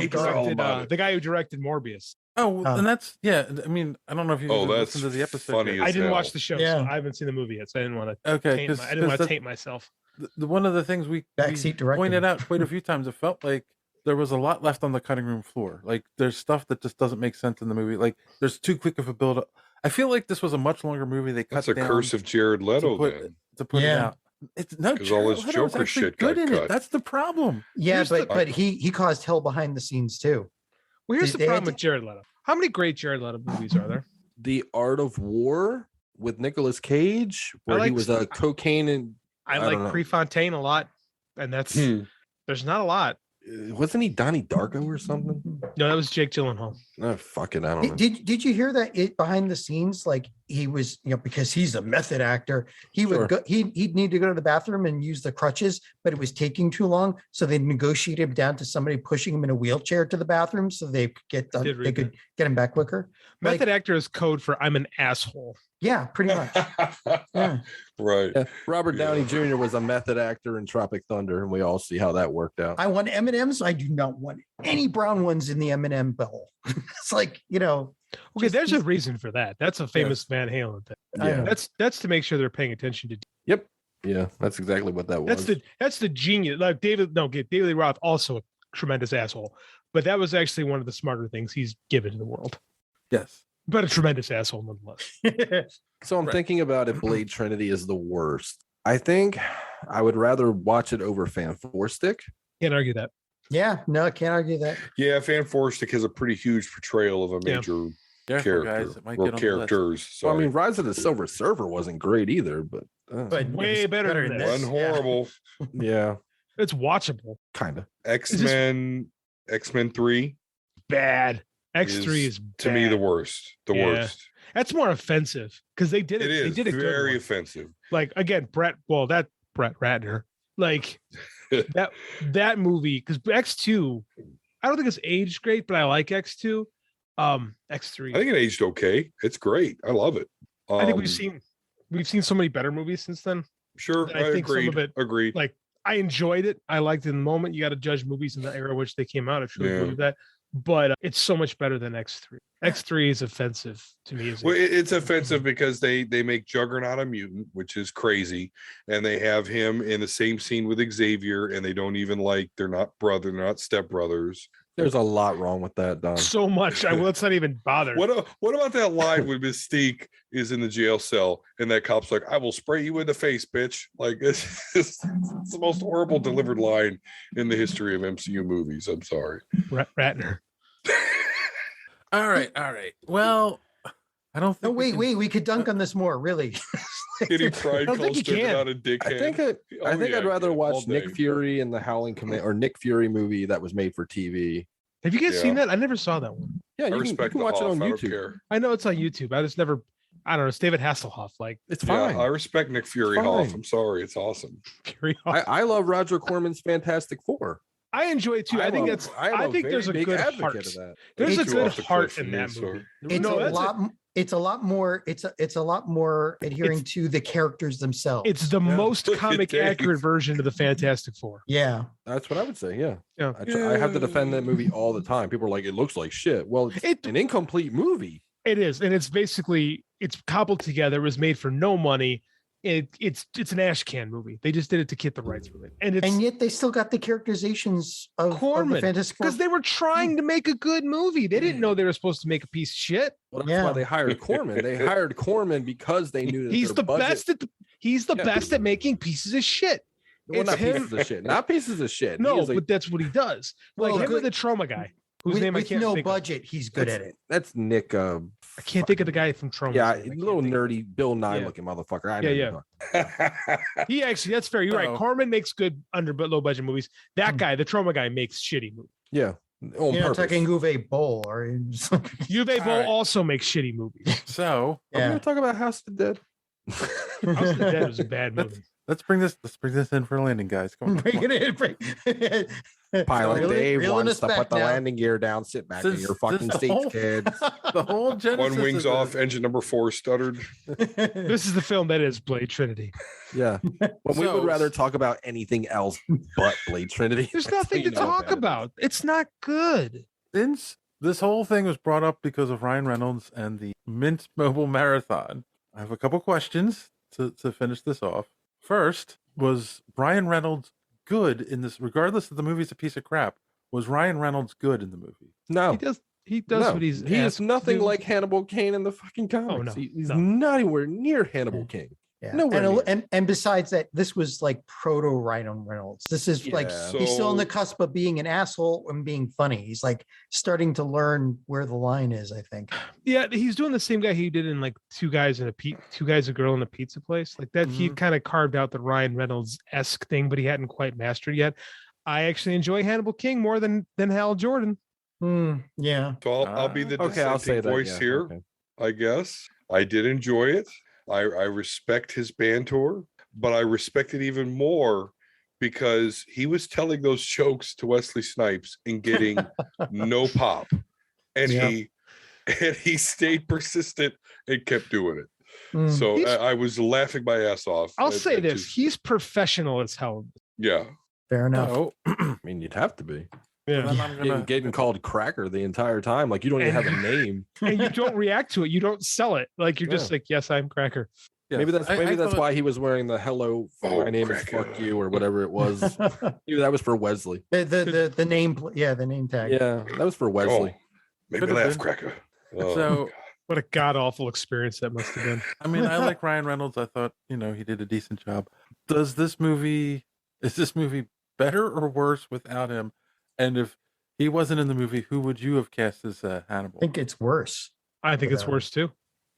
who directed Morbius. Oh, and that's I mean, I don't know if you listened to the episode. Funny I didn't watch the show, so I haven't seen the movie yet, so I didn't want to taint myself. One of the things we pointed out quite a few times, it felt like there was a lot left on the cutting room floor. Like there's stuff that just doesn't make sense in the movie. Like there's too quick of a build up. I feel like this was a much longer movie. They cut That's a curse of Jared Leto to put it out. It's no because all his Joker shit got cut. That's the problem. Yeah, but he caused hell behind the scenes too. Well, here's the problem with Jared Leto. How many great Jared Leto movies are there? The Art of War with Nicolas Cage, where he was a cocaine and I like Prefontaine a lot, and that's there's not a lot. Wasn't he Donnie Darko or something? No, that was Jake Gyllenhaal. Oh, fuck it, I don't know. Did you hear that behind the scenes? Like he was, because he's a method actor, he would go, he'd need to go to the bathroom and use the crutches, but it was taking too long, so they negotiated him down to somebody pushing him in a wheelchair to the bathroom, so they could get him back quicker. Method actor is code for I'm an asshole. Yeah, pretty much. Yeah. Right. Yeah. Robert Downey Jr. was a method actor in Tropic Thunder, and we all see how that worked out. I want M&Ms. I do not want any brown ones in the M&M bowl. It's like, Okay, there's a reason for that. That's a famous Van Halen thing. Yeah. That's to make sure they're paying attention to. Yep. Yeah, that's exactly what that was. That's the genius. Like David Lee Roth, also a tremendous asshole, but that was actually one of the smarter things he's given to the world. Yes. But a tremendous asshole nonetheless. So I'm thinking about it. Blade Trinity is the worst. I think I would rather watch it over Fan Stick. Can't argue that. Yeah, no, I can't argue that. Yeah, Fan Stick has a pretty huge portrayal of a major character or characters. Well, I mean, Rise of the Silver Surfer wasn't great either, but way better than this. Unhorrible. Yeah, it's watchable. Kind of. X-Men 3. Bad. X3 is bad. To me the worst. The worst. That's more offensive because they did it. They did it very offensive. Like again, Brett Ratner. Like that movie, because X2, I don't think it's aged great, but I like X2. X3. I think it aged okay. It's great. I love it. I think we've seen so many better movies since then. Sure, I think some of it. Agreed. Like I enjoyed it. I liked it in the moment. You got to judge movies in the era in which they came out. I truly believe that. But it's so much better than X3. X3 is offensive to me. It's offensive because they make Juggernaut a mutant, which is crazy, and they have him in the same scene with Xavier, and they don't even they're not stepbrothers. There's a lot wrong with that, Don. So much. Let's not even bother. What about that line when Mystique is in the jail cell and that cop's like, "I will spray you in the face, bitch." Like it's the most horrible delivered line in the history of MCU movies. I'm sorry. Ratner. All right. Well, I don't think. No, wait. We could dunk on this more, really. Kitty Pryde calls Juggernaut a dickhead. I think I'd rather watch Nick Fury and the Howling Command or Nick Fury movie that was made for TV. Have you guys seen that? I never saw that one. Yeah, you can watch it on YouTube. I know it's on YouTube. I just never. I don't know. It's David Hasselhoff. Like it's fine. I respect Nick Fury Hoff. I'm sorry, it's awesome. I love Roger Corman's Fantastic Four. I enjoy it too. I think there's a good heart. There's a good heart in that movie. It's a lot more adhering to the characters themselves. It's the most comic accurate version of the Fantastic Four. Yeah, that's what I would say. Yeah. I have to defend that movie all the time. People are like, it looks like shit. Well, it's an incomplete movie. It is, and it's basically cobbled together. It was made for no money. It's an ash can movie. They just did it to get the rights for it, and yet they still got the characterizations of Corman Fantastic Four because they were trying to make a good movie. They didn't know they were supposed to make a piece of shit. Well, that's why they hired Corman. They hired Corman because they knew that he's the best at best at making pieces of shit. Well, not pieces of shit. Not pieces of shit. No, but that's what he does. Like him with the Trauma guy. Whose name I can't think budget, he's good at it. That's Nick. I can't think of the guy from Trauma. Yeah, little nerdy Bill Nye looking motherfucker. He actually, that's fair. You're right. Corman makes good low budget movies. That guy, the Trauma guy, makes shitty movies. Yeah. You're not talking Uwe Boll, or Uwe Boll also makes shitty movies. So are we gonna talk about House of the Dead? House of the Dead was a bad movie. Let's bring this in for a landing, guys. Come on. Bring it in. Pilot Really- Dave reeling wants us to back put the now. landing gear down. Sit back in your fucking the seats, whole- kids. The whole genesis One wings of off, this- engine number 4 stuttered. This is the film that is Blade Trinity. Yeah. Well, we would So- rather talk about anything else but Blade Trinity. There's That's how nothing you to know talk bad it is. about. It's not good. Since this whole thing was brought up because of Ryan Reynolds and the Mint Mobile Marathon, I have a couple questions to finish this off. First, was Ryan Reynolds good in this, regardless of the movie's a piece of crap? Was Ryan Reynolds good in the movie? No. He does No. what he's He is asked to nothing do. like Hannibal Caine in the fucking comics. no, He's no. not anywhere near Hannibal Caine. Yeah. Nowhere And, near. and besides that, this was like proto Ryan Reynolds. This is like Yeah. he's still on the So- cusp of being an asshole and being funny. He's like starting to learn where the line is, I think. Yeah, he's doing the same guy he did in like Two Guys, a Girl in a Pizza Place. Like that, he kind of carved out the Ryan Reynolds-esque thing, but he hadn't quite mastered yet. I actually enjoy Hannibal King more than Hal Jordan. Yeah. So I'll be the Okay, I'll say dissenting that, voice yeah, here, okay. I guess. I did enjoy it. I respect his banter, but I respect it even more because he was telling those jokes to Wesley Snipes and getting no pop. And Yeah. he stayed persistent and kept doing it. So He's- I was laughing my ass off. I'll It- say it this: just- he's professional as hell. yeah. Fair enough. Oh, I mean, you'd have to be. Yeah. Then I'm gonna, Getting called Cracker the entire time. Like, you don't even have a name. And you don't react to it. You don't sell it. Like you're just like, yes, I'm Cracker. yes, Maybe that's I that's thought- why he was wearing the hello, Oh, my name Cracker. is fuck you, or whatever it was. Maybe that was for Wesley. The name, yeah, the name tag. Yeah, that was for Wesley. Oh, make Could me have laugh, been. Cracker. Oh, So, What a god awful experience that must have been. I mean, I like Ryan Reynolds. I thought, he did a decent job. Is this movie better or worse without him? And if he wasn't in the movie, who would you have cast as Hannibal? I think it's worse. I think it's worse too.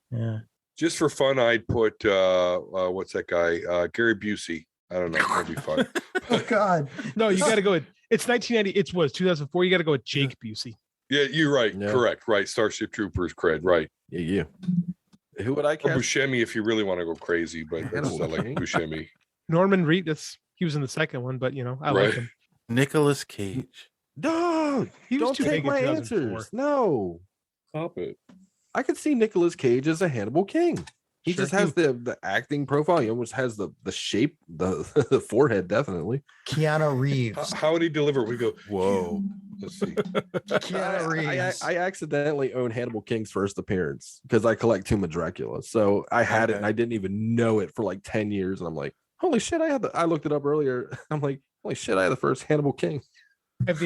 Yeah. just for fun, I'd put what's that guy? Gary Busey. I don't know. That'd be fun. Oh God. No, you got to go with. It's 1990. It was 2004. You got to go with Jake Busey. Yeah, you're right. Yeah. Correct. Right. Starship Troopers cred. Right. Yeah. Who would I Or cast? Buscemi if you really want to go crazy, but that's Hannibal like King. Buscemi. Norman Reedus. He was in the second one, but I Right. like him. Nicolas Cage. No, He was don't too take big in my 2004. answers. No, Stop it. I could see Nicolas Cage as a Hannibal King. He Sure just has the acting profile. He almost has the shape, the forehead, definitely. Keanu Reeves. How would he deliver? We go, Whoa. let's see. Keanu Reeves. I accidentally own Hannibal King's first appearance because I collect Tomb of Dracula. So I had it and I didn't even know it for like 10 years. And I'm like, holy shit, I looked it up earlier. I'm like, holy shit, I had the first Hannibal King. I have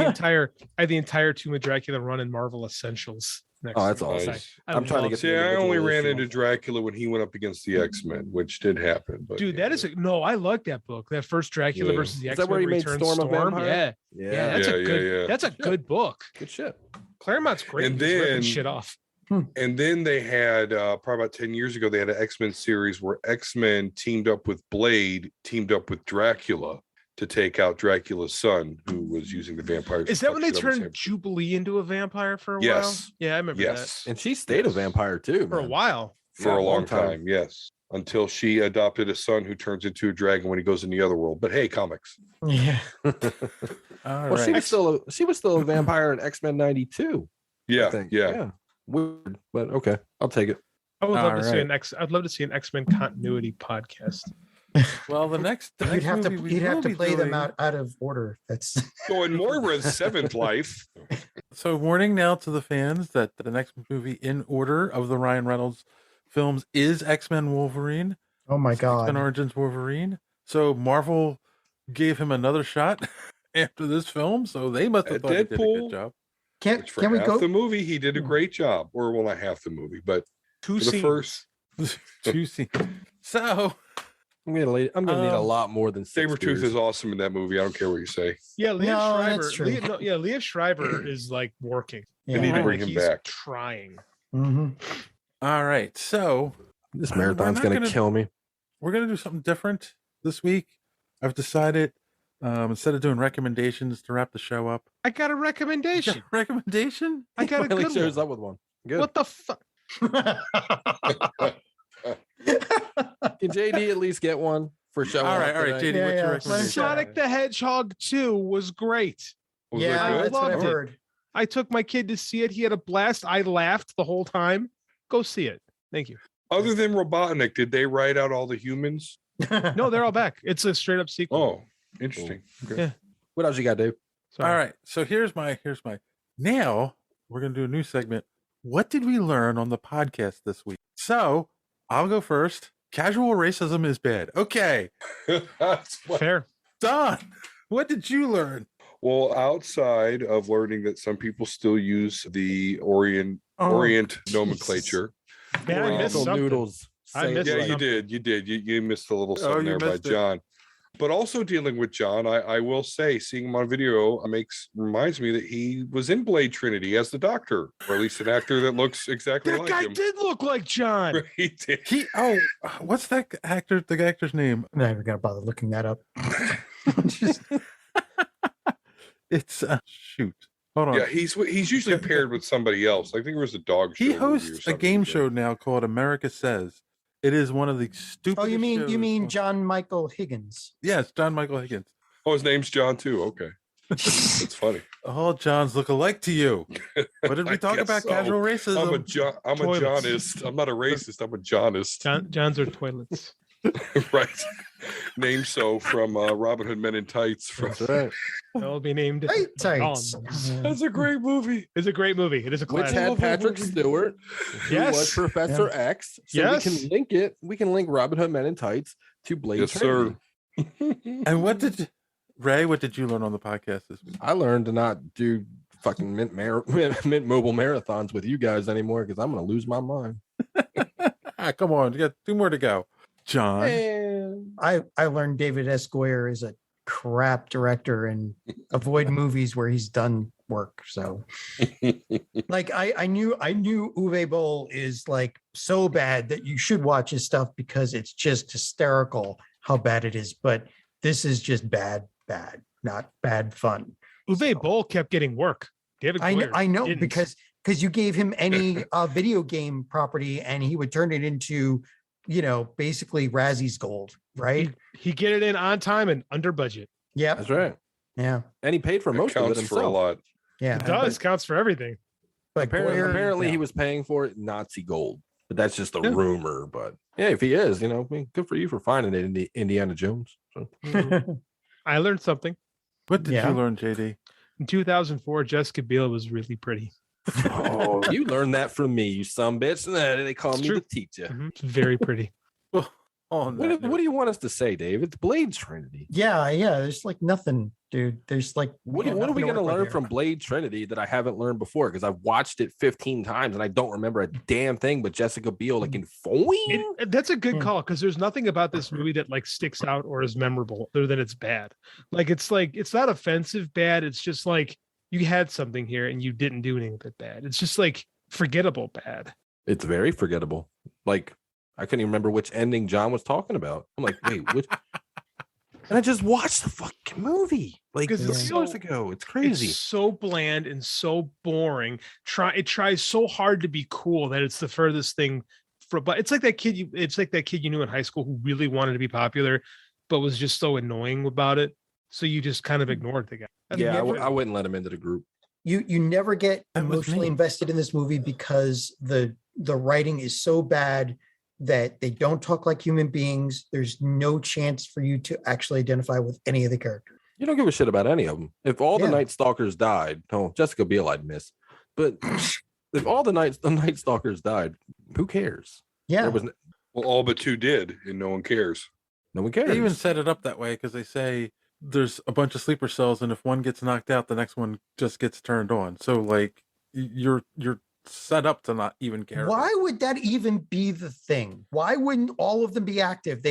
the entire Tomb of Dracula run in Marvel Essentials. Next Oh, that's week. awesome. Nice. I'm trying to get See, the I only individual ran issue. into Dracula when he went up against the X-Men, which did happen. But Dude, that is no. I like that book. That first Dracula Yeah. versus the Is X-Men. that where he made Return Storm of Vampire? Yeah, Yeah. that's a Yeah, good. yeah, yeah. That's a good book. Good shit. Claremont's great. And He's ripping then- shit off. And then they had probably about 10 years ago, they had an X-Men series where X-Men teamed up with Blade, teamed up with Dracula to take out Dracula's son, who was using the vampires. Is to that when they fuck shit up turned his Jubilee into a vampire for a Yes. while? Yeah, I remember Yes. And she stayed a vampire too. that for a man. while. for Yeah, a long time. Yes. Until she adopted a son who turns into a dragon when he goes in the other world. But hey, comics. Yeah. All Well, she right. was still a vampire in X-Men 92. I Yeah. think. Yeah. Weird, but okay, I'll take it. I would love All to see right. I'd love to see an X-Men continuity podcast. Well, the next You'd have to movie we you'd have will to be play them doing- out of order. That's So in Moira's seventh life, So, warning now to the fans that the next movie in order of the Ryan Reynolds films is X-Men Wolverine. oh my X-Men God. Origins Wolverine. So Marvel gave him another shot after this film, so they must have thought he did a Deadpool, good job. which for Can we half go? the movie, he did a great job. Or well, not half the movie, but Two for the scenes. first. Juicy. So I'm gonna need a lot more than six Sabretooth beers. is awesome in that movie. I don't care what you say. Yeah, Liev No, Schreiber. that's true. Liev Schreiber is like working. Yeah. They need to bring Like, him he's back. trying. Mhm. all right, so This we're marathon's not gonna kill me. we're gonna do something different this week. I've decided instead of doing recommendations to wrap the show up. I got a recommendation. Recommendation? I got a Finally good shows one. up with one. Good. What the fuck? Can JD at least get one for showing All up right, today? JD, Yeah, what's yeah. your recommendation? Sonic the Hedgehog 2 was great. Was Yeah, that good? that's what I've Loved it. heard. I took my kid to see it. He had a blast. I laughed the whole time. Go see it. Thank you. Other than Robotnik, did they write out all the humans? No, they're all back. It's a straight up sequel. Oh, interesting. Okay. Yeah. What else you got, Dave? Sorry. All right. So here's my now we're gonna do a new segment. What did we learn on the podcast this week? So I'll go first. Casual racism is bad. Okay. Fair. Don, what did you learn? Well, outside of learning that some people still use the Orient nomenclature. Man, I missed something. Noodles. I missed Yeah, something. you did. You missed a little something you there by missed it. John. But also dealing with John, I will say, seeing him on video reminds me that he was in Blade Trinity as the Doctor, or at least an actor that looks exactly That like guy him. did look like John. He did. What's that actor? The actor's name? I'm not even gonna bother looking that up. It's shoot. Hold on. Yeah, he's usually paired with somebody else. I think it was a dog show. He movie or hosts a something. game show now called America Says. It is one of the stupid. Oh, you mean John Michael Higgins? Yes, John Michael Higgins. Oh, his name's John too. Okay, that's funny. All Johns look alike to you. What did we talk guess about? so. Casual racism. I'm a Toilets. Johnist. I'm not a racist. I'm a Johnist. Johns are toilets. Right. Named so from Robin Hood Men in Tights. That's right. They'll be named Right tights. John. That's a great movie. It's a great movie. It is a Which classic. had Patrick Stewart, who Yes. was Professor X. So Yes. we can link it. We can link Robin Hood Men in Tights to Blade Yes, Trinity. sir. And what did you learn on the podcast this week? I learned to not do fucking Mint Mobile marathons with you guys anymore because I'm going to lose my mind. Come on, you got 2 more to go. John. I learned David S. Goyer is a crap director and avoid movies where he's done work. So like I knew Uwe Boll is like so bad that you should watch his stuff because it's just hysterical how bad it is. But this is just bad, not bad fun. Uwe Boll kept getting work. David Goyer I know didn't. because you gave him any video game property and he would turn it into, basically Razzie's gold, right? He get it in on time and under budget. Yeah, That's right. yeah, And he paid for That most of it counts for a himself. lot. yeah. It does. Counts for everything. But Apparently Goyer, he was paying for it Nazi gold, but that's just a Yeah. rumor. But yeah, if he is, I mean, good for you for finding it in the Indiana Jones. So. I learned something. What did Yeah. you learn, JD? In 2004, Jessica Biel was really pretty. Oh, you learned that from me, you son bitch. Nah, they call It's me true. the teacher. Mhm. It's very pretty. What do you want us to say, Dave? It's Blade Trinity. yeah. There's like nothing, dude. There's like What are we going to learn from Blade Trinity that I haven't learned before? Because I've watched it 15 times and I don't remember a damn thing but Jessica Biel like in foing. That's a good call because there's nothing about this movie that like sticks out or is memorable other than it's bad. Like it's not offensive bad. It's just like you had something here and you didn't do anything but bad. It's just like forgettable bad. It's very forgettable. Like I couldn't even remember which ending John was talking about. I'm like, wait, which? And I just watched the fucking movie like Because it's years so- ago. It's crazy. It's so bland and so boring. It tries so hard to be cool that it's the furthest thing from. But it's like that kid. It's like that kid you knew in high school who really wanted to be popular, but was just so annoying about it. So you just kind of ignored the guy. Yeah, I wouldn't let him into the group. You never get emotionally invested in this movie because the writing is so bad that they don't talk like human beings. There's no chance for you to actually identify with any of the characters. You don't give a shit about any of them. If all the Yeah. Night Stalkers died, Jessica Biel I'd miss. But if all the Night Stalkers died, who cares? Yeah. There was Well, all but 2 did, and no one cares. no one cares. They even set it up that way because they say there's a bunch of sleeper cells, and if one gets knocked out, the next one just gets turned on. So like you're set up to not even care. Why would that even be the thing? Why wouldn't all of them be active?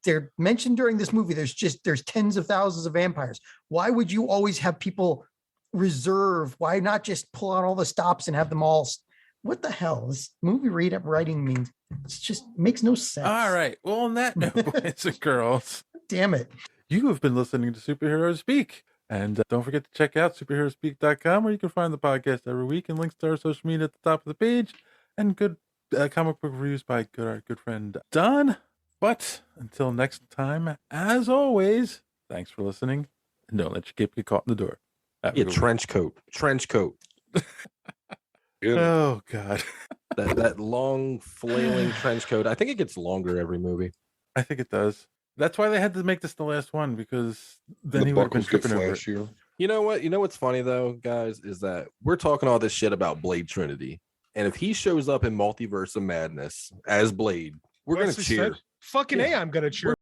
They're mentioned during this movie. There's tens of thousands of vampires. Why would you always have people reserve? Why not just pull out all the stops and have them all? What the hell? This movie writing means it's just makes no sense. All right. Well, on that note, boys and girls, Damn it. you have been listening to Superheroes Speak. And don't forget to check out superheroespeak.com, where you can find the podcast every week and links to our social media at the top of the page and good comic book reviews by our good friend Don. But until next time, as always, thanks for listening, and don't let your cape get caught in the door. Yeah, trench coat. Oh God. that long flailing trench coat. I think it gets longer every movie. I think it does. That's why they had to make this the last one, because then he would have been tripping over it. You know what? You know what's funny though, guys, is that we're talking all this shit about Blade Trinity, and if he shows up in Multiverse of Madness as Blade, we're gonna cheer. Fucking A, I'm gonna cheer.